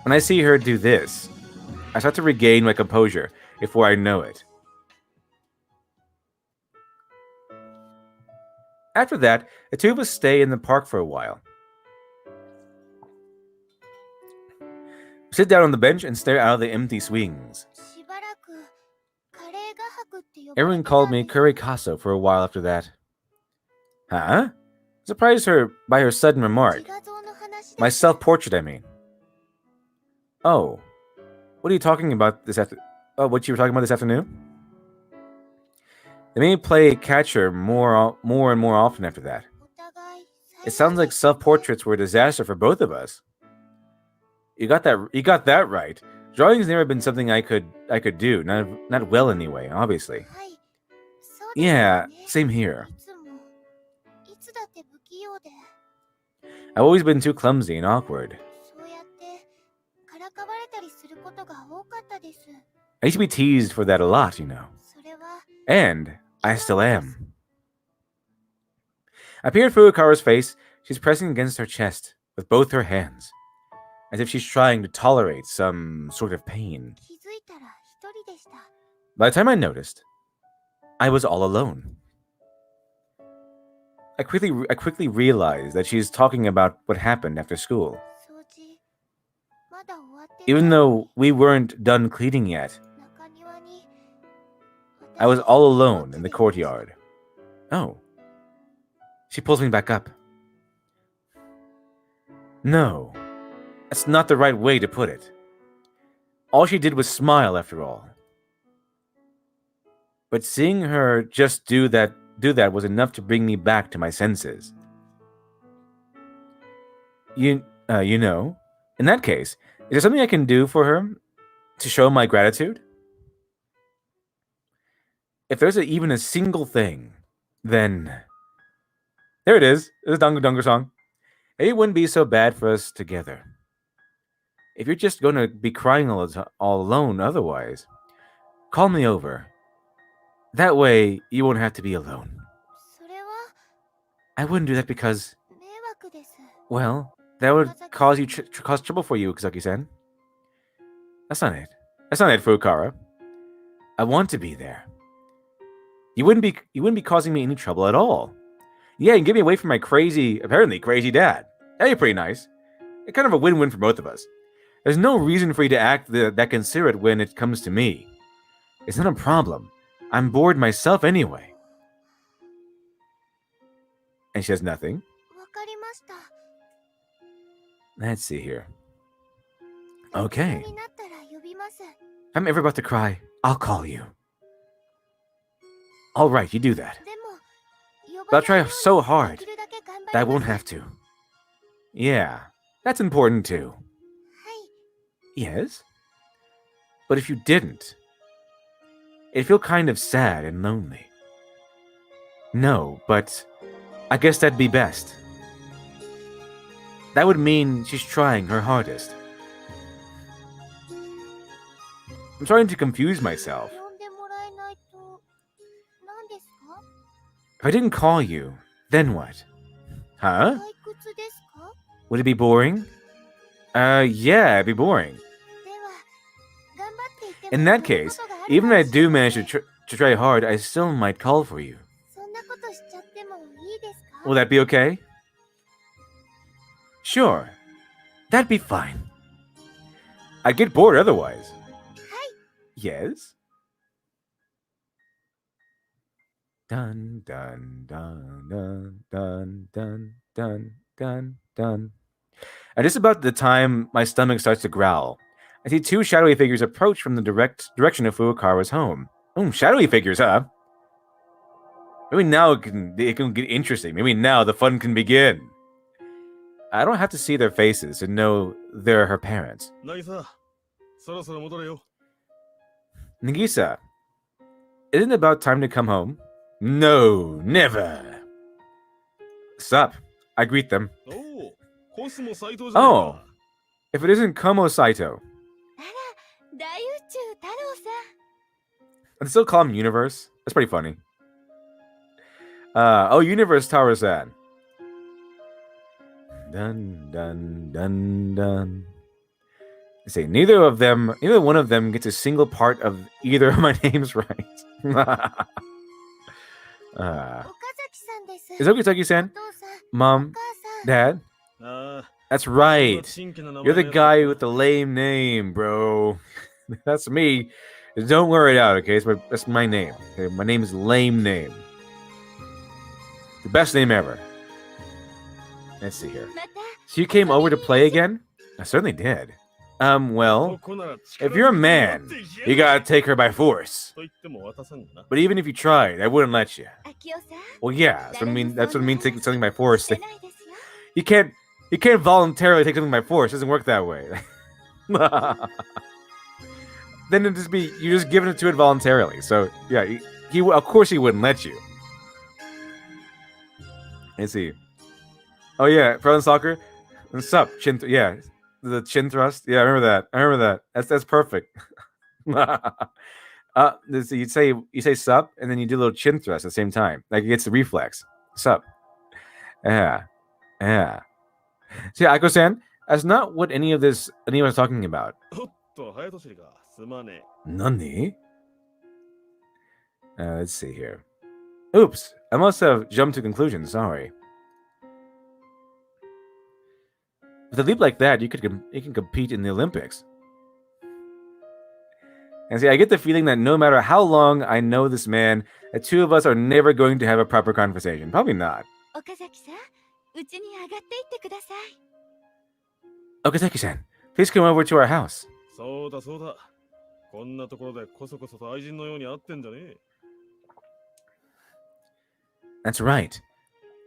When I see her do this, I start to regain my composure before I know it. After that, the two of us stay in the park for a while. We sit down on the bench and stare out of the empty swings. Everyone called me Kurikaso for a while after that. Huh? Surprised her by her sudden remark. My self-portrait, I mean. Oh. What are you talking about this afternoon? Oh, what you were talking about this afternoon? They made me play catcher more and more often after that. It sounds like self-portraits were a disaster for both of us. You got that right. Drawing's never been something I could do, not well anyway, obviously. Yeah, same here. I've always been too clumsy and awkward. I used to be teased for that a lot, you know. And I still am. I peer at Furukawa's face. She's pressing against her chest with both her hands, as if she's trying to tolerate some sort of pain. By the time I noticed, I was all alone. I quickly realized that she's talking about what happened after school. 掃除まだ終わってない Even though we weren't done cleaning yet, 中庭に I was all alone in the courtyard. Oh. She pulls me back up. No, that's not the right way to put it. All she did was smile after all. But seeing her just do that was enough to bring me back to my senses. You know, in that case, is there something I can do for her to show my gratitude? If there's even a single thing, then... There it is. It's a Dunga Dunga song. It wouldn't be so bad for us together. If you're just going to be crying all alone otherwise, call me over. That way, you won't have to be alone. それは I wouldn't do that because, 迷惑です well, that would cause cause trouble for you, Kusaki-san. That's not it. That's not it, Fukara. I want to be there. You wouldn't be causing me any trouble at all. Yeah, you can get me away from my apparently crazy dad. That'd be pretty nice. It's kind of a win-win for both of us. There's no reason for you to act that considerate when it comes to me. It's not a problem. I'm bored myself anyway. And she has nothing. わかりました Let's see here. Okay. 必要になったら呼びます If I'm ever about to cry, I'll call you. All right, you do that. でも呼 But I'll ば try ないように so hard できるだけ頑張り that I ます won't have to. Yeah, that's important too. はい Yes? But if you didn't, it'd feel kind of sad and lonely. No, but I guess that'd be best. That would mean she's trying her hardest. I'm starting to confuse myself. 呼んでもらえないと何ですか If I didn't call you, then what? Huh? 退屈ですか Would it be boring? Yeah, it'd be boring. では頑張っていても In that 飛ぶ case, ことがある even か if I もしれ do ま manage せ to ん try hard, I still might call for you. そんなことしちゃってもいいですか Will that be okay? Sure. That'd be fine. I'd get bored otherwise. Yes? Dun dun dun dun dun dun dun dun dun. At just about the time my stomach starts to growl, I see two shadowy figures approach from the direction of Furukawa's home. Oh, shadowy figures, huh? Maybe now it can get interesting. Maybe now the fun can begin. I don't have to see their faces to know they're her parents. 渚そろそろ戻れよ Nagisa, isn't it about time to come home? No, never. Sup? I greet them. おおコスモ斎藤じゃない Oh, か if it isn't Komo Saito. あら大宇宙太郎さん I still call him Universe. That's pretty funny. Oh, Universe Tauro-san. Dun dun dun dun. I say neither one of them gets a single part of either of my names right. 岡崎さんです Is Okazaki-san? お父さん Mom? お母さん Dad? ああ That's right. 新規な名前 You're the のやつ guy with the lame name, bro. That's me. Don't worry it out, okay? That's my name. Okay? My name is Lame Name. The best name ever. Let's see here. また So you came over to play again? I certainly did. Well, ここなら力 if you're a man, you gotta take her by force. と言っても渡さんがな But even if you tried, I wouldn't let you. 秋代さん Well, yeah, that's what I mean taking something by force. してないですよ You can't voluntarily take something by force. It doesn't work that way. Then it'd just be you're just giving it to it voluntarily. So yeah, he of course he wouldn't let you. Let's see. Oh yeah, pro soccer. What's up? Yeah, the chin thrust. Yeah, I remember that. That's perfect. So you say sup, and then you do a little chin thrust at the same time. Like it gets the reflex. Sup. Yeah. See, Aiko-san, that's not what any of us talking about. おっと早とちりかすまねえ Nani? Let's see here. Oops, I must have jumped to conclusions. Sorry. With a leap like that, you can compete in the Olympics. And see, I get the feeling that no matter how long I know this man, the two of us are never going to have a proper conversation. Probably not. 岡崎さん、うちに上がっていってください。 Okazaki-san, please come over to our house. そうだそうだ。こんなところでこそこそと愛人のように会ってんじゃねえ。 That's right.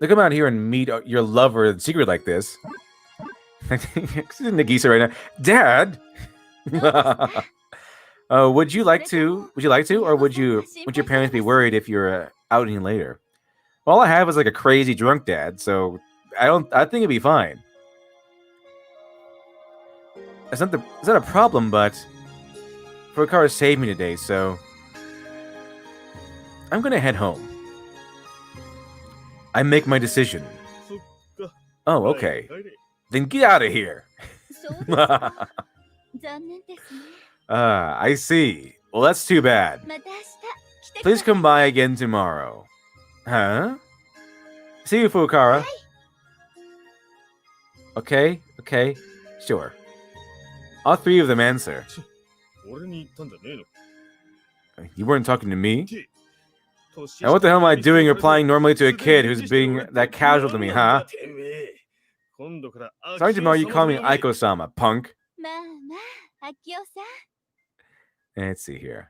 To come out here and meet your lover in secret like this. Nagisa right now. Dad! Would you like to, or would your parents be worried if you're outing later? All I have is like a crazy drunk dad, so I think it'd be fine. It's not a problem, but Furukawa saved me today, so I'm gonna head home. I make my decision. そっか。 Oh, okay. 帰れ。 Then get out of here. そうですか。残念ですね。 I see. Well, that's too bad. また明日来てくだ Please さい。 come by again tomorrow. Huh? See you, Fukara. Okay, sure. All three of them answer. 俺に言ったんじゃねえの。 You weren't talking to me? 年 And what the hell am I doing replying normally to a kid who's being that casual to me, huh? てめえ今度から Sorry, tomorrow you call me Aiko-sama, punk. まあまあ、秋代さん。 Let's see here.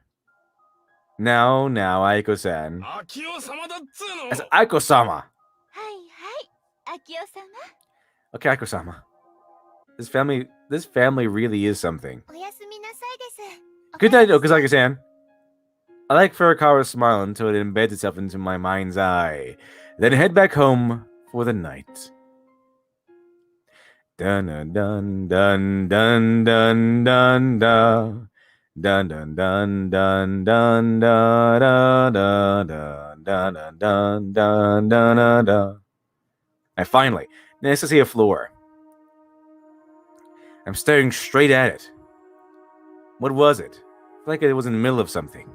Now, Aiko-san. 秋代様だっつうの。 That's Aiko-sama. はいはい、秋代様。 Okay, Aiko-sama. This family really is something. おやすみなさいです。 Good night, Okazaki-san. I like Furukawa's smile until it embeds itself into my mind's eye. Then head back home for the night. Dun dun dun dun dun dun dun dun dun dun dun dun dun da da da dun dun dun dun dun dun. And finally, nice to see a floor. I'm staring straight at it. What was it? I feel like it was in the middle of something.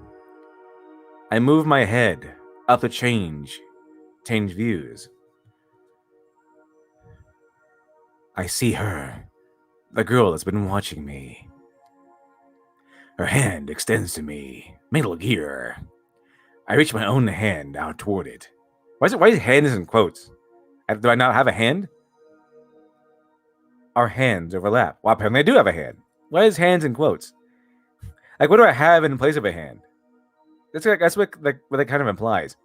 I move my head up to change views. I see her, the girl that's been watching me. Her hand extends to me. Metal Gear. I reach my own hand out toward it. Why is hand in quotes? Do I not have a hand? Our hands overlap. Well, apparently I do have a hand. Why is hands in quotes? Like, what do I have in place of a hand? That's what that kind of implies.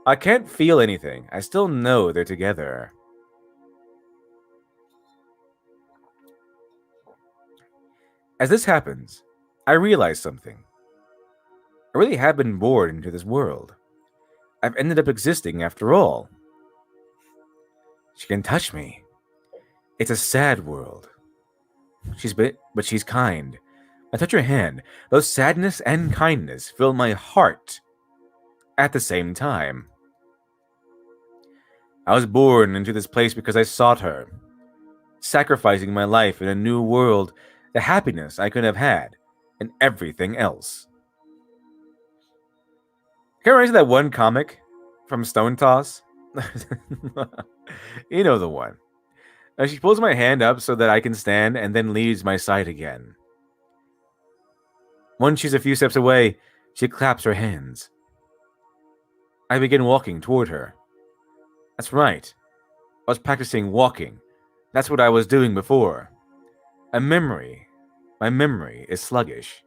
I can't feel anything. I still know they're together. As this happens, I realize something. I really have been born into this world. I've ended up existing after all. She can touch me. It's a sad world. But she's kind. I touch her hand. Both sadness and kindness fill my heart at the same time. I was born into this place because I sought her, sacrificing my life in a new world, the happiness I could have had, and everything else. Can I remember that one comic from Stone Toss? You know the one. She pulls my hand up so that I can stand and then leaves my side again. Once she's a few steps away, she claps her hands. I begin walking toward her. That's right. I was practicing walking. That's what I was doing before. My memory is sluggish.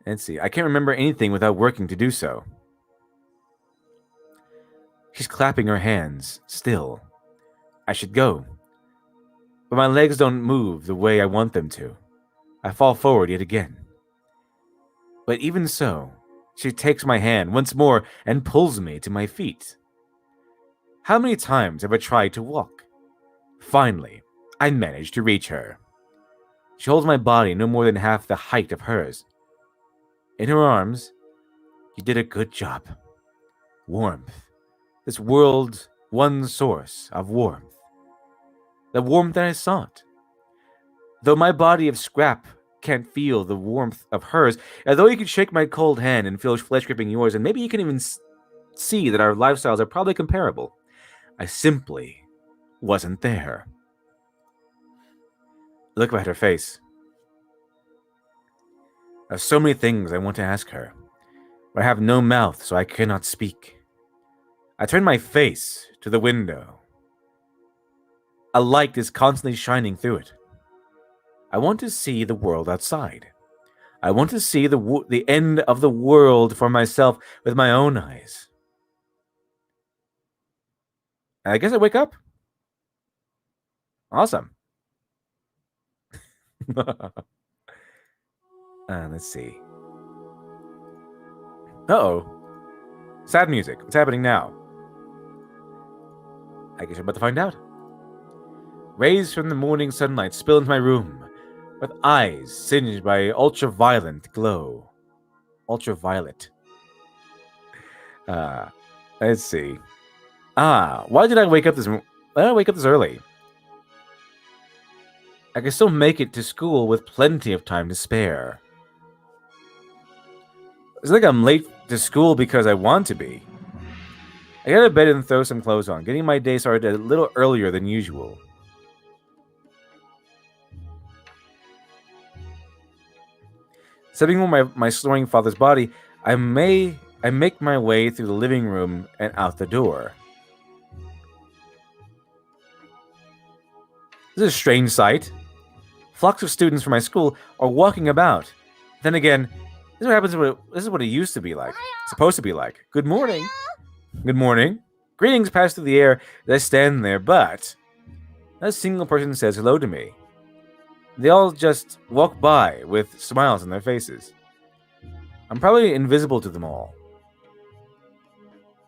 Let's see, I can't remember anything without working to do so. She's clapping her hands, still. I should go. But my legs don't move the way I want them to. I fall forward yet again. But even so, she takes my hand once more and pulls me to my feet. How many times have I tried to walk? Finally, I manage to reach her. She holds my body no more than half the height of hers. In her arms, you did a good job. Warmth. This world's one source of warmth. The warmth that I sought. Though my body of scrap can't feel the warmth of hers, although you can shake my cold hand and feel flesh gripping yours, and maybe you can even see that our lifestyles are probably comparable. I simply wasn't there. Look at her face. There's so many things I want to ask her, but I have no mouth, so I cannot speak. I turn my face to the window. A light is constantly shining through it. I want to see the world outside. I want to see the end of the world for myself with my own eyes. I guess I wake up. Awesome. Let's see. Uh-oh. Sad music. What's happening now? I guess I'm about to find out. Rays from the morning sunlight spill into my room, with eyes singed by ultraviolet glow. Ultraviolet. Let's see. Why did I wake up this early? I can still make it to school with plenty of time to spare. It's like I'm late to school because I want to be. I get out of bed and throw some clothes on, getting my day started a little earlier than usual. Stepping on my snoring father's body, I make my way through the living room and out the door. This is a strange sight. Flocks of students from my school are walking about. Then again, this is what it used to be like. It's supposed to be like. Good morning. Good morning. Greetings pass through the air as I stand there, but not a single person says hello to me. They all just walk by with smiles on their faces. I'm probably invisible to them all.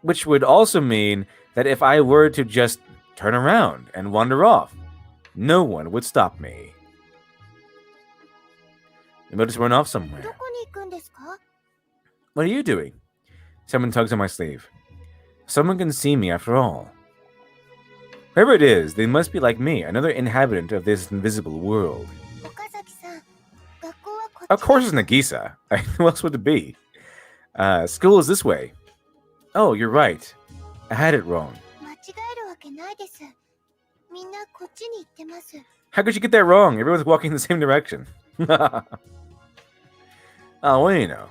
Which would also mean that if I were to just turn around and wander off, no one would stop me. You might just run off somewhere. What are you doing? Someone tugs on my sleeve. Someone can see me after all. Whoever it is, they must be like me, another inhabitant of this invisible world. Of course it's Nagisa. Who else would it be? School is this way. Oh, you're right. I had it wrong. How could you get that wrong? Everyone's walking in the same direction. Oh, well, you know.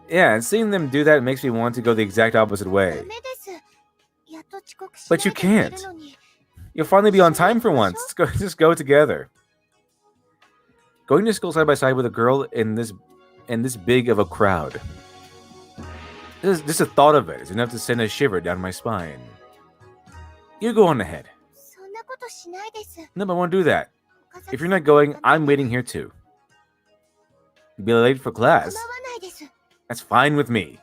Yeah, and seeing them do that makes me want to go the exact opposite way. But you can't. You'll finally be on time for once. Just go together. Going to school side by side with a girl in this big of a crowd. Just the thought of it is enough to send a shiver down my spine. You go on ahead. No, I won't do that. If you're not going, I'm waiting here too. You'll be late for class. That's fine with me.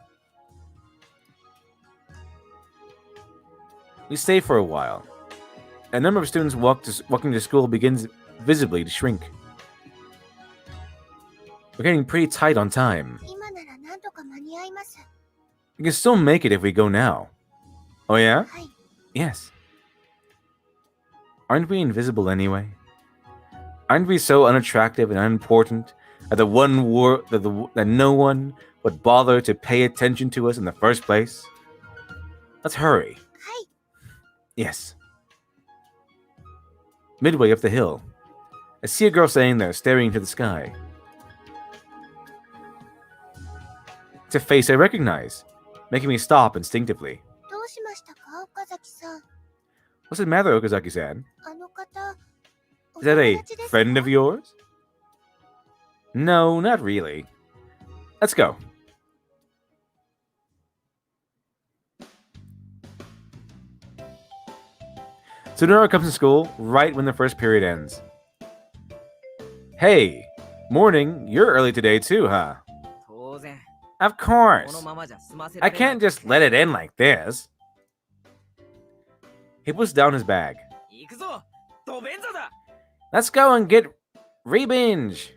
We stay for a while. A number of students walking to school begins visibly to shrink. We're getting pretty tight on time. We can still make it if we go now. Oh yeah? Yes. Aren't we invisible anyway? Aren't we so unattractive and unimportant that that no one would bother to pay attention to us in the first place? Let's hurry. Yes. Midway up the hill, I see a girl standing there, staring into the sky. It's a face I recognize, making me stop instinctively. What's the matter, Okazaki-san? Is that a friend of yours? No, not really. Let's go. Tsunara comes to school right when the first period ends. Hey, morning, you're early today too, huh? Of course. I can't just let it end like this. He puts down his bag. Let's go and get revenge.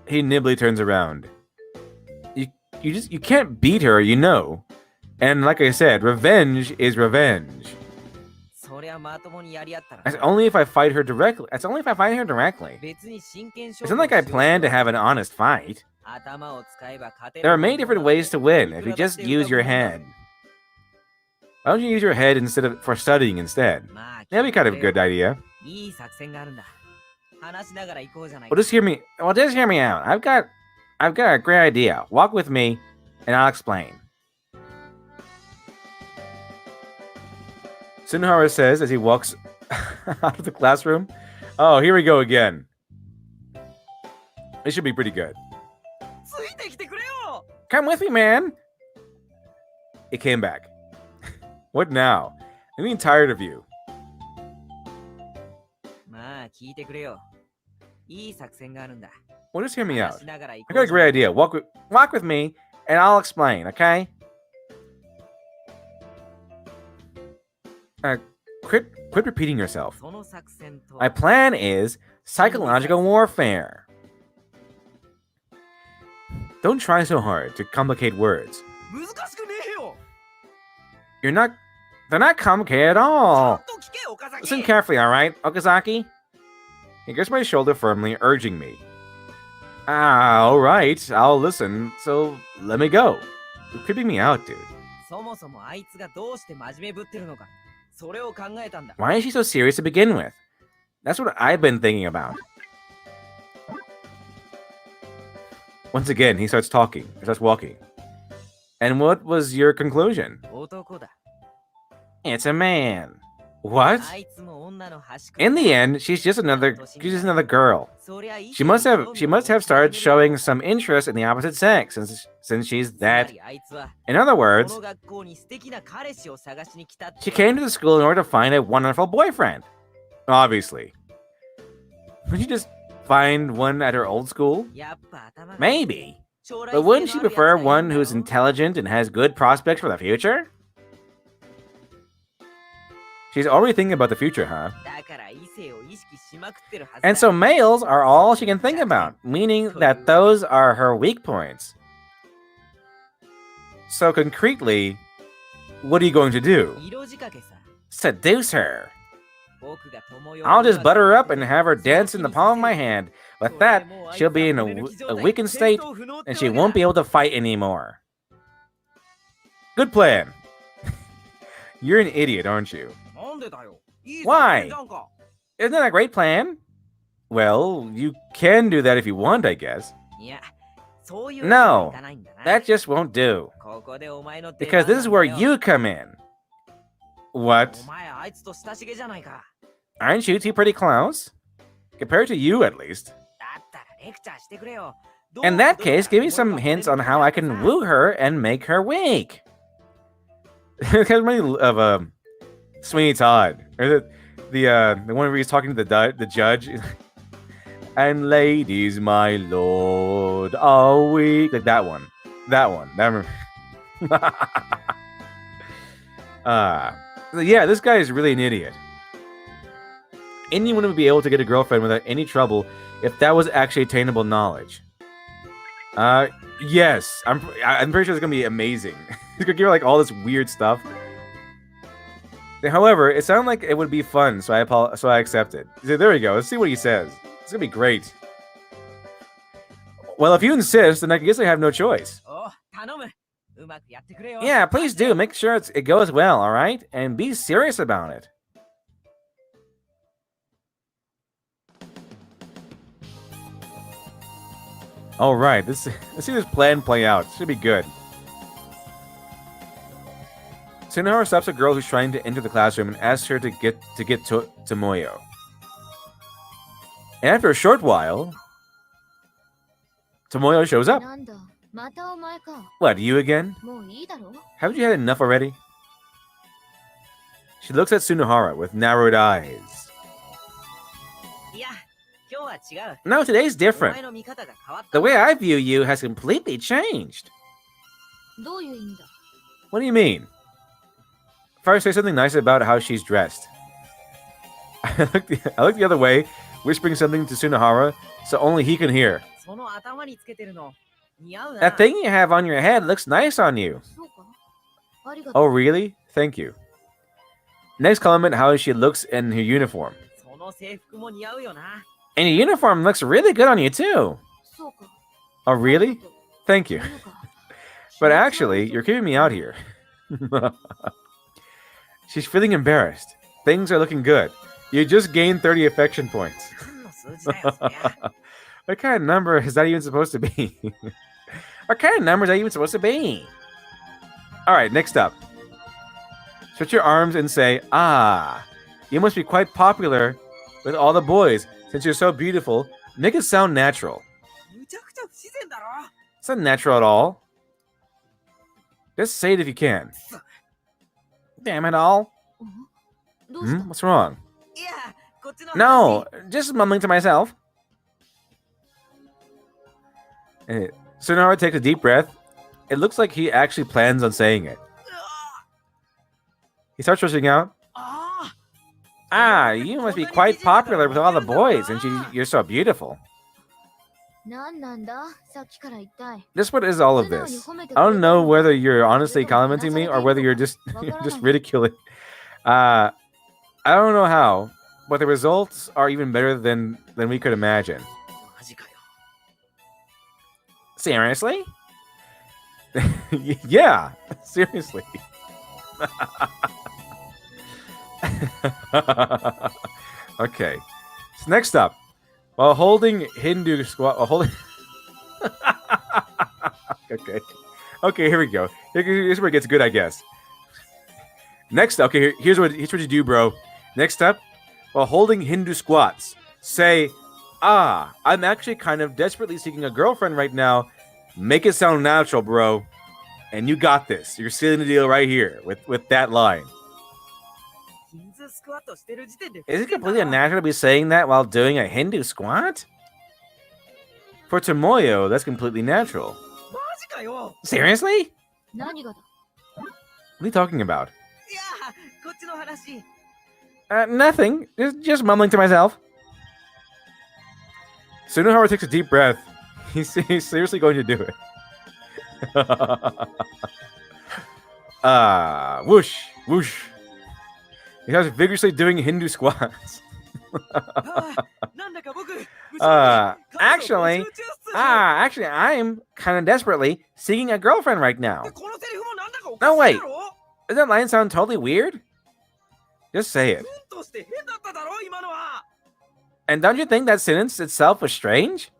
He nimbly turns around. You can't beat her, you know. And like I said, revenge is revenge. That's only if I fight her directly. That's only if I fight her directly. It's not like I plan to have an honest fight. There are many different ways to win if you just use your head. Why don't you use your head for studying instead? That'd be kind of a good idea. Well, just hear me out. I've got a great idea. Walk with me, and I'll explain. Tsunohara says as he walks out of the classroom. Oh, here we go again. This should be pretty good. Come with me, man. It came back. What now? I'm getting tired of you. Well, just hear me out. I got a great idea. Walk with me, and I'll explain, okay? Quit repeating yourself. My plan is psychological warfare. Don't try so hard to complicate words. They're not complicated at all. Listen carefully, alright, Okazaki? He grips my shoulder firmly, urging me. Alright, I'll listen, so let me go. You're creeping me out, dude. Why is she so serious to begin with? That's what I've been thinking about. Once again, he starts walking. And what was your conclusion? It's a man. What? In the end, she's just another girl. She must have started showing some interest in the opposite sex since she's that. In other words, she came to the school in order to find a wonderful boyfriend. Obviously. Would you just find one at her old school? Maybe. But wouldn't she prefer one who's intelligent and has good prospects for the future? She's already thinking about the future, huh? And so males are all she can think about, meaning that those are her weak points. So concretely, what are you going to do? Seduce her. I'll just butter her up and have her dance in the palm of my hand. With that, she'll be in a weakened state, and she won't be able to fight anymore. Good plan. You're an idiot, aren't you? Why? Isn't that a great plan? Well, you can do that if you want, I guess. No, that just won't do. Because this is where you come in. What? Aren't you two pretty close? Compared to you, at least. In that case, give me some hints on how I can woo her and make her weak. It reminds me of Sweeney Todd, or the one where he's talking to the judge. And ladies, my lord, are we like that one? Yeah, this guy is really an idiot. Anyone would be able to get a girlfriend without any trouble if that was actually attainable knowledge. Yes, I'm pretty sure it's gonna be amazing. He's gonna give her like all this weird stuff. However, it sounded like it would be fun, so I accepted. So there we go. Let's see what he says. It's gonna be great. Well, if you insist, then I guess I have no choice. Yeah, please do. Make sure it goes well, all right? And be serious about it. All right, let's see this plan play out. It should be good. Tsunohara stops a girl who's trying to enter the classroom and asks her to get to Tomoyo. And after a short while, Tomoyo shows up. What, you again? Haven't you had enough already? She looks at Tsunohara with narrowed eyes. No, today's different. The way I view you has completely changed. What do you mean? First, say something nice about how she's dressed. I look the other way, whispering something to Tsunohara so only he can hear. That thing you have on your head looks nice on you. Oh, really? Thank you. Next comment, how she looks in her uniform. その制服も似合うよな。 And your uniform looks really good on you too. そうか。 Oh, really? Thank you. そうか But actually, you're keeping me out here. She's feeling embarrassed. Things are looking good. You just gained 30 affection points. 何の数字だよ、そりゃ。 What kind of number is that even supposed to be? What kind of number is that even supposed to be? Alright, next up. Stretch your arms and say, ah, you must be quite popular with all the boys. Since you're so beautiful, make it sound natural. むちゃくちゃ不自然だろ。 It's not natural at all. Just say it if you can. Damn it all. どうした What's wrong? いや、こっちの話。 No, just mumbling to myself. Sonora takes a deep breath. It looks like he actually plans on saying it. He starts rushing out. あ Ah, you must be quite popular with all the boys, and you're so beautiful. なんなんださっきから一体 Just what is all of this? I don't know whether you're honestly complimenting me or whether you're just ridiculing. I don't know how, but the results are even better than we could imagine. マジかよ。 Seriously? Yeah, seriously. Okay. So next up, while holding Hindu squat, Okay, here we go. Here's where it gets good, I guess. Next, okay, here's what you do, bro. Next up, while holding Hindu squats, say, ah, I'm actually kind of desperately seeking a girlfriend right now. Make it sound natural, bro. And you got this. You're sealing the deal right here with that line. ヒンズースクワットしてる時点で。 Is it completely unnatural to be saying that while doing a Hindu squat? For Tomoyo, that's completely natural. マジかよ。 Seriously? 何がだ What are you talking about? いや、こっちの話。 Nothing. Just mumbling to myself. Tsunohara takes a deep breath. He's seriously going to do it. Whoosh, whoosh. He starts vigorously doing Hindu squats. なんだか僕。 Actually, I'm kind of desperately seeking a girlfriend right now. このセリフもなんだかお No, かしい wait. だろ。 Does that line sound totally weird? Just say it. 文として変だっただろ、今のは。 And don't you think that sentence itself was strange?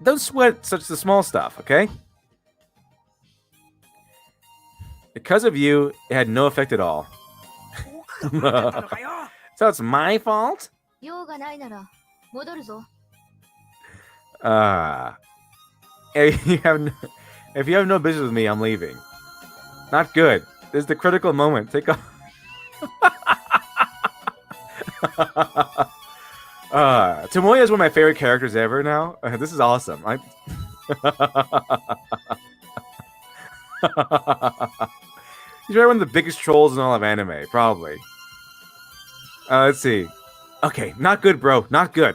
Don't sweat such the small stuff, okay? Because of you, it had no effect at all. 僕が悪かったのかよ。 So it's my fault? 用がないなら戻るぞ If you have no business with me, I'm leaving. Not good. This is the critical moment. Take off. Tomoya is one of my favorite characters ever now. This is awesome. He's probably one of the biggest trolls in all of anime, probably. Let's see. Okay, not good, bro. Not good.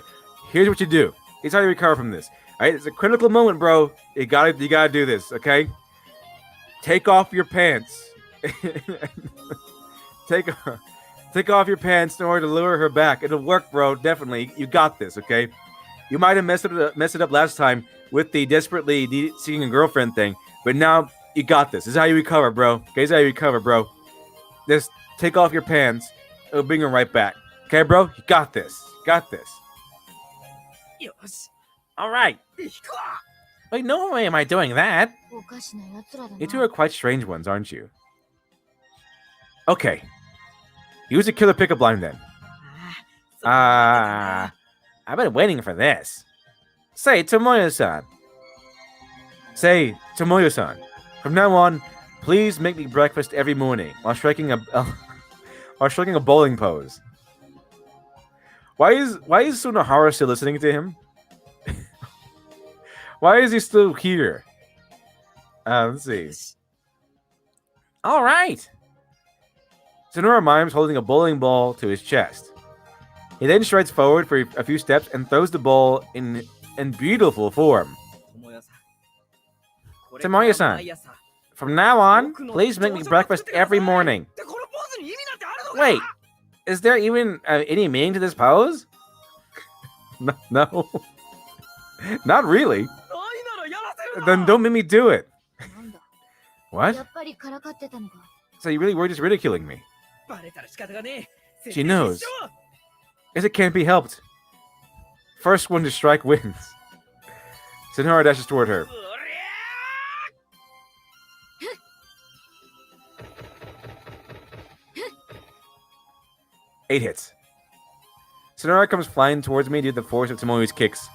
Here's what you do. Here's how you recover from this. All right, it's a critical moment, bro. You gotta do this. Okay. Take off your pants. Take off your pants in order to lure her back. It'll work, bro. Definitely. You got this. Okay. You might have messed it up last time with the desperately seeking a girlfriend thing, but now you got this. This is how you recover, bro. Okay, this is how you recover, bro. Just take off your pants. It'll bring her right back. Okay, bro? You got this. Got this. よし。 All right. 引くわ。 Wait, no way am I doing that. おかしな奴らだな You two are quite strange ones, aren't you? Okay. Use a killer pickup line then. ああ、 I've been waiting for this. Say, Tomoyo-san. Say, Tomoyo-san. From now on, please make me breakfast every morning while striking a bowling pose. Why is Tsunohara still listening to him? Why is he still here? Let's see. All right. Sonora mimes holding a bowling ball to his chest. He then strides forward for a few steps and throws the ball in beautiful form. 友也さん。 Tomoyo-san. From now on, please make me breakfast every morning. でこのポーズに意味 Wait, is there even any meaning to this pose? No. Not really. ないならやらせる Then な don't make me do it. なんだ What? やっぱりからかってたのか So you really were just ridiculing me. バレたら仕方がねえ She knows. As it can't be helped. First one to strike wins. Senhara dashes toward her. うりゃ 8 hits. Sonara comes flying towards me due to the force of Tomoyo's kicks.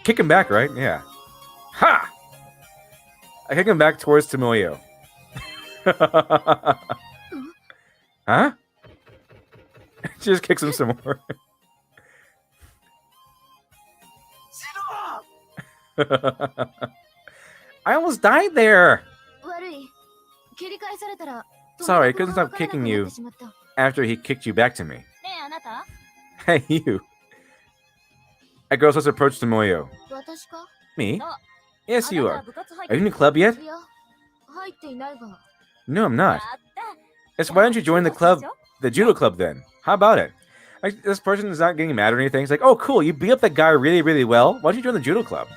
Kick him back, right? Yeah. Ha! I kick him back towards Tomoyo. Huh? She just kicks him some more. しろ I almost died there. 悪い蹴り返されたら Sorry, I couldn't stop kicking you ね after he kicked you back to me. えあなた Hey, you. A girl starts to approach Tomoyo. 私か Me? あ Yes, あ you なた are. は部活入っ Are て you in the club yet? いや入っていないが No, I'm や not. った Yes, why don't you join the club, the judo club then? How about it? Like, this person is not getting mad or anything. It's like, oh, cool, you beat up that guy really, really well. Why don't you join the judo club?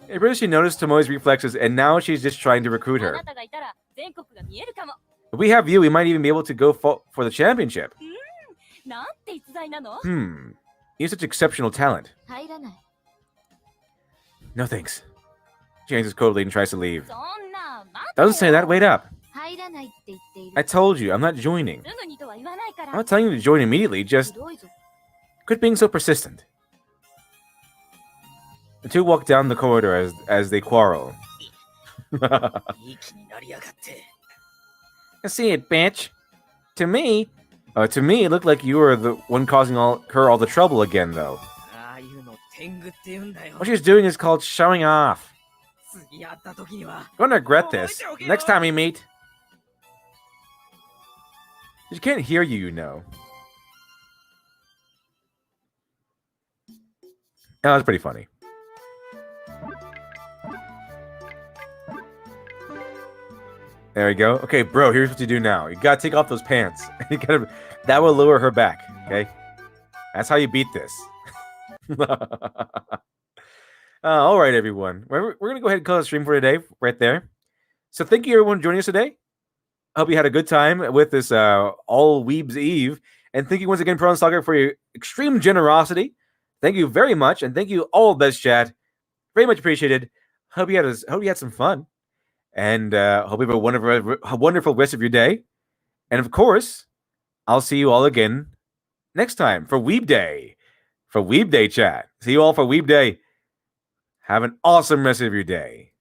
It really she noticed Tomoe's reflexes, and now she's just trying to recruit あ her. なたがいたら全国が見えるかも If we have you, we might even be able to go for the championship. なんて逸材なの Hmm. You have such exceptional talent. 入らない No thanks. She answers coldly and tries to leave. そんな待 Doesn't say that. Wait up. 入らないって言っている I told you, I'm not joining. すぐにとは言わないか I'm ら not telling you to join immediately. ひ Just どいぞ quit being so persistent. The two walk down the corridor as they quarrel. いい気になりやがって I see it, bitch. To me, it looked like you were the one causing her all the trouble again, though. ああいうの天狗って言うんだよ What she's doing is called showing off. 次会った時には You're gonna regret this next time we meet. She can't hear you, you know. Oh, that's pretty funny. There we go. Okay, bro, here's what you do now. You gotta take off those pants. That will lower her back, okay? That's how you beat this. All right, everyone. We're going to go ahead and call the stream for today, right there. So thank you, everyone, for joining us today. I hope you had a good time with this All Weebs Eve. And thank you once again, Prawn Stalker, for your extreme generosity. Thank you very much. And thank you all, Best Chat. Very much appreciated. Hope you had some fun. And hope you have a wonderful rest of your day. And of course, I'll see you all again next time for Weeb Day. For Weeb Day chat. See you all for Weeb Day. Have an awesome rest of your day.